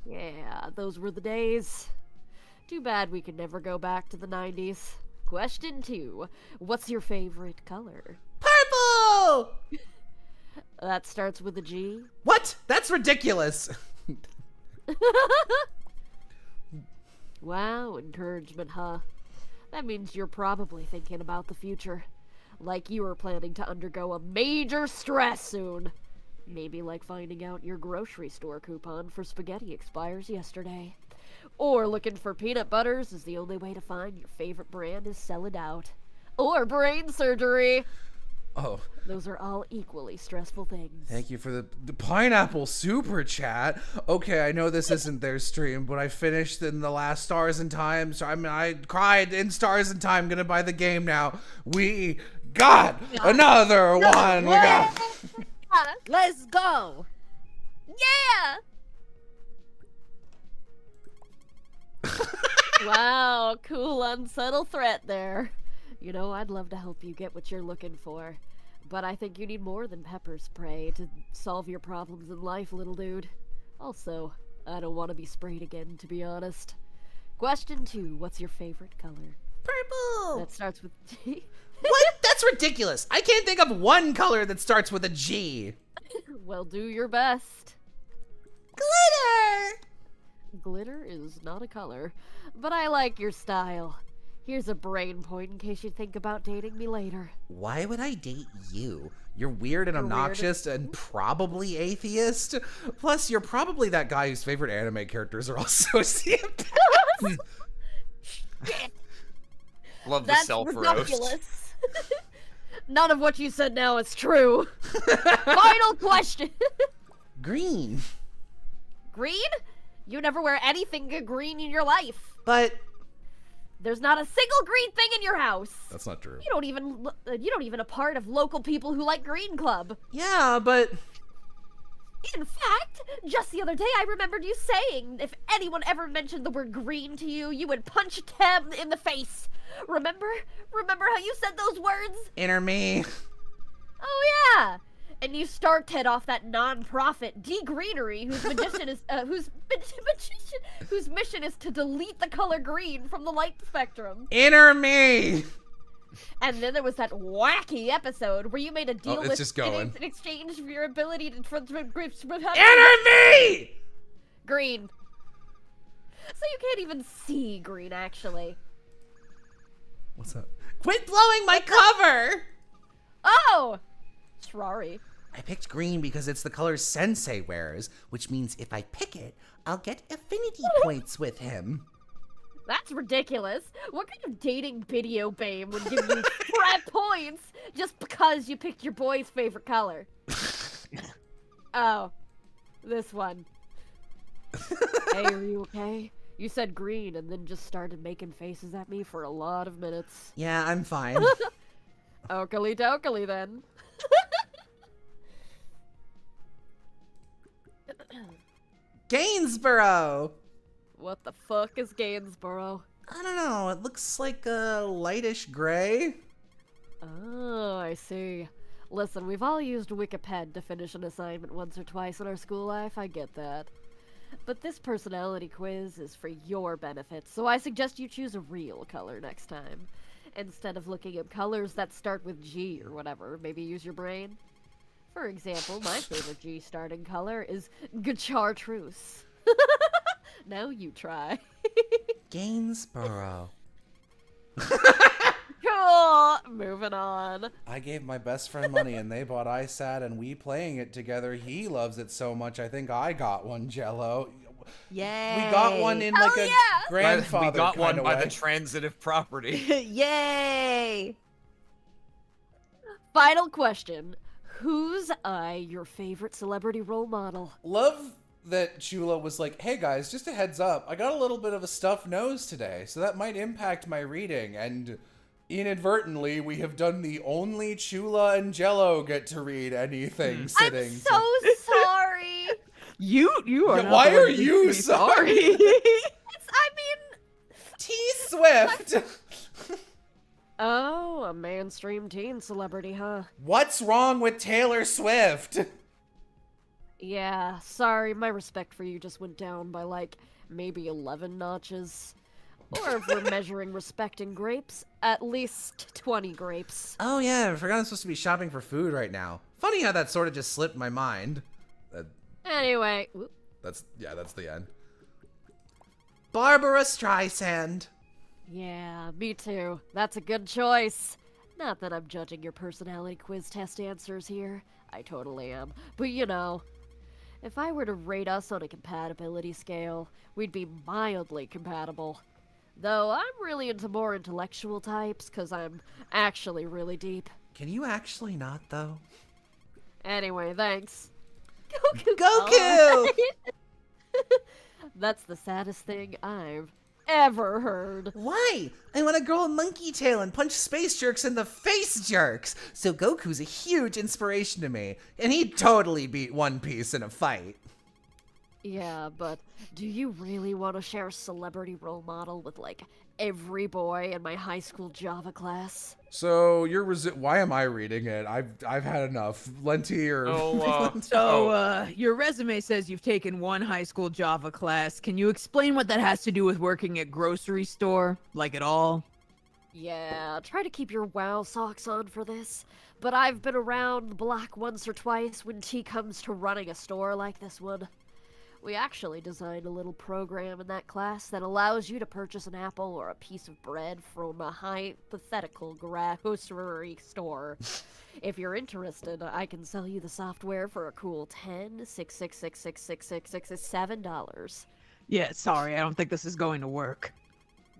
Yeah, those were the days. Too bad we could never go back to the 90s. Question 2. What's your favorite color? Purple! That starts with a G. What? That's ridiculous. Wow, encouragement, huh? That means you're probably thinking about the future. Like you are planning to undergo a major stress soon. Maybe like finding out your grocery store coupon for spaghetti expires yesterday. Or looking for peanut butters is the only way to find your favorite brand is selling out. Or brain surgery. Oh, Those are all equally stressful things. thank you for the pineapple super chat. Okay, I know this isn't their stream, but I finished in the last Stars in Time. So I cried in Stars in Time. Gonna buy the game now. We got another one. We got. Let's go! Yeah! Wow, cool, unsubtle threat there. You know, I'd love to help you get what you're looking for. But I think you need more than pepper spray to solve your problems in life, little dude. Also, I don't want to be sprayed again, to be honest. Question 2, what's your favorite color? Purple. That starts with G. What? That's ridiculous. I can't think of one color that starts with a G. Well, do your best. Glitter. Glitter is not a color, but I like your style. Here's a brain point in case you think about dating me later. Why would I date you? You're weird and obnoxious and probably atheist. Plus, you're probably that guy whose favorite anime characters are all sociopaths. Love the That's self-roast. ridiculous. None of what you said now is true. Final question. Green. Green? You never wear anything green in your life. But There's not a single green thing in your house. That's not true. You don't even a part of local people who like Green Club. yeah, but In fact, just the other day I remembered you saying if anyone ever mentioned the word green to you, you would punch them in the face. Remember? Remember how you said those words? inner me. Oh yeah. And you started off that non-profit De-Greenery whose mission is to delete the color green from the light spectrum. Inner me. And then there was that wacky episode where you made a deal it's with just going. in exchange for your ability to Inner me. green. So you can't even see green, actually. What's that? Quit blowing my cover. Oh! Sorry. I picked green because it's the color Sensei wears, which means if I pick it, I'll get affinity points with him. That's ridiculous. What kind of dating video babe would give you crap points just because you picked your boy's favorite color? Oh. This one. Hey, are you okay? You said green and then just started making faces at me for a lot of minutes. Yeah, I'm fine. Oakley dokely then. Gainsborough. What the fuck is Gainsborough? I don't know. It looks like a lightish gray. Oh, I see. Listen, we've all used Wikipedia to finish an assignment once or twice in our school life, I get that. But this personality quiz is for your benefit, so I suggest you choose a real color next time. Instead of looking at colors that start with G or whatever, maybe use your brain. For example, my favorite G starting color is Chartreuse. Now you try. Gainsborough. Cool! Moving on. I gave my best friend money and they bought iSat and we playing it together. He loves it so much. I think I got one, Jello. Yay! We got one in like a grandfather We got one kinda by way. the transitive property. Yay! Final question. Who's your favorite celebrity role model? Love that Chula was like, hey guys, just a heads up, I got a little bit of a stuffed nose today, so that might impact my reading, and inadvertently we have done the only Chula and Jello get to read anything sitting. I'm so sorry. You are. Yeah, not why the one are who needs you to be sorry? I mean, T-Swift! Oh, a mainstream teen celebrity, huh? What's wrong with Taylor Swift? Yeah, sorry, my respect for you just went down by like maybe 11 notches. Or if we're measuring respect in grapes, at least 20 grapes. Oh yeah, I forgot I'm supposed to be shopping for food right now. Funny how that sort of just slipped my mind. Anyway, That's the end. Barbara Streisand. Yeah, me too. That's a good choice. Not that I'm judging your personality quiz test answers here. I totally am. But you know, if I were to rate us on a compatibility scale, we'd be mildly compatible. Though I'm really into more intellectual types, because I'm actually really deep. Can you actually not, though? Anyway, thanks. Goku! That's the saddest thing I've ever heard. Why? I want to grow a monkey tail and punch space jerks in the face jerks. So Goku's a huge inspiration to me, and he'd totally beat One Piece in a fight. Yeah, but do you really want to share a celebrity role model with, like, every boy in my high school Java class? So you're why am I reading it? I've had enough. Lenti or Your resume says you've taken one high school Java class. Can you explain what that has to do with working at grocery store? Like at all? Yeah, try to keep your WoW socks on for this. But I've been around the block once or twice when T comes to running a store like this one. We actually designed a little program in that class that allows you to purchase an apple or a piece of bread from a hypothetical grocery store. If you're interested, I can sell you the software for a cool $7. Yeah, sorry, I don't think this is going to work.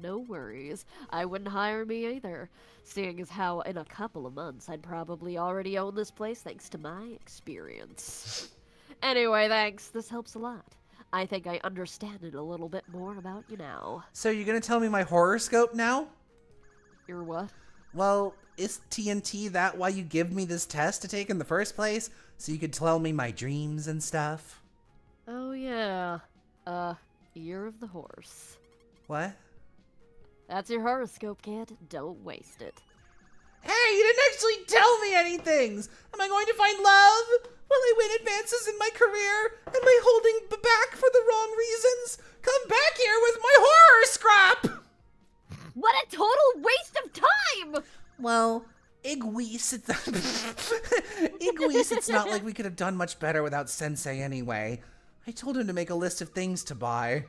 No worries. I wouldn't hire me either, seeing as how in a couple of months I'd probably already own this place thanks to my experience. Anyway, thanks. This helps a lot. I think I understand it a little bit more about you now. So you're gonna tell me my horoscope now? Your what? Well, is TNT that why you give me this test to take in the first place? So you could tell me my dreams and stuff? Oh, yeah. Year of the Horse. What? That's your horoscope, kid. Don't waste it. Hey, you didn't actually tell me anything! Am I going to find love? Will I win advances in my career? Am I holding back for the wrong reasons? Come back here with my horror scrap! What a total waste of time! Well, Igweese, it's not like we could have done much better without Sensei anyway. I told him to make a list of things to buy.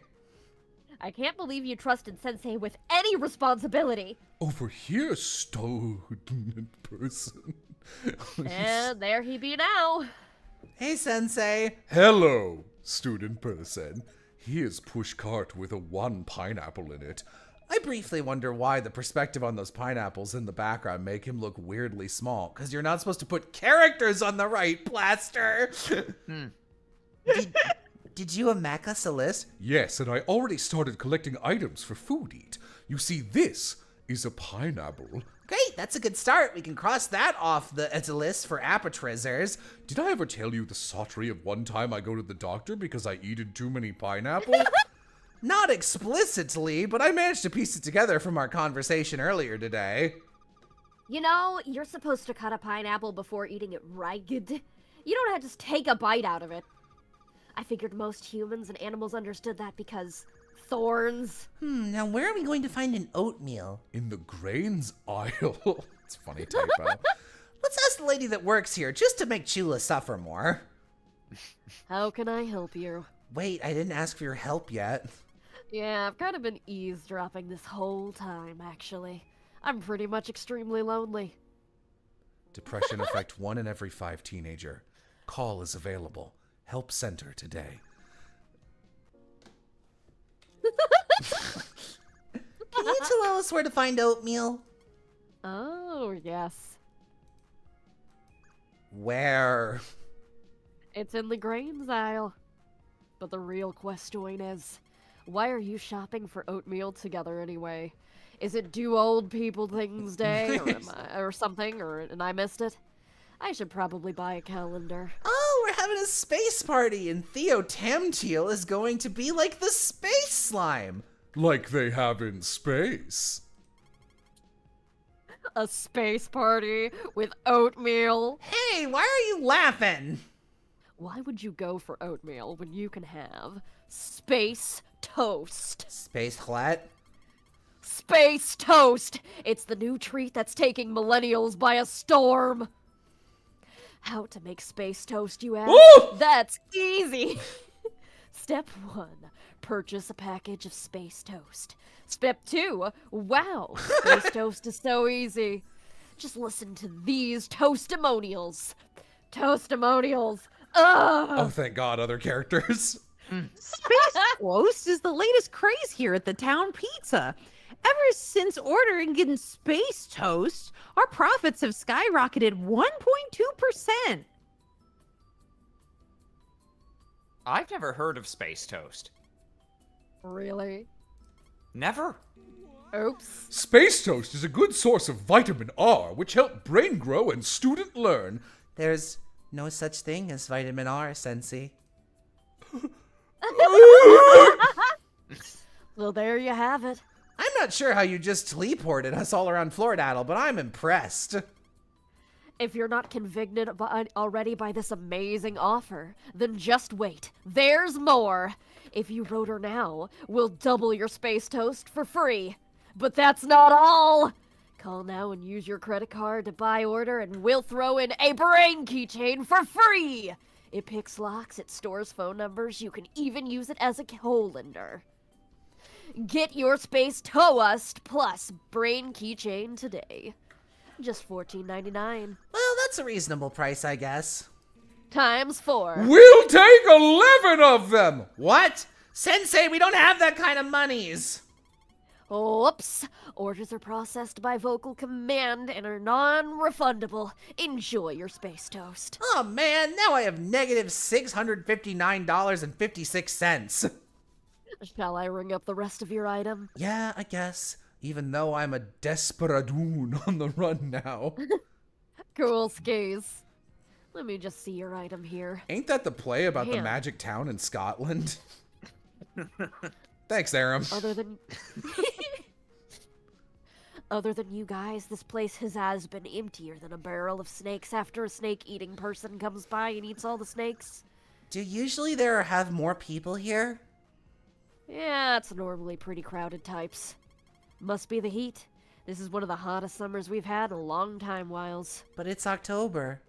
I can't believe you trusted Sensei with any responsibility. Over here, student person. And there he be now. Hey, Sensei. Hello, student person. Here's pushcart with a 1 pineapple in it. I briefly wonder why the perspective on those pineapples in the background make him look weirdly small, because you're not supposed to put characters on the right, Blaster. Did you make us a list? Yes, and I already started collecting items for food eat. You see, this is a pineapple. Great, that's a good start. We can cross that off the list for appetizers. Did I ever tell you the sottery of one time I go to the doctor because I eated too many pineapple? Not explicitly, but I managed to piece it together from our conversation earlier today. You know, you're supposed to cut a pineapple before eating it, right? You don't have to just take a bite out of it. I figured most humans and animals understood that because thorns. Now where are we going to find an oatmeal? In the grains aisle. It's a funny typo. Let's ask the lady that works here, just to make Chula suffer more. How can I help you? Wait, I didn't ask for your help yet. Yeah, I've kind of been eavesdropping this whole time, actually. I'm pretty much extremely lonely. Depression affect 1 in every 5 teenager. Call is available. Help center today. Can you tell us where to find oatmeal? Oh, yes. Where? It's in the grains aisle. But the real question is, why are you shopping for oatmeal together anyway? Is it Do Old People Things Day or something, and I missed it? I should probably buy a calendar. Oh, we're having a space party, and Theo Tamteel is going to be like the space slime. Like they have in space. A space party with oatmeal? Hey, why are you laughing? Why would you go for oatmeal when you can have space toast? Space what? Space toast! It's the new treat that's taking millennials by a storm. How to make space toast, you ask? Woo! That's easy. Step 1, purchase a package of space toast. Step 2, wow, space toast is so easy. Just listen to these toastimonials. Toastimonials. Ugh! Oh, thank God, other characters. Space toast is the latest craze here at the town pizza. Ever since ordering in space toast, our profits have skyrocketed 1.2%. I've never heard of space toast. Really? Never. Oops. Space toast is a good source of vitamin R, which help brain grow and student learn. There's no such thing as vitamin R, Sensei. Well, there you have it. I'm not sure how you just teleported us all around Floridaddle, but I'm impressed. If you're not convicted already by this amazing offer, then just wait. There's more. If you vote her now, we'll double your space toast for free. But that's not all. Call now and use your credit card to buy order, and we'll throw in a brain keychain for free. It picks locks, it stores phone numbers, you can even use it as a colander. Get your space toast plus brain keychain today. Just $14.99. Well, that's a reasonable price, I guess. Times 4. We'll take 11 of them! What? Sensei, we don't have that kind of monies. Oops. Orders are processed by vocal command and are non-refundable. Enjoy your space toast. Oh man, now I have negative $659.56. Shall I ring up the rest of your item? Yeah, I guess. Even though I'm a desperadoon on the run now. Cool skis. Let me just see your item here. Ain't that the play about the Man. magic town in Scotland? Thanks, Aram. Other than you guys, this place has been emptier than a barrel of snakes after a snake-eating person comes by and eats all the snakes. Do usually there have more people here? Yeah, it's normally pretty crowded types. Must be the heat. This is one of the hottest summers we've had in a long time, Wiles. But it's October.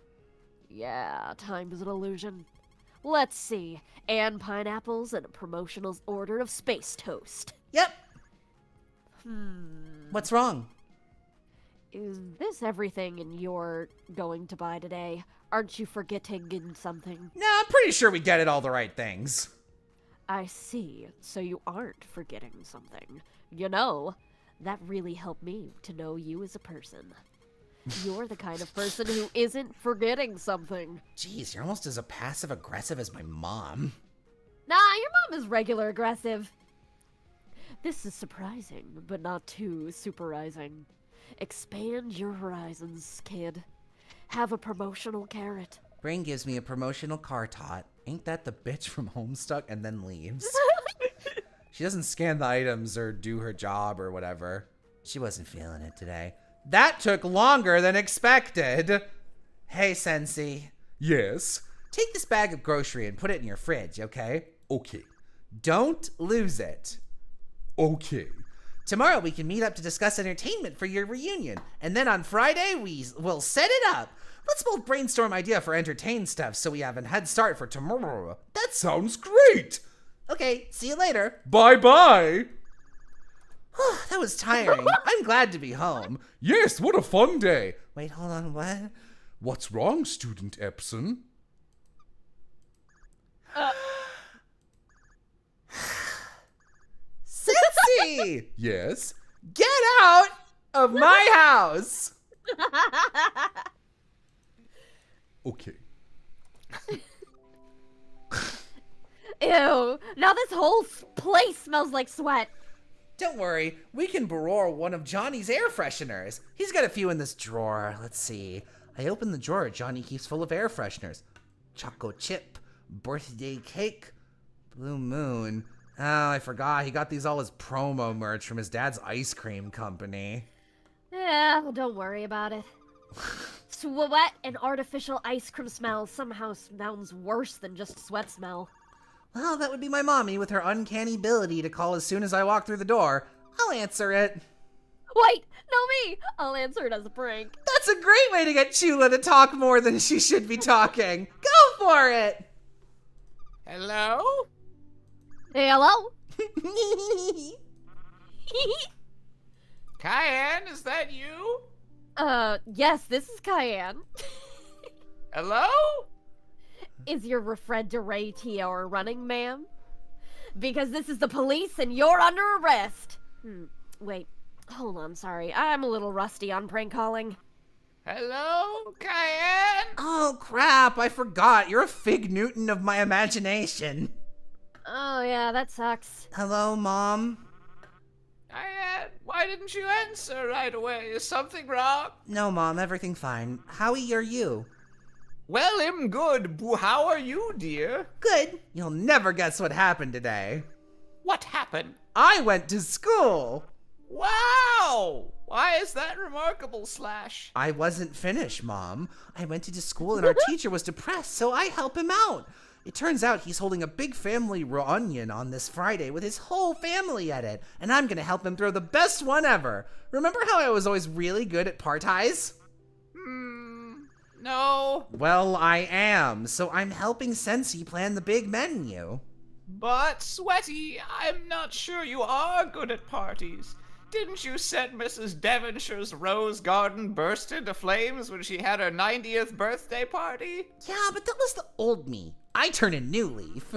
Yeah, time is an illusion. Let's see. And pineapples and a promotional order of space toast. Yep. What's wrong? Is this everything you're going to buy today? Aren't you forgetting something? No, I'm pretty sure we get it all the right things. I see. So you aren't forgetting something. You know, that really helped me to know you as a person. You're the kind of person who isn't forgetting something. Jeez, you're almost as passive-aggressive as my mom. Nah, your mom is regular aggressive. This is surprising, but not too superizing. Expand your horizons, kid. Have a promotional carrot. Brain gives me a promotional car tot. Ain't that the bitch from Homestuck and then leaves? She doesn't scan the items or do her job or whatever. She wasn't feeling it today. That took longer than expected. Hey, Sensei. Yes? Take this bag of grocery and put it in your fridge, okay? Okay. Don't lose it. Okay. Tomorrow we can meet up to discuss entertainment for your reunion. And then on Friday we'll set it up. Let's both brainstorm idea for entertain stuff so we have a head start for tomorrow. That sounds great! Okay, see you later. Bye-bye! That was tiring. I'm glad to be home. Yes, what a fun day! Wait, hold on, what? What's wrong, Student Epson? Sensei! Yes? Get out of my house! Okay. Ew, now this whole place smells like sweat. Don't worry, we can borrow one of Johnny's air fresheners. He's got a few in this drawer. Let's see. I opened the drawer Johnny keeps full of air fresheners. Choco chip, birthday cake, blue moon. Oh, I forgot. He got these all as promo merch from his dad's ice cream company. Yeah, well, don't worry about it. Sweat and artificial ice cream smell somehow sounds worse than just sweat smell. Well, that would be my mommy with her uncanny ability to call as soon as I walk through the door. I'll answer it. Wait, no me! I'll answer it as a prank. That's a great way to get Chula to talk more than she should be talking. Go for it! Hello? Hey, hello? Cayenne, is that you? Yes, this is Cayenne. Hello? Is your refrigerator running, ma'am? Because this is the police and you're under arrest. Wait, hold on, sorry. I'm a little rusty on prank calling. Hello, Cayenne? Oh, crap, I forgot. You're a Fig Newton of my imagination. Oh, yeah, that sucks. Hello, Mom? Cayenne, why didn't you answer right away? Is something wrong? No, Mom, everything fine. Howie, are you? Well, I'm good. How are you, dear? Good. You'll never guess what happened today. What happened? I went to school. Wow! Why is that remarkable, Slash? I wasn't finished, Mom. I went into school and our teacher was depressed, so I help him out. It turns out he's holding a big family reunion on this Friday with his whole family at it, and I'm gonna help him throw the best one ever. Remember how I was always really good at parties? No. Well, I am, so I'm helping Sensi plan the big menu. But, Sweaty, I'm not sure you are good at parties. Didn't you set Mrs. Devonshire's rose garden burst into flames when she had her 90th birthday party? Yeah, but that was the old me. I turn a new leaf.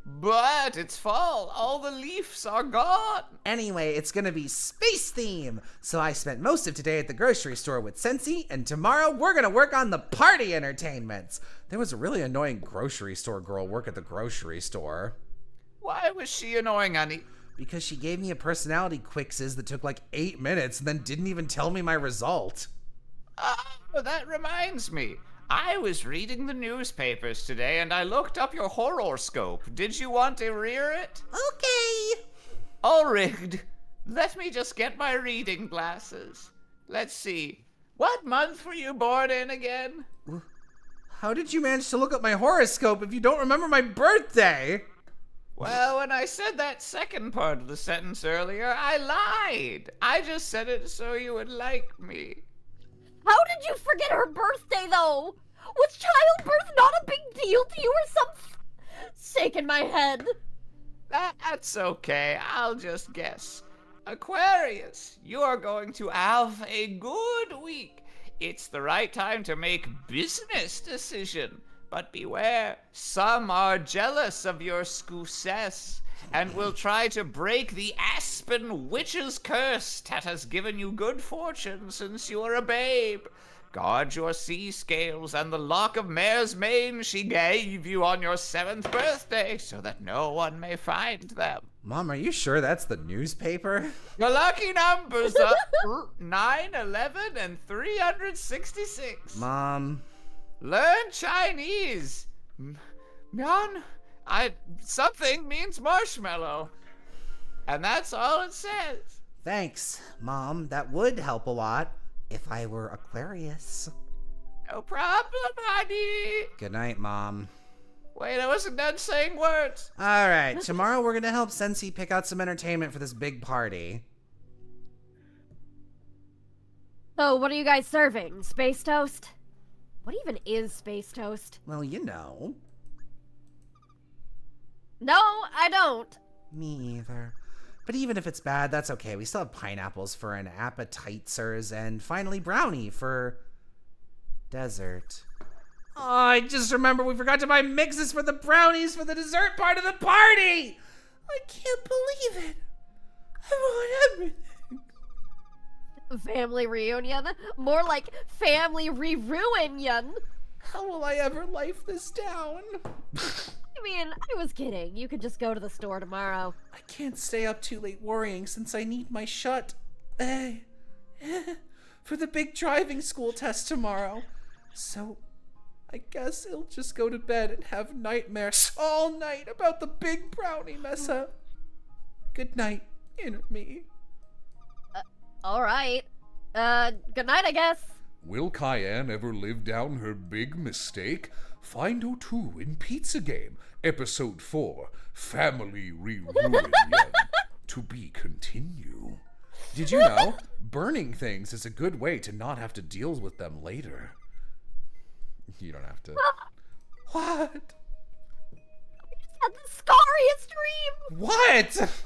But it's fall. All the leaves are gone. Anyway, it's gonna be space theme. So I spent most of today at the grocery store with Sensi, and tomorrow we're gonna work on the party entertainments. There was a really annoying grocery store girl work at the grocery store. Why was she annoying, honey? Because she gave me a personality quizzes that took like 8 minutes and then didn't even tell me my result. Oh, that reminds me. I was reading the newspapers today and I looked up your horoscope. Did you want to read it? Okay. All rigged. Let me just get my reading glasses. Let's see. What month were you born in again? How did you manage to look up my horoscope if you don't remember my birthday? Well, when I said that second part of the sentence earlier, I lied. I just said it so you would like me. How did you forget her birthday, though? Was childbirth not a big deal to you or something? Shaking my head. That's okay. I'll just guess. Aquarius, you are going to have a good week. It's the right time to make business decision. But beware, some are jealous of your success and will try to break the Aspen Witch's curse that has given you good fortune since you were a babe. Guard your sea scales and the lock of mare's mane she gave you on your 7th birthday so that no one may find them. Mom, are you sure that's the newspaper? Your lucky numbers are 9, 11, and 366. Mom. Learn Chinese. Myeon? Something means marshmallow. And that's all it says. Thanks, Mom. That would help a lot if I were Aquarius. No problem, honey. Good night, Mom. Wait, I wasn't done saying words. All right, tomorrow we're gonna help Sensi pick out some entertainment for this big party. So, what are you guys serving? Space toast? What even is space toast? Well, you know. No, I don't. Me either. But even if it's bad, that's okay. We still have pineapples for an appetizers and finally brownie for dessert. Oh, I just remember we forgot to buy mixes for the brownies for the dessert part of the party. I can't believe it. I want everything. Family reunion? More like family re-ruinion. How will I ever life this down? I mean, I was kidding. You could just go to the store tomorrow. I can't stay up too late worrying since I need my shut for the big driving school test tomorrow. So I guess I'll just go to bed and have nightmares all night about the big brownie mess up. Good night, inner me. Alright. Good night, I guess. Will Cayenne ever live down her big mistake? Find O2 in Pizza Game, Episode 4, Family Reunion. To be continue. Did you know? Burning things is a good way to not have to deal with them later. You don't have to. What? Had the scar glorious dream! What?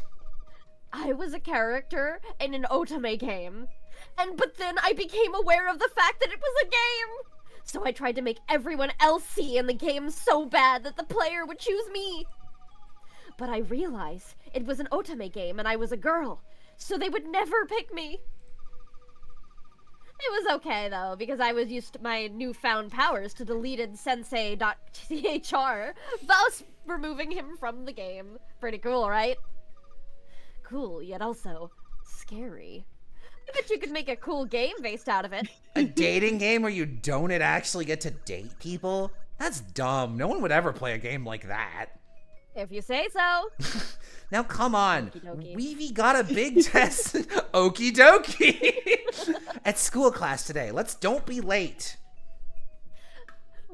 I was a character in an otome game. But then I became aware of the fact that it was a game! So I tried to make everyone else see in the game so bad that the player would choose me. But I realized it was an otome game and I was a girl, so they would never pick me. It was okay, though, because I was used to my newfound powers to deleted sensei.thr, thus removing him from the game. Pretty cool, right? Cool, yet also scary. I bet you could make a cool game based out of it. A dating game where you don't actually get to date people? That's dumb. No one would ever play a game like that. If you say so. Now come on. Okie dokie. We've got a big test. Okie dokie. At school class today. Don't be late.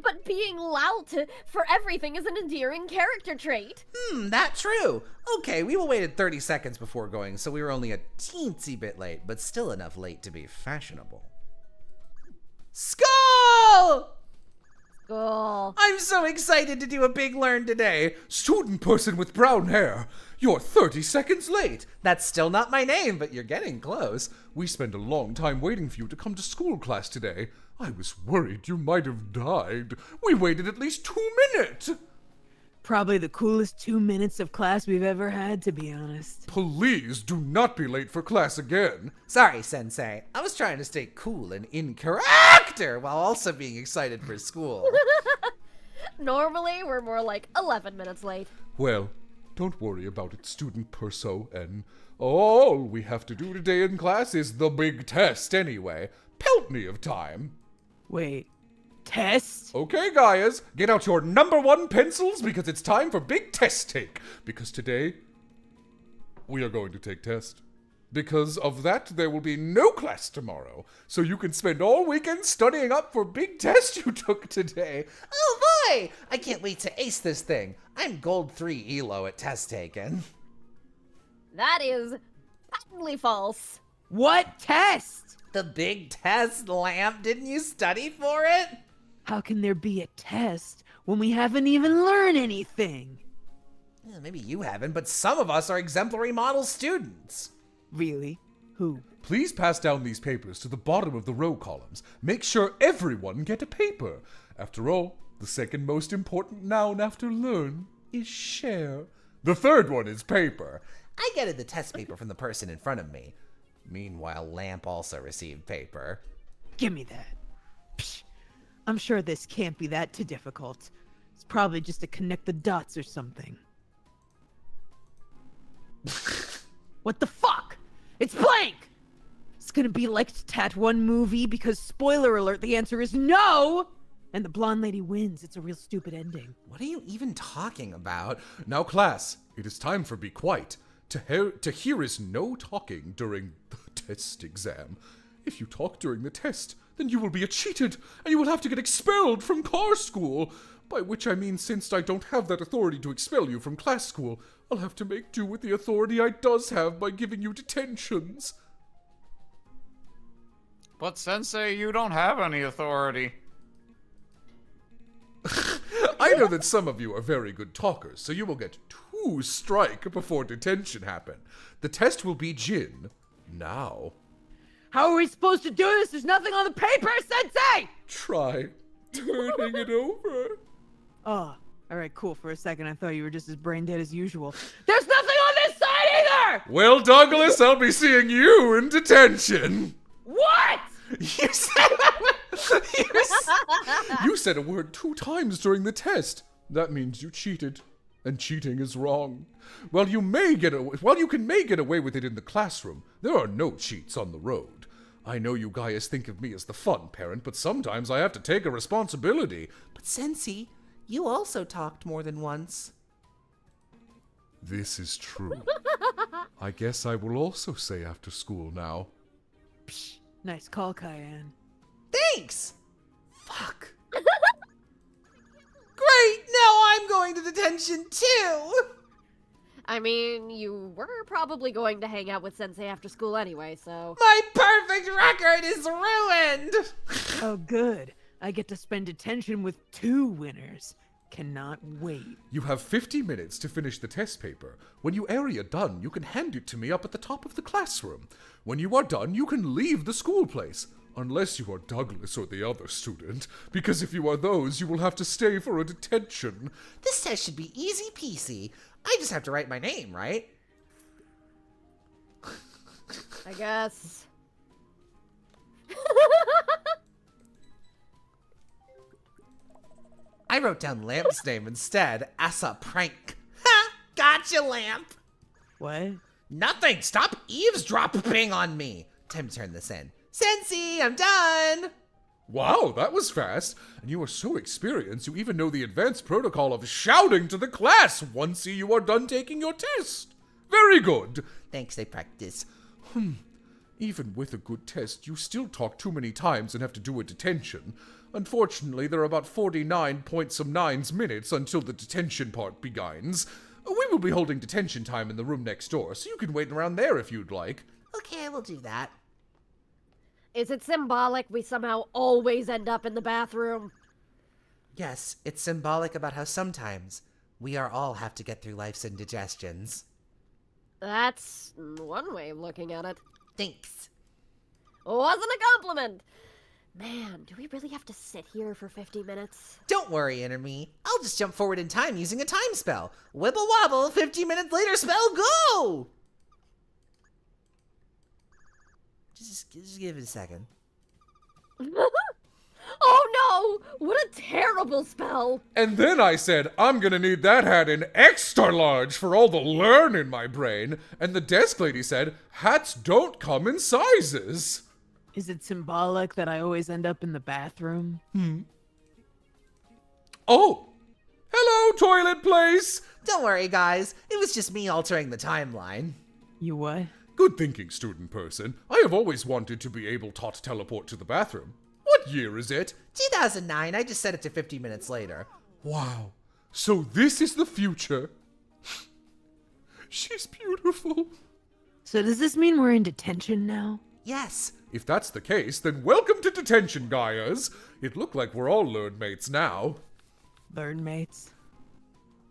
But being loud for everything is an endearing character trait. That true. Okay, we waited 30 seconds before going, so we were only a teensy bit late, but still enough late to be fashionable. School! Cool. I'm so excited to do a big learn today. Student person with brown hair, you're 30 seconds late. That's still not my name, but you're getting close. We spent a long time waiting for you to come to school class today. I was worried you might have died. We waited at least 2 minutes. Probably the coolest 2 minutes of class we've ever had, to be honest. Please do not be late for class again. Sorry, Sensei. I was trying to stay cool and in character while also being excited for school. Normally, we're more like 11 minutes late. Well, don't worry about it, student perso, and all we have to do today in class is the big test anyway. Pelt of time. Wait, test? Okay, guys, get out your #1 pencils because it's time for big test take. Because today, we are going to take test. Because of that, there will be no class tomorrow. So you can spend all weekend studying up for big test you took today. Oh boy! I can't wait to ace this thing. I'm gold 3 ELO at test taken. That is patently false. What test? The big test, Lamp. Didn't you study for it? How can there be a test when we haven't even learned anything? Yeah, maybe you haven't, but some of us are exemplary model students. Really? Who? Please pass down these papers to the bottom of the row columns. Make sure everyone get a paper. After all, the second most important noun after learn is share. The third one is paper. I getted the test paper from the person in front of me. Meanwhile, Lamp also received paper. Give me that. Psh, I'm sure this can't be that too difficult. It's probably just to connect the dots or something. What the fuck? It's blank! It's gonna be like Tat 1 movie because, spoiler alert, the answer is no! And the blonde lady wins. It's a real stupid ending. What are you even talking about? Now, class, it is time for be quiet. Here is no talking during the test exam. If you talk during the test, then you will be cheated, and you will have to get expelled from car school. By which I mean, since I don't have that authority to expel you from class school, I'll have to make do with the authority I does have by giving you detentions. But Sensei, you don't have any authority. I know that some of you are very good talkers, so you will get 2 strike before detention happen. The test will be Jin. Now. How are we supposed to do this? There's nothing on the paper, Sensei! Try turning it over. Oh, alright, cool. For a second, I thought you were just as brain dead as usual. There's nothing on this side either! Well, Douglas, I'll be seeing you in detention. What? You said you said a word 2 times during the test. That means you cheated, and cheating is wrong. While you may get away with it in the classroom, there are no cheats on the road. I know you guys think of me as the fun parent, but sometimes I have to take a responsibility. But Sensei, you also talked more than once. This is true. I guess I will also say after school now. Psh, nice call, Cayenne. Thanks! Fuck. Great! Now I'm going to detention too! I mean, you were probably going to hang out with Sensei after school anyway, so... My perfect record is ruined! Oh, good. I get to spend detention with 2 winners. Cannot wait. You have 50 minutes to finish the test paper. When you are done, you can hand it to me up at the top of the classroom. When you are done, you can leave the school place. Unless you are Douglas or the other student, because if you are those, you will have to stay for a detention. This test should be easy peasy. I just have to write my name, right? I guess. I wrote down Lamp's name instead as a prank. Ha! Gotcha, Lamp! What? Nothing! Stop eavesdropping on me! Time to turn this in. Sensei, I'm done! Wow, that was fast. And you are so experienced, you even know the advanced protocol of shouting to the class once you are done taking your test. Very good. Thanks, I practice. Even with a good test, you still talk too many times and have to do a detention. Unfortunately, there are about 49.9 minutes until the detention part begins. We will be holding detention time in the room next door, so you can wait around there if you'd like. Okay, I will do that. Is it symbolic we somehow always end up in the bathroom? Yes, it's symbolic about how sometimes we all have to get through life's indigestions. That's one way of looking at it. Thanks. Wasn't a compliment! Man, do we really have to sit here for 50 minutes? Don't worry, Enemy. I'll just jump forward in time using a time spell. Wibble wobble, 50 minutes later, spell go! Just give it a second. Oh no! What a terrible spell! And then I said, I'm gonna need that hat in extra large for all the learn in my brain. And the desk lady said, hats don't come in sizes. Is it symbolic that I always end up in the bathroom? Oh! Hello, toilet place! Don't worry, guys. It was just me altering the timeline. You what? Good thinking, student person. I have always wanted to be able to teleport to the bathroom. What year is it? 2009. I just set it to 50 minutes later. Wow. So this is the future. She's beautiful. So does this mean we're in detention now? Yes. If that's the case, then welcome to detention, Gaias. It looked like we're all learned mates now. Learn mates?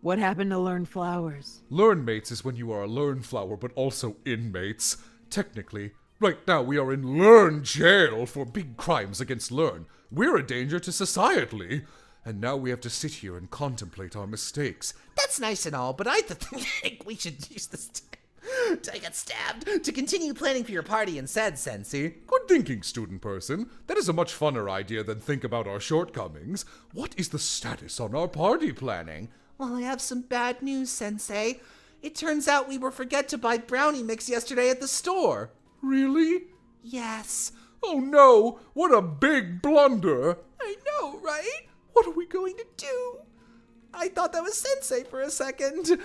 What happened to learn flowers? Learn mates is when you are a learn flower, but also inmates. Technically, right now we are in learn jail for big crimes against learn. We're a danger to society. And now we have to sit here and contemplate our mistakes. That's nice and all, but I think we should use this time to get stabbed to continue planning for your party instead, Sensei. Good thinking, student person. That is a much funner idea than think about our shortcomings. What is the status on our party planning? Well, I have some bad news, Sensei. It turns out we forgot to buy brownie mix yesterday at the store. Really? Yes. Oh no, what a big blunder. I know, right? What are we going to do? I thought that was Sensei for a second.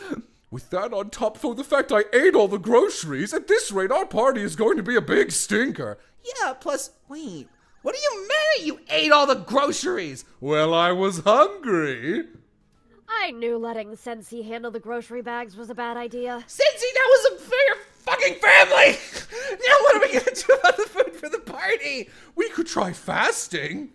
With that on top for the fact I ate all the groceries, at this rate our party is going to be a big stinker. Yeah, plus, wait, what do you mean you ate all the groceries? Well, I was hungry. I knew letting Sensei handle the grocery bags was a bad idea. Sensei, that was a fair fucking family! Now what are we gonna do about the food for the party? We could try fasting.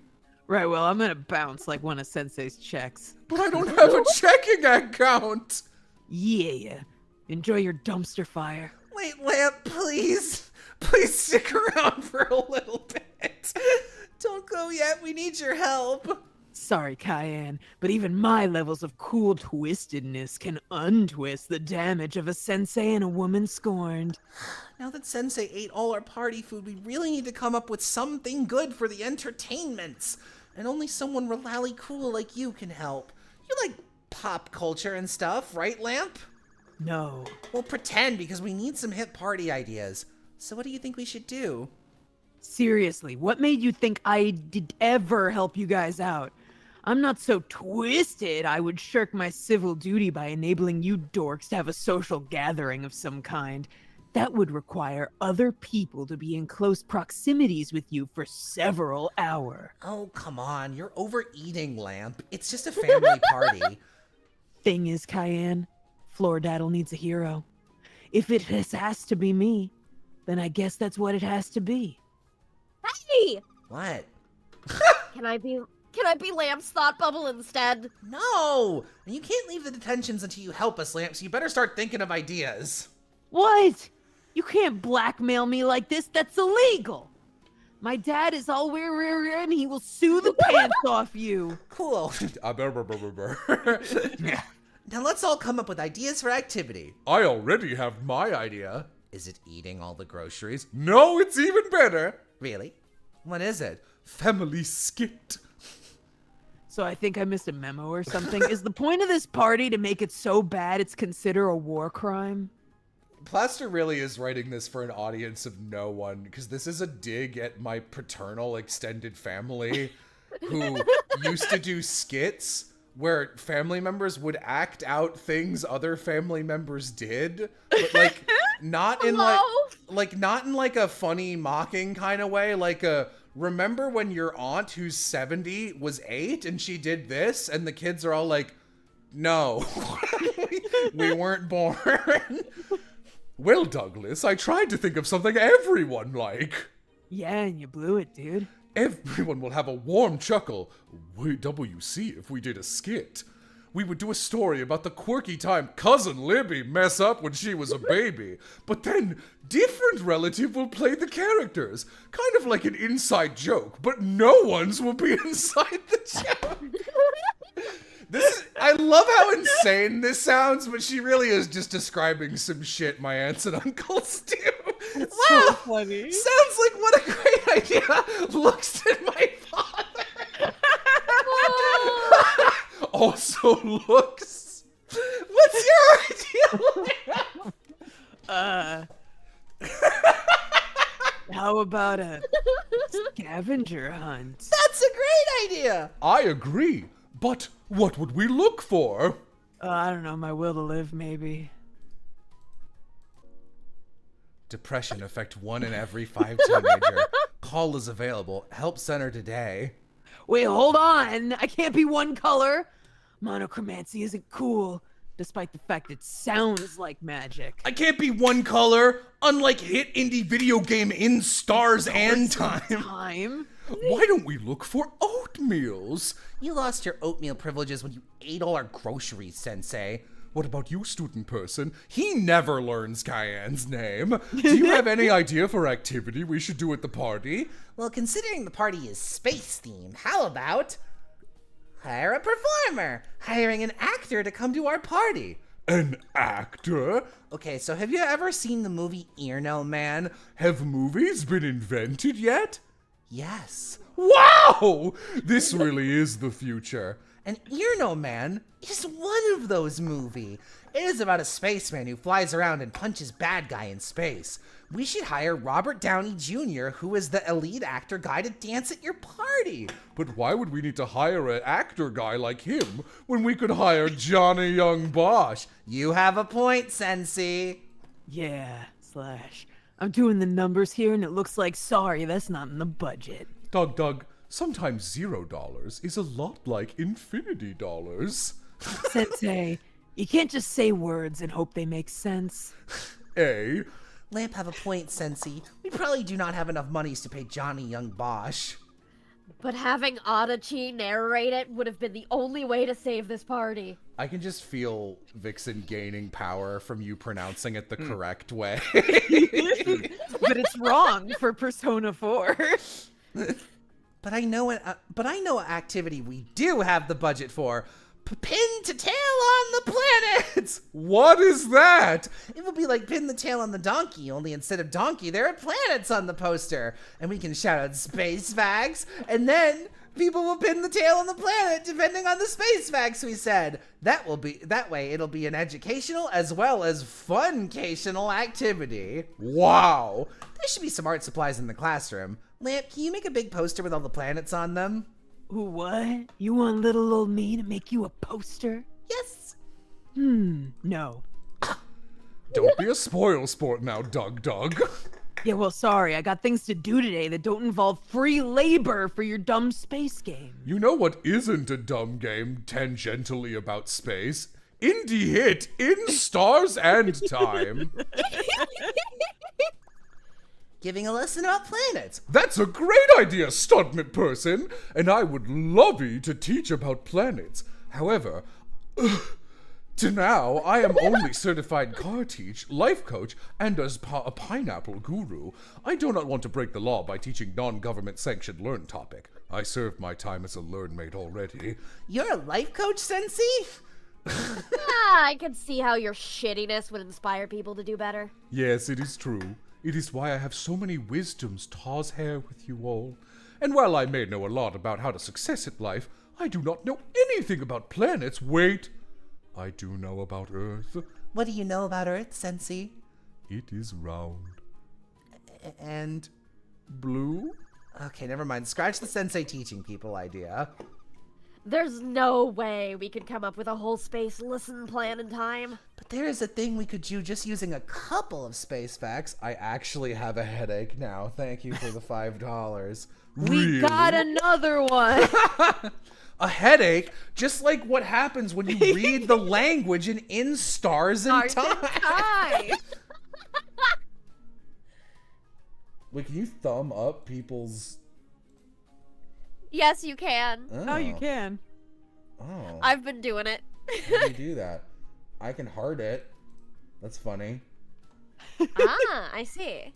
Right, well, I'm gonna bounce like one of Sensei's checks. But I don't have a checking account. Yeah. Enjoy your dumpster fire. Wait, Lamp, please. Please stick around for a little bit. Don't go yet, we need your help. Sorry, Cayenne, but even my levels of cool twistedness can untwist the damage of a sensei and a woman scorned. Now that Sensei ate all our party food, we really need to come up with something good for the entertainments. And only someone really cool like you can help. You like pop culture and stuff, right, Lamp? No. Well, pretend, because we need some hip party ideas. So what do you think we should do? Seriously, what made you think I did ever help you guys out? I'm not so twisted I would shirk my civil duty by enabling you dorks to have a social gathering of some kind. That would require other people to be in close proximities with you for several hours. Oh, come on. You're overeating, Lamp. It's just a family party. Thing is, Cayenne, Floor Daddle needs a hero. If it has to be me, then I guess that's what it has to be. Hey! What? Can I be Can I be Lamp's thought bubble instead? No! You can't leave the detentions until you help us, Lamp, so you better start thinking of ideas. What? You can't blackmail me like this. That's illegal. My dad is all weird and he will sue the pants off you. Cool. Now let's all come up with ideas for activity. I already have my idea. Is it eating all the groceries? No, it's even better. Really? What is it? Family skit. So I think I missed a memo or something. Is the point of this party to make it so bad it's considered a war crime? Plaster really is writing this for an audience of no one, because this is a dig at my paternal extended family who used to do skits where family members would act out things other family members did, but like not in not in like a funny mocking kind of way, like a remember when your aunt who's 70 was 8 and she did this, and the kids are all like, no, we weren't born. Well, Douglas, I tried to think of something everyone like. Yeah, and you blew it, dude. Everyone will have a warm chuckle. WC if we did a skit. We would do a story about the quirky time Cousin Libby mess up when she was a baby. But then, different relative will play the characters. Kind of like an inside joke, but no one's will be inside the joke. I love how insane this sounds, but she really is just describing some shit my aunts and uncles do. It's Wow! so funny. Sounds like what a great idea. Looks at my father. Also looks. What's your idea? How about a scavenger hunt? That's a great idea. I agree. But what would we look for? I don't know, my will to live, maybe. Depression affect 1 in every 5 teenager. Call is available. Help center today. Wait, hold on! I can't be one color! Monochromancy isn't cool, despite the fact it sounds like magic. I can't be one color, unlike hit indie video game In Stars and Time. Time? Why don't we look for oatmeals? You lost your oatmeal privileges when you ate all our groceries, Sensei. What about you, student person? He never learns Cayenne's name. Do you have any idea for activity we should do at the party? Well, considering the party is space themed, how about hire a performer? Hiring an actor to come to our party. An actor? Okay, so have you ever seen the movie Earno Man? Have movies been invented yet? Yes. Wow! This really is the future. An Earno Man is one of those movies. It is about a spaceman who flies around and punches bad guy in space. We should hire Robert Downey Jr., who is the elite actor guy, to dance at your party. But why would we need to hire an actor guy like him when we could hire Johnny Young Bosch? You have a point, Sensei. Yeah, Slash. I'm doing the numbers here and it looks like, sorry, that's not in the budget. Doug, sometimes $0 is a lot like infinity dollars. Sensei, you can't just say words and hope they make sense. Eh? Lamp have a point, Sensei. We probably do not have enough monies to pay Johnny Young Bosch. But having Adachi narrate it would have been the only way to save this party. I can just feel Vixen gaining power from you pronouncing it the correct way. But it's wrong for Persona 4. But I know an activity we do have the budget for. Pin to tail on the planets! What is that? It will be like pin the tail on the donkey, only instead of donkey, there are planets on the poster. And we can shout out space facts, and then people will pin the tail on the planet depending on the space facts we said. That way it'll be an educational as well as funcational activity. Wow. There should be some art supplies in the classroom. Lamp, can you make a big poster with all the planets on them? Ooh, what? You want little old me to make you a poster? Yes. No. Don't be a spoil sport now, Doug. Yeah, well, sorry, I got things to do today that don't involve free labor for your dumb space game. You know what isn't a dumb game tangentially about space? Indie hit In Stars and Time. giving a lesson about planets. That's a great idea, student person, and I would love you to teach about planets. However, to now, I am only certified car teach, life coach, and as a pineapple guru. I do not want to break the law by teaching non-government sanctioned learn topic. I served my time as a learn mate already. You're a life coach, Sensei? I can see how your shittiness would inspire people to do better. Yes, it is true. It is why I have so many wisdoms to share with you all. And while I may know a lot about how to success at life, I do not know anything about planets. Wait, I do know about Earth. What do you know about Earth, Sensei? It is round. And Blue? okay, never mind. Scratch the Sensei teaching people idea. There's no way we could come up with a whole space lesson plan in time. But there is a thing we could do just using a couple of space facts. I actually have a headache now. Thank you for the $5. We got another one. A headache, just like what happens when you read the language in Stars and Time. Wait, can you thumb up people's... Yes, you can. Oh, you can. Oh. I've been doing it. How do you do that? I can heart it. That's funny. Ah, I see.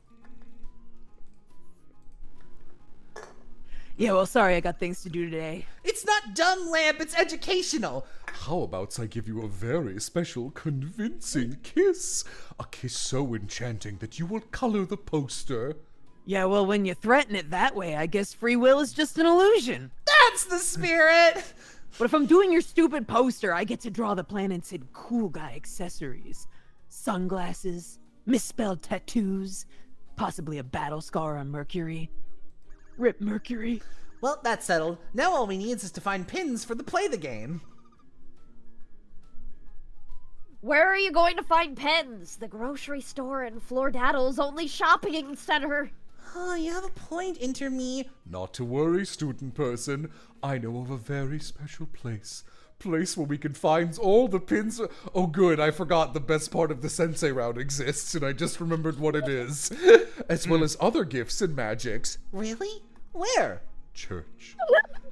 Yeah, well, sorry, I got things to do today. It's not dumb, Lamp, it's educational. How about I give you a very special, convincing kiss? A kiss so enchanting that you will color the poster. Yeah, well, when you threaten it that way, I guess free will is just an illusion. That's the spirit. But if I'm doing your stupid poster, I get to draw the planets in cool guy accessories. Sunglasses, misspelled tattoos, possibly a battle scar on Mercury. Rip Mercury. Well, that's settled. Now all we need is to find pins for the play the game. Where are you going to find pens? The grocery store and Flordaddle's only shopping center. Oh, you have a point, Interme. Not to worry, student person. I know of a very special place. Place where we can find all the pins. Oh, good. I forgot the best part of the Sensei round exists, and I just remembered what it is. As well as other gifts and magics. Really? Where? Church.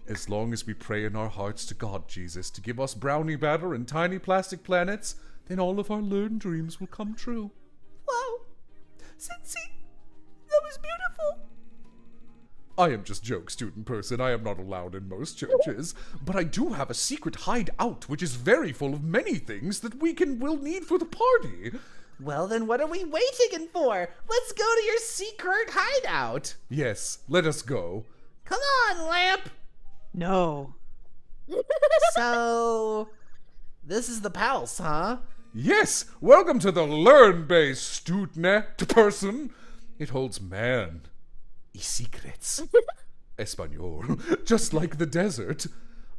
As long as we pray in our hearts to God, Jesus, to give us brownie batter and tiny plastic planets, then all of our learned dreams will come true. Wow. Sensei, that was beautiful. I am just joke, student person. I am not allowed in most churches. But I do have a secret hideout, which is very full of many things that will need for the party. Well, then what are we waiting for? Let's go to your secret hideout. Yes, let us go. Come on, Lamp. No. So, this is the palace, huh? Yes, welcome to the Learn-based student person. It holds man. Y secrets. Espanol. Just like the desert.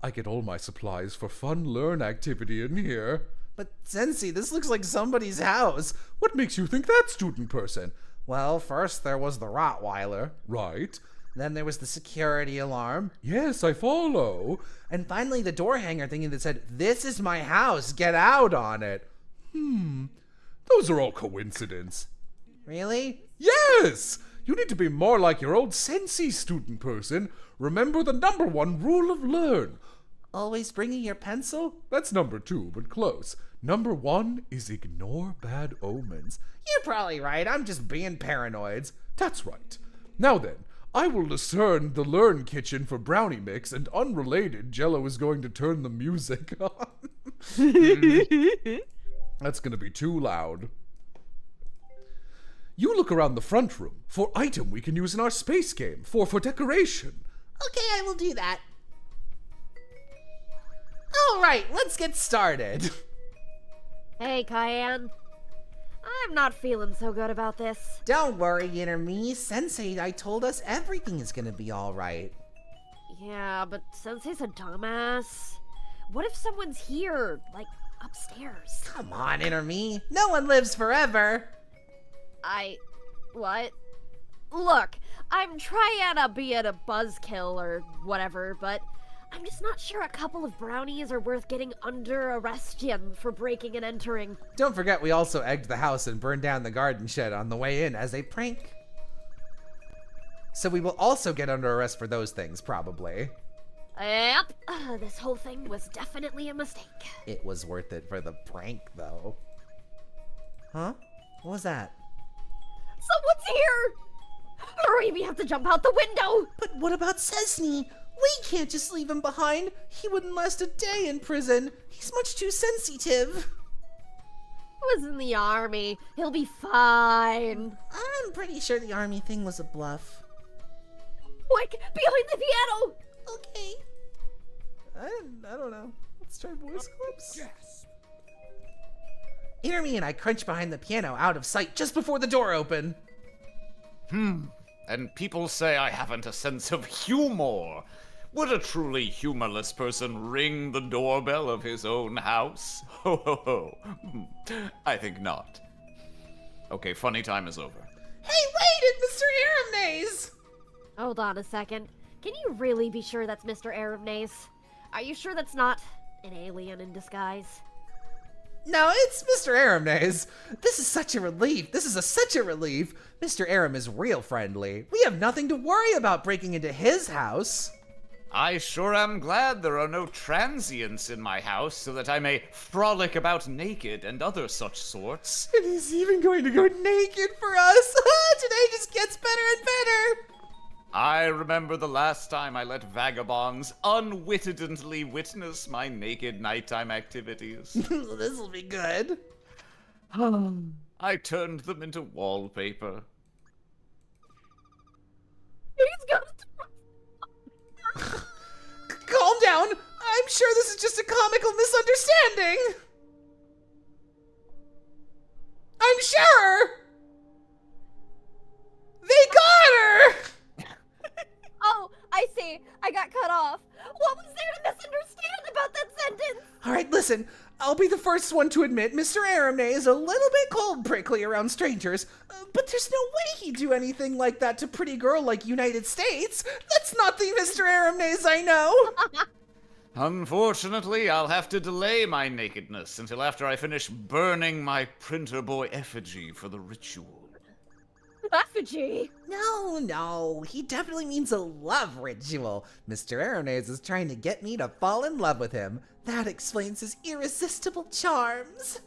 I get all my supplies for fun learn activity in here. But Sensei, this looks like somebody's house. What makes you think that, student person? Well, first there was the Rottweiler. Right. Then there was the security alarm. Yes, I follow. And finally the door hanger thingy that said, "This is my house, get out" on it. Those are all coincidence. Really? Yes! You need to be more like your old Sensei, student person. Remember the #1 rule of learn. Always bringing your pencil? That's #2, but close. #1 is ignore bad omens. You're probably right, I'm just being paranoid. That's right. Now then, I will discern the Learn kitchen for brownie mix, and unrelated, Jello is going to turn the music on. That's going to be too loud. You look around the front room for item we can use in our space game, for decoration. Okay, I will do that. Alright, let's get started. Hey, Cayenne. I'm not feeling so good about this. Don't worry, Interme. Sensei, I told us everything is gonna be alright. Yeah, but Sensei's a dumbass. What if someone's here, like, upstairs? Come on, Interme. No one lives forever. What? Look, I'm trying to be a buzzkill or whatever, but I'm just not sure a couple of brownies are worth getting under arrestion for breaking and entering. Don't forget we also egged the house and burned down the garden shed on the way in as a prank. So we will also get under arrest for those things, probably. Yep, this whole thing was definitely a mistake. It was worth it for the prank, though. Huh? What was that? Someone's here! Hurry, we have to jump out the window! But what about Cesny? We can't just leave him behind. He wouldn't last a day in prison. He's much too sensitive. He was in the army. He'll be fine. I'm pretty sure the army thing was a bluff. Quick, behind the piano! Okay. I don't know. Let's try voice clips. Yes. Intermy and I crunch behind the piano out of sight just before the door opened. And people say I haven't a sense of humor. Would a truly humorless person ring the doorbell of his own house? Ho ho ho. I think not. Okay, funny time is over. Hey, wait! It's Mr. Aramnaze! Hold on a second. Can you really be sure that's Mr. Aramnaze? Are you sure that's not an alien in disguise? No, it's Mr. Aramnaze. This is such a relief. Such a relief. Mr. Aram is real friendly. We have nothing to worry about breaking into his house. I sure am glad there are no transients in my house so that I may frolic about naked and other such sorts. And he's even going to go naked for us. Today just gets better and better. I remember the last time I let vagabonds unwittingly witness my naked nighttime activities. This'll be good. I turned them into wallpaper. He's gonna... Calm down. I'm sure this is just a comical misunderstanding. I'm sure. They got her. Oh, I see. I got cut off. What was there to misunderstand about that sentence? All right, listen. I'll be the first one to admit Mr. Aramnaze is a little bit cold prickly around strangers, but there's no way he'd do anything like that to pretty girl like United States. That's not the Mr. Aramnaze I know. Unfortunately, I'll have to delay my nakedness until after I finish burning my printer boy effigy for the ritual. Effigy? No, he definitely means a love ritual. Mr. Aramnaze is trying to get me to fall in love with him. That explains his irresistible charms.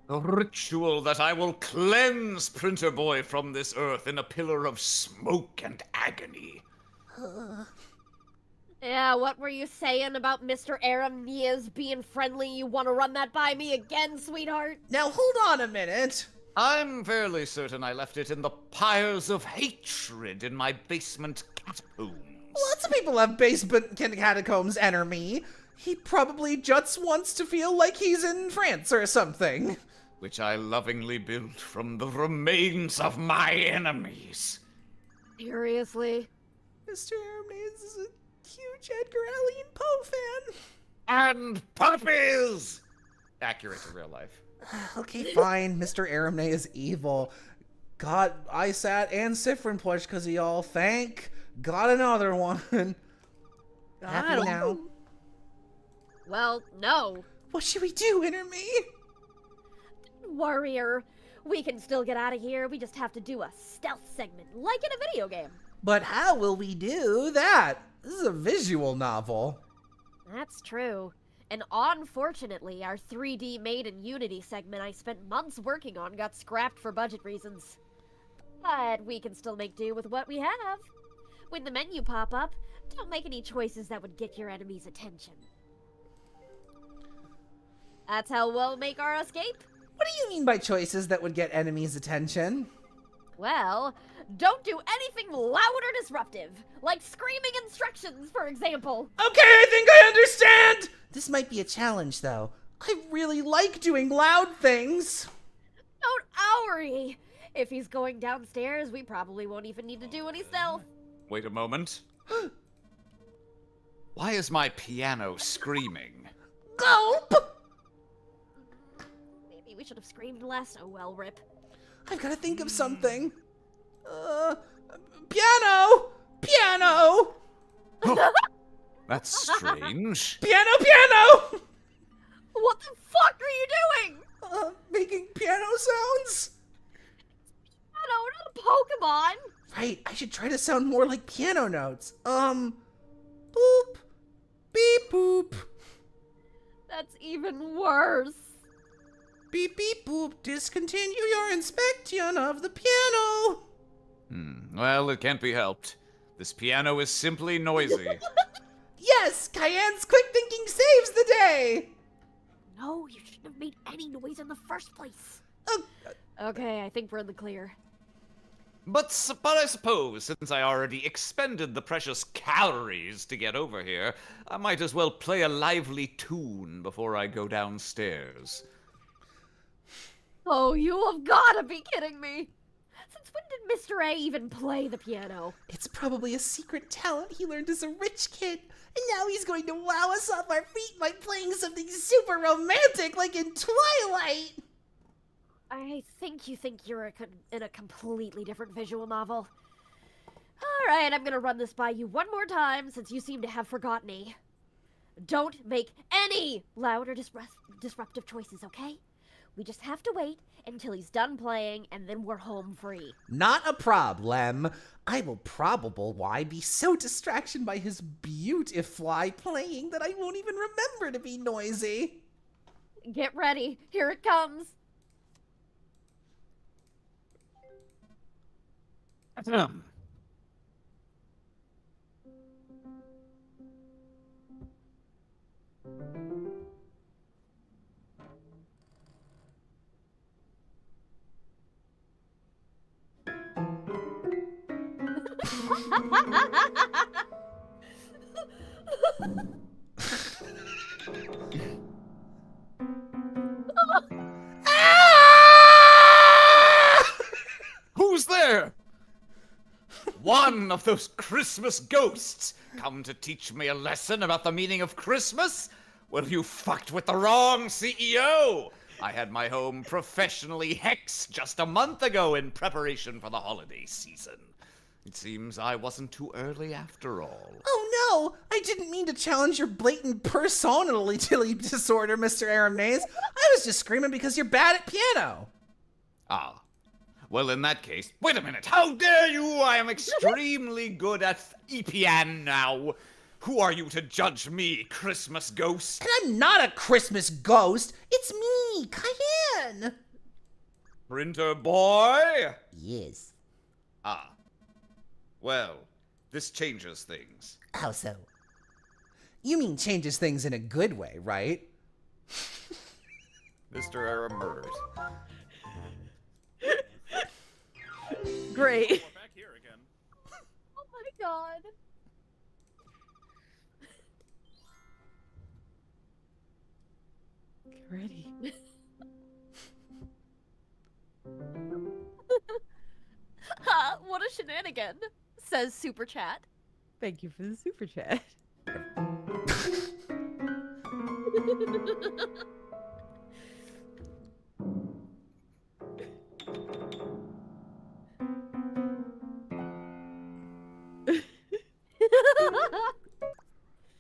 A ritual that I will cleanse Printer Boy from this earth in a pillar of smoke and agony. Yeah, what were you saying about Mr. Aramnaze being friendly? You want to run that by me again, sweetheart? Now hold on a minute. I'm fairly certain I left it in the pyres of hatred in my basement catacombs. Lots of people have basement catacombs, Enemy. He probably just wants to feel like he's in France or something. Which I lovingly built from the remains of my enemies. Seriously? Mr. Aramnaze is a huge Edgar Allan Poe fan. And puppies! Accurate to real life. Okay, fine. Mr. Aramnaze is evil. Got ISAT and Sifrin push because of y'all. Thank God another one. Happy now? Well, no. What should we do, Enemy? Warrior, we can still get out of here. We just have to do a stealth segment, like in a video game. But how will we do that? This is a visual novel. That's true. And unfortunately, our 3D made in Unity segment I spent months working on got scrapped for budget reasons. But we can still make do with what we have. When the menu pop up, don't make any choices that would get your enemy's attention. That's how we'll make our escape. What do you mean by choices that would get enemies' attention? Well, don't do anything loud or disruptive, like screaming instructions, for example. Okay, I think I understand! This might be a challenge, though. I really like doing loud things. Don't worry. If he's going downstairs, we probably won't even need to do any stealth. Wait a moment. Why is my piano screaming? Gulp! Maybe we should have screamed less. Oh well, rip. I've got to think of something. Piano! Piano! That's strange. Piano! What the fuck are you doing? Making piano sounds? I don't know, Pokemon. Right, I should try to sound more like piano notes. Boop, beep, boop. That's even worse. Beep, beep, boop, discontinue your inspection of the piano. Well, it can't be helped. This piano is simply noisy. Yes, Cayenne's quick thinking saves the day. No, you shouldn't have made any noise in the first place. Okay, I think we're in the clear. But I suppose, since I already expended the precious calories to get over here, I might as well play a lively tune before I go downstairs. Oh, you have gotta be kidding me! Since when did Mr. A even play the piano? It's probably a secret talent he learned as a rich kid, and now he's going to wow us off our feet by playing something super romantic like in Twilight. I think you think you're in a completely different visual novel. Alright, I'm gonna run this by you one more time since you seem to have forgotten me. Don't make any loud or disruptive choices, okay? We just have to wait until he's done playing and then we're home free. Not a problem. I will be so distracted by his beautiful playing that I won't even remember to be noisy. Get ready, here it comes. Who's there? One of those Christmas ghosts come to teach me a lesson about the meaning of Christmas? Well, you fucked with the wrong CEO! I had my home professionally hexed just a month ago in preparation for the holiday season. It seems I wasn't too early after all. Oh no! I didn't mean to challenge your blatant personality disorder, Mr. Aramnaze. I was just screaming because you're bad at piano. Ah. Well, in that case, wait a minute. How dare you? I am extremely good at EPN now. Who are you to judge me, Christmas ghost? And I'm not a Christmas ghost. It's me, Cayenne. Printer boy? Yes. Ah. Well, this changes things. How so? You mean changes things in a good way, right? Mr. Aram murdered. Great. We're back here again. Oh my god. Get ready. Ha! What a shenanigan, says Super Chat. Thank you for the super chat.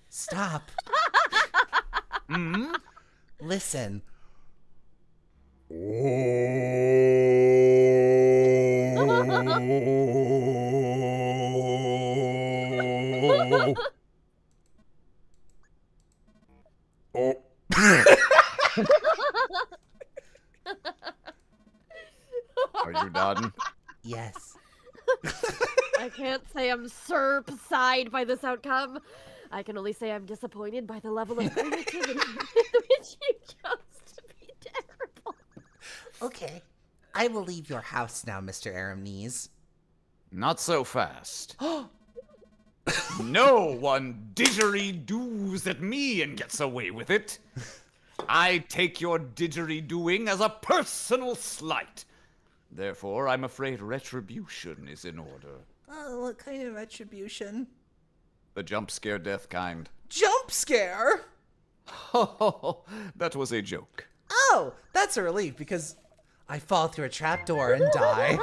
Stop. Listen. Are you done? Yes. I can't say I'm surprised by this outcome. I can only say I'm disappointed by the level of creativity which you chose to be terrible. Okay. I will leave your house now, Mr. Aramnaze. Not so fast. No one didgeridoo's at me and gets away with it. I take your didgeridooing as a personal slight. Therefore, I'm afraid retribution is in order. Oh, what kind of retribution? The jump scare death kind. Jump scare? That was a joke. Oh, that's a relief because I fall through a trapdoor and die.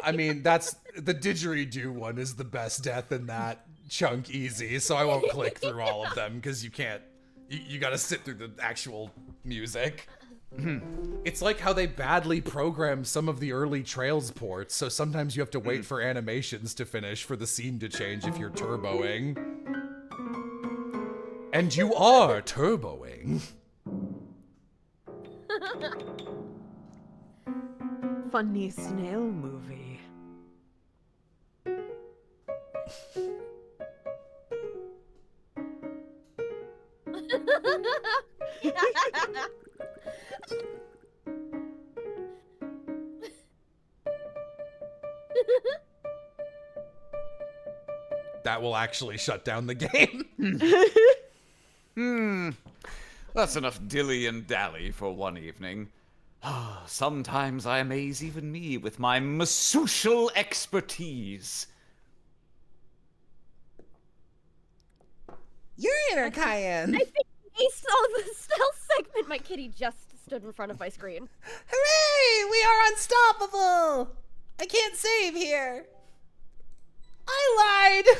I mean, that's the didgeridoo one is the best death in that chunk easy, so I won't click through all of them because you can't. You gotta sit through the actual music. It's like how they badly programmed some of the early Trails ports, so sometimes you have to wait for animations to finish for the scene to change if you're turboing. And you are turboing. Funny snail movie. That will actually shut down the game. That's enough dilly and dally for one evening. Sometimes I amaze even me with my masocial expertise. Your inner Cayenne. I think he saw the stealth segment. My kitty just stood in front of my screen. Hooray! We are unstoppable! I can't save here. I lied!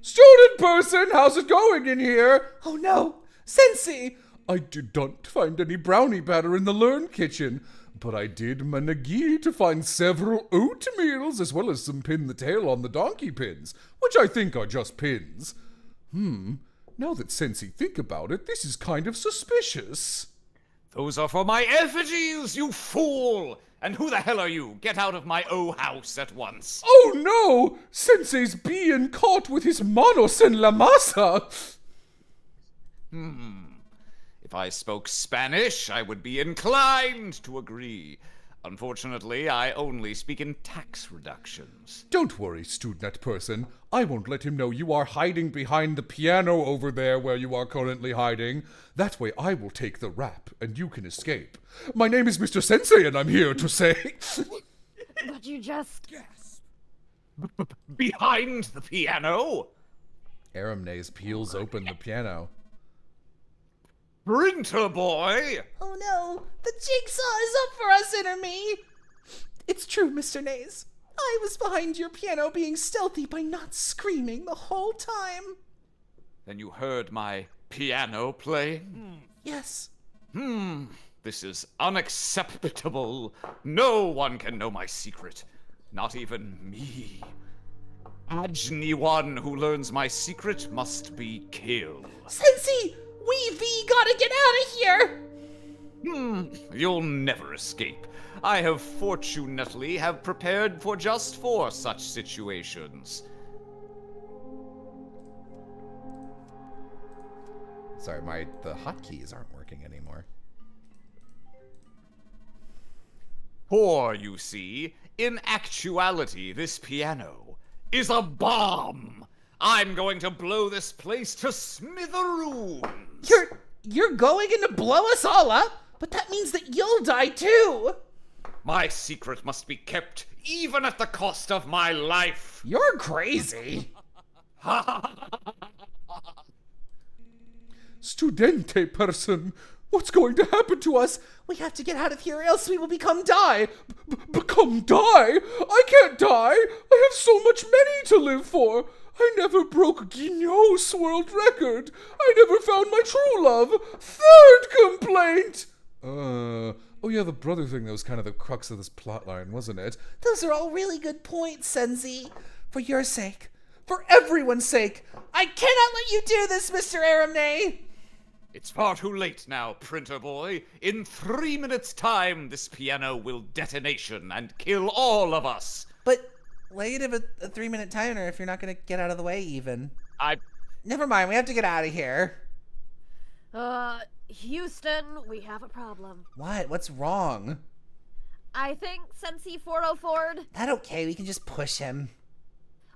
Student person, how's it going in here? Oh no! Sensei! I did not find any brownie batter in the Learn kitchen, but I did manage to find several oatmeals as well as some pin the tail on the donkey pins, which I think are just pins. Now that Sensei think about it, this is kind of suspicious. Those are for my effigies, you fool! And who the hell are you? Get out of my house at once. Oh no! Sensei's being caught with his manos en la masa! If I spoke Spanish, I would be inclined to agree. Unfortunately, I only speak in tax reductions. Don't worry, student person. I won't let him know you are hiding behind the piano over there where you are currently hiding. That way I will take the rap and you can escape. My name is Mr. Sensei and I'm here to say... But you just... Behind the piano? Aramnaze peels open the piano. Printer boy! Oh no! The jigsaw is up for us, inner me! It's true, Mr. Naze. I was behind your piano being stealthy by not screaming the whole time. Then you heard my piano playing? Yes. This is unacceptable. No one can know my secret. Not even me. Anyone who learns my secret must be killed. Sensei! We gotta get out of here! You'll never escape. I have fortunately prepared for just 4 such situations. Sorry, the hotkeys aren't working anymore. For, you see, in actuality, this piano is a bomb. I'm going to blow this place to smithereens. You're going in to blow us all up? But that means that you'll die too! My secret must be kept even at the cost of my life. You're crazy. Studente person, what's going to happen to us? We have to get out of here or else we will become die. Become die? I can't die! I have so much money to live for! I never broke Guignot's world record! I never found my true love! 3rd complaint! Oh yeah, the brother thing that was kind of the crux of this plotline, wasn't it? Those are all really good points, Sensei. For your sake, for everyone's sake, I cannot let you do this, Mr. Aramne! It's far too late now, printer boy. In 3 minutes' time, this piano will detonation and kill all of us. But why do you have a 3-minute timer if you're not gonna get out of the way even? Never mind, we have to get out of here. Houston, we have a problem. What? What's wrong? I think Sensei 404'd. That okay, we can just push him.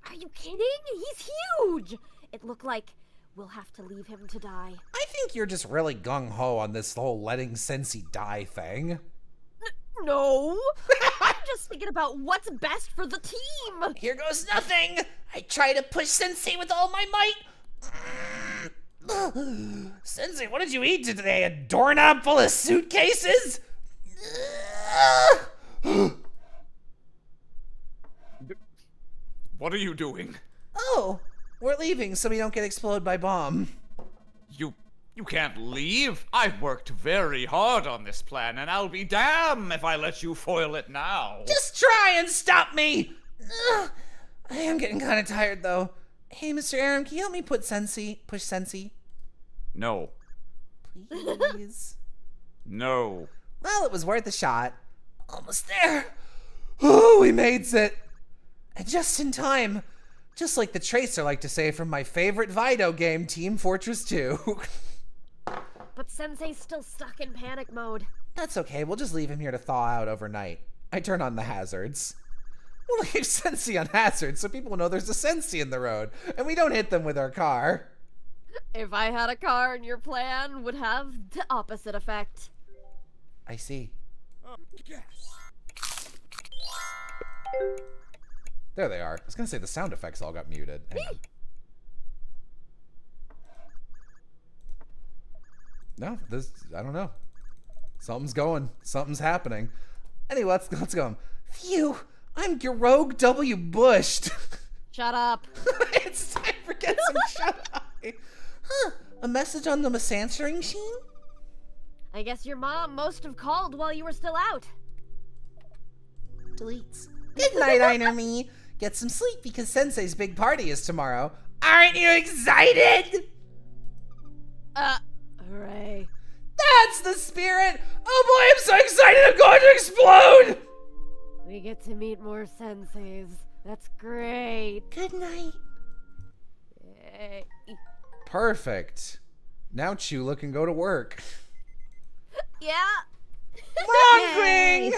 Are you kidding? He's huge! It looked like we'll have to leave him to die. I think you're just really gung-ho on this whole letting Sensei die thing. No! I'm just thinking about what's best for the team! Here goes nothing! I try to push Sensei with all my might. Sensei, what did you eat today? A doorknob full of suitcases? What are you doing? Oh, we're leaving so we don't get exploded by bomb. You can't leave. I've worked very hard on this plan, and I'll be damned if I let you foil it now. Just try and stop me! Ugh, I am getting kind of tired, though. Hey, Mr. Aram, can you help me push Sensi? No. Please? No. Well, it was worth a shot. Almost there. Oh, we made it. And just in time. Just like the Tracer like to say from my favorite Vido game, Team Fortress 2. But Sensei's still stuck in panic mode. That's okay, we'll just leave him here to thaw out overnight. I turn on the hazards. We'll leave Sensi on hazards so people know there's a Sensi in the road, and we don't hit them with our car. If I had a car, your plan would have the opposite effect. I see. There they are. I was gonna say the sound effects all got muted. Hang on. No, I don't know. Something's going. Something's happening. Anyway, let's go. Phew, I'm Rogue W. Bushed. Shut up. It's time for Get Some Shut Eye. Huh, a message on the answering machine? I guess your mom must have called while you were still out. Deletes. Good night, Einerme. Get some sleep because Sensei's big party is tomorrow. Aren't you excited? Hooray. That's the spirit! Oh boy, I'm so excited I'm going to explode! We get to meet more senseis. That's great. Good night. Yay. Perfect. Now Chula can go to work. Yeah. Mongring!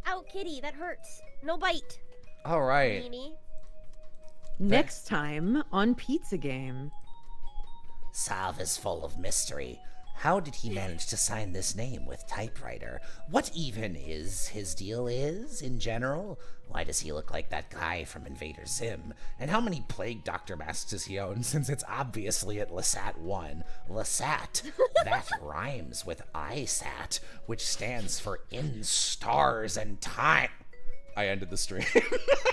Ow, kitty, that hurts. No bite. All right. Meanie. Next time on Pizza Game. Sav is full of mystery. How did he manage to sign this name with typewriter? What even is his deal in general? Why does he look like that guy from Invader Zim? And how many Plague Doctor masks does he own, since it's obviously at Lasat 1? Lasat, that rhymes with ISAT, which stands for In Stars and Time. I ended the stream.